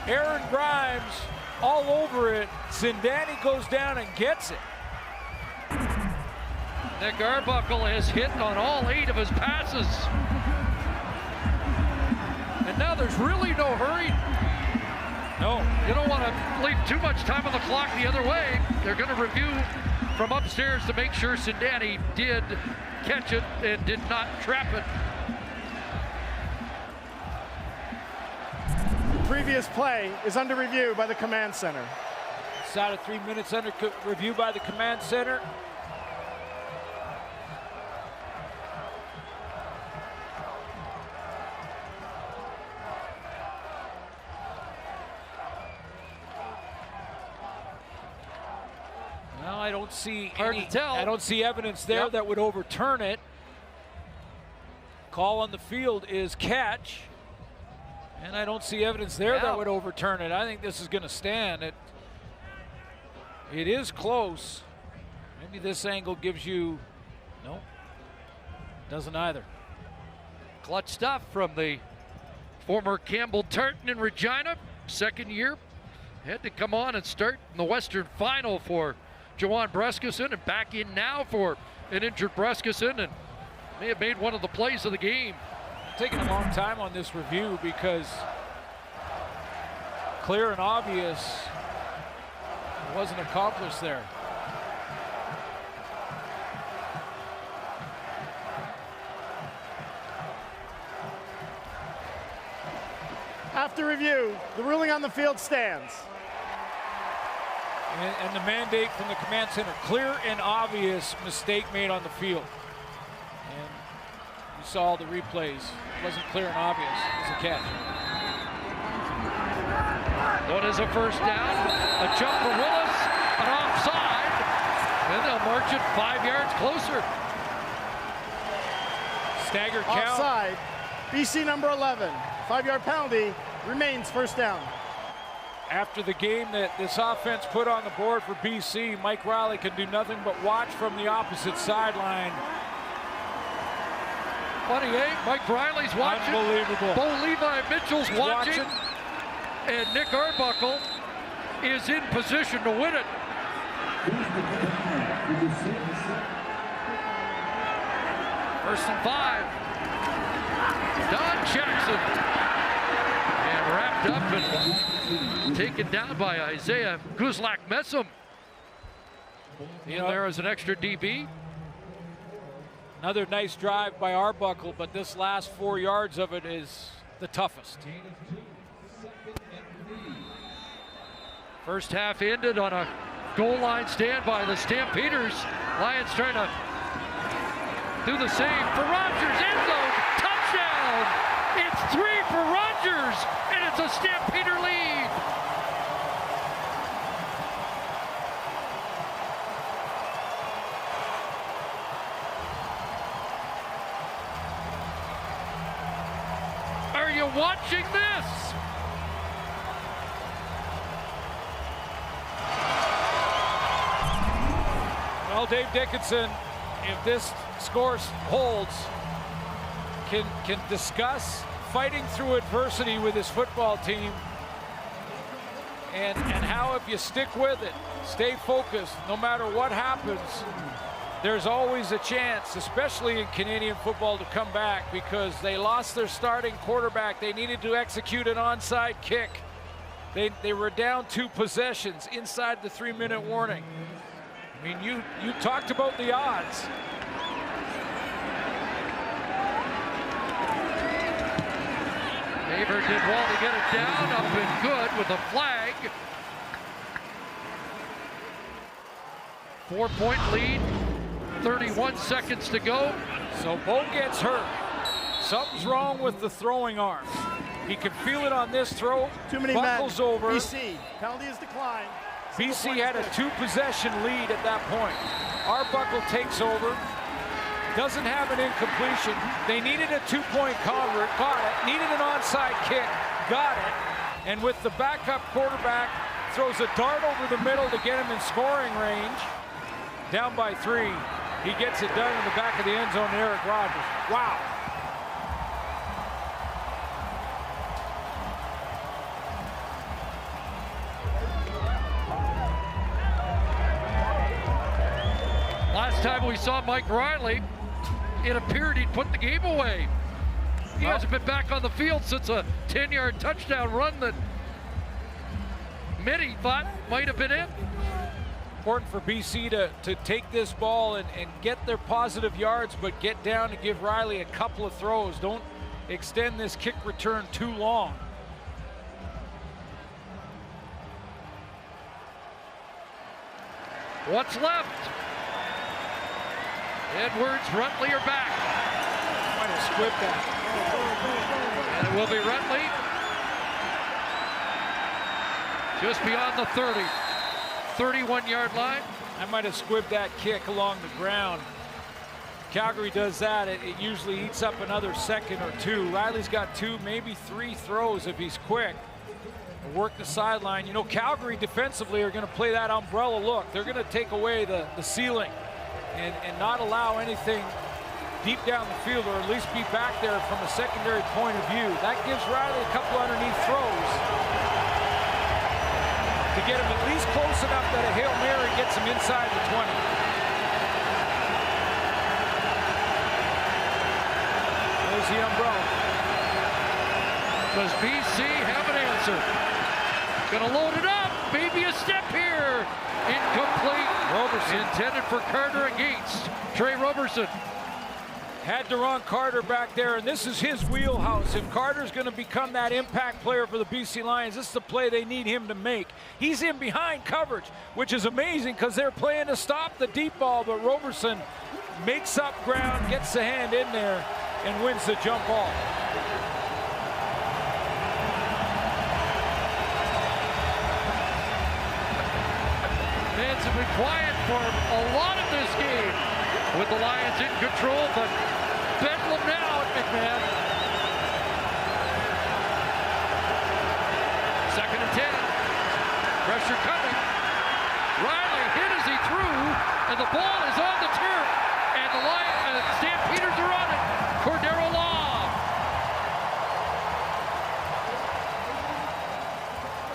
Aaron Grimes all over it. Sindani goes down and gets it. Nick Arbuckle has hit on all 8 of his passes. And now there's really no hurry. No, you don't want to leave too much time on the clock the other way. They're going to review from upstairs to make sure Sindani did catch it and did not trap it. Previous play is under review by the command center. It's out of 3 minutes under review by the command center. Well, I don't see I don't see evidence there that would overturn it. Call on the field is catch. And I don't see evidence there that would overturn it. I think this is going to stand. It is close. Maybe this angle gives you, no, doesn't either. Clutch stuff from the former Campbell Tartan in Regina. Second year, had to come on and start in the Western Final for Jawan Breskison, and back in now for an injured Breskison, and may have made one of the plays of the game. Taking a long time on this review because clear and obvious wasn't accomplished there. After review, the ruling on the field stands. And the mandate from the command center, clear and obvious mistake made on the field. And you saw the replays. It wasn't clear and obvious. It was a catch. What is a first down? A jump for Willis, an offside, and they'll march it 5 yards closer. Staggered count. Offside. BC number 11. 5-yard penalty. Remains first down. After the game that this offense put on the board for BC, Mike Riley can do nothing but watch from the opposite sideline. Funny, eh? Mike Riley's watching. Unbelievable. Bo Levi Mitchell's watching. And Nick Arbuckle is in position to win it. First and 5. Don Jackson. And wrapped up and taken down by Isaiah Guzlak-Messam. In there as an extra DB. Another nice drive by Arbuckle, but this last 4 yards of it is the toughest. First half ended on a goal line stand by the Stampeders. Lions trying to do the same for Rogers. End zone, touchdown! It's 3 for Rogers, and it's a Stampeder lead. Are you watching this? Well, Dave Dickinson, if this score holds, can discuss fighting through adversity with his football team and how if you stick with it, stay focused, no matter what happens, there's always a chance, especially in Canadian football, to come back because they lost their starting quarterback. They needed to execute an onside kick. They were down 2 possessions inside the 3-minute warning. I mean, you talked about the odds. Haver did well to get it down, up and good with a flag. 4-point lead, 31 seconds to go. So Bo gets hurt. Something's wrong with the throwing arm. He can feel it on this throw. Too many buckles men. over. BC, penalty is declined. BC had a 2-possession lead at that point. Arbuckle takes over. Doesn't have an incompletion. They needed a 2-point convert, got it. Needed an onside kick, got it. And with the backup quarterback, throws a dart over the middle to get him in scoring range. Down by 3. He gets it done in the back of the end zone to Eric Rogers. Wow. Last time we saw Mike Riley, it appeared he'd put the game away. He hasn't been back on the field since a 10-yard touchdown run that many thought might have been it. Important for BC to take this ball and get their positive yards, but get down and give Riley a couple of throws. Don't extend this kick return too long. What's left? Edwards, Rutley are back. Might have squibbed that. And it will be Rutley. Just beyond the 30. 31-yard line. I might have squibbed that kick along the ground. Calgary does that, it usually eats up another second or 2. Riley's got 2, maybe 3 throws if he's quick. Work the sideline. You know, Calgary defensively are going to play that umbrella look. They're going to take away the ceiling and not allow anything deep down the field, or at least be back there from a secondary point of view. That gives Riley a couple underneath throws to to get him at least close enough that a Hail Mary gets him inside the 20. There's the umbrella. Does BC have an answer? Gonna load it up. Maybe a step here. Incomplete. Roberson. Intended for Carter against Trey Roberson. Had Deron Carter back there, and this is his wheelhouse. If Carter's going to become that impact player for the BC Lions, this is the play they need him to make. He's in behind coverage, which is amazing because they're playing to stop the deep ball, but Roberson makes up ground, gets the hand in there, and wins the jump ball. Fans have been quiet for a lot of this game with the Lions in control, but bedlam now at McMahon. 2nd and 10. Pressure coming. Riley hit as he threw, and the ball is on the turf. And the Stampeders are on it. Cordero Law.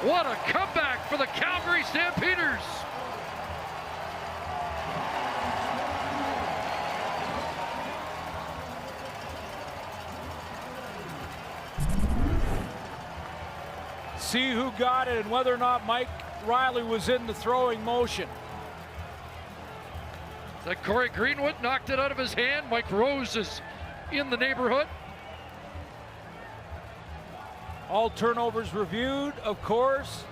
What a comeback for the Calgary Stampeders. See who got it and whether or not Mike Riley was in the throwing motion. That Corey Greenwood knocked it out of his hand. Mike Rose is in the neighborhood. All turnovers reviewed, of course.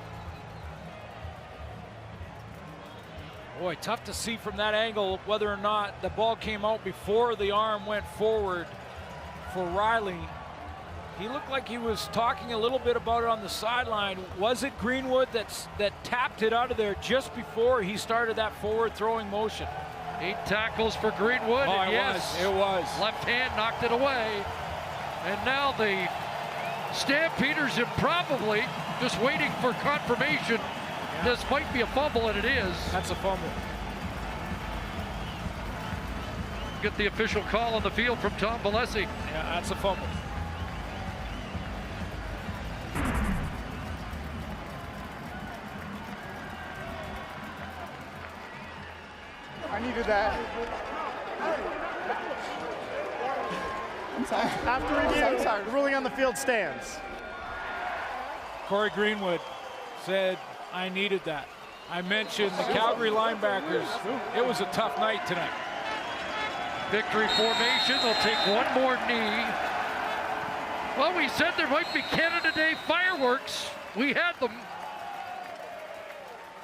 Boy, tough to see from that angle whether or not the ball came out before the arm went forward for Riley. He looked like he was talking a little bit about it on the sideline. Was it Greenwood that tapped it out of there just before he started that forward throwing motion? 8 tackles for Greenwood. Oh, and yes, it was. Left hand knocked it away. And now the Stampeders are probably just waiting for confirmation. Yeah. This might be a fumble, and it is. That's a fumble. Get the official call on the field from Tom Valesi. Yeah, that's a fumble. I needed that. I'm sorry. After review, the ruling on the field stands. Corey Greenwood said, I needed that. I mentioned the Calgary linebackers. It was a tough night tonight. Victory formation. They'll take one more knee. Well, we said there might be Canada Day fireworks. We had them.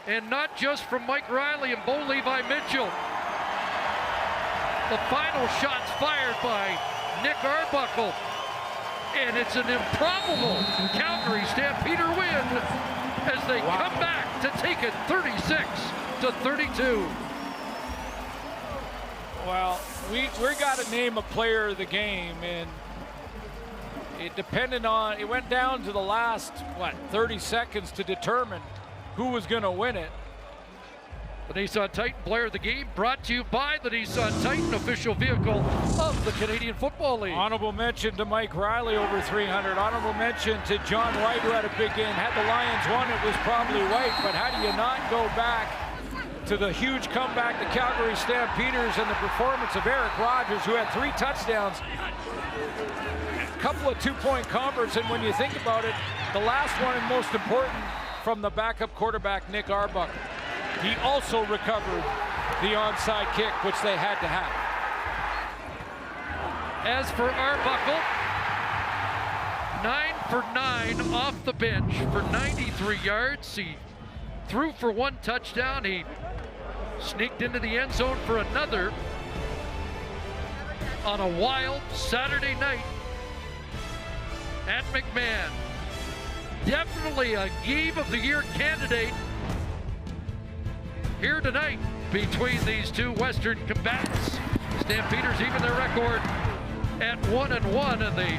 And not just from Mike Riley and Bo Levi Mitchell. The final shot's fired by Nick Arbuckle. And it's an improbable Calgary Stampeder win as they come back to take it 36-32. Well, we got to name a player of the game, and it depended on, it went down to the last, 30 seconds to determine who was going to win it. The Nissan Titan player of the game brought to you by the Nissan Titan, official vehicle of the Canadian Football League. Honorable mention to Mike Riley, over 300. Honorable mention to John White, who had a big game. Had the Lions won, it was probably White, but how do you not go back to the huge comeback, the Calgary Stampeders, and the performance of Eric Rogers, who had 3 touchdowns, a couple of two-point converts, and when you think about it, the last one and most important from the backup quarterback, Nick Arbuckle. He also recovered the onside kick, which they had to have. As for Arbuckle, 9 for 9 off the bench for 93 yards. He threw for 1 touchdown. He sneaked into the end zone for another on a wild Saturday night at McMahon. Definitely a Game of the Year candidate here tonight between these two Western combatants. Stampeders even their record at 1-1, and the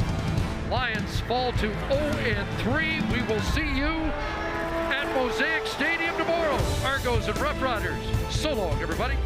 Lions fall to 0-3. We will see you at Mosaic Stadium tomorrow. Argos and Rough Riders. So long, everybody.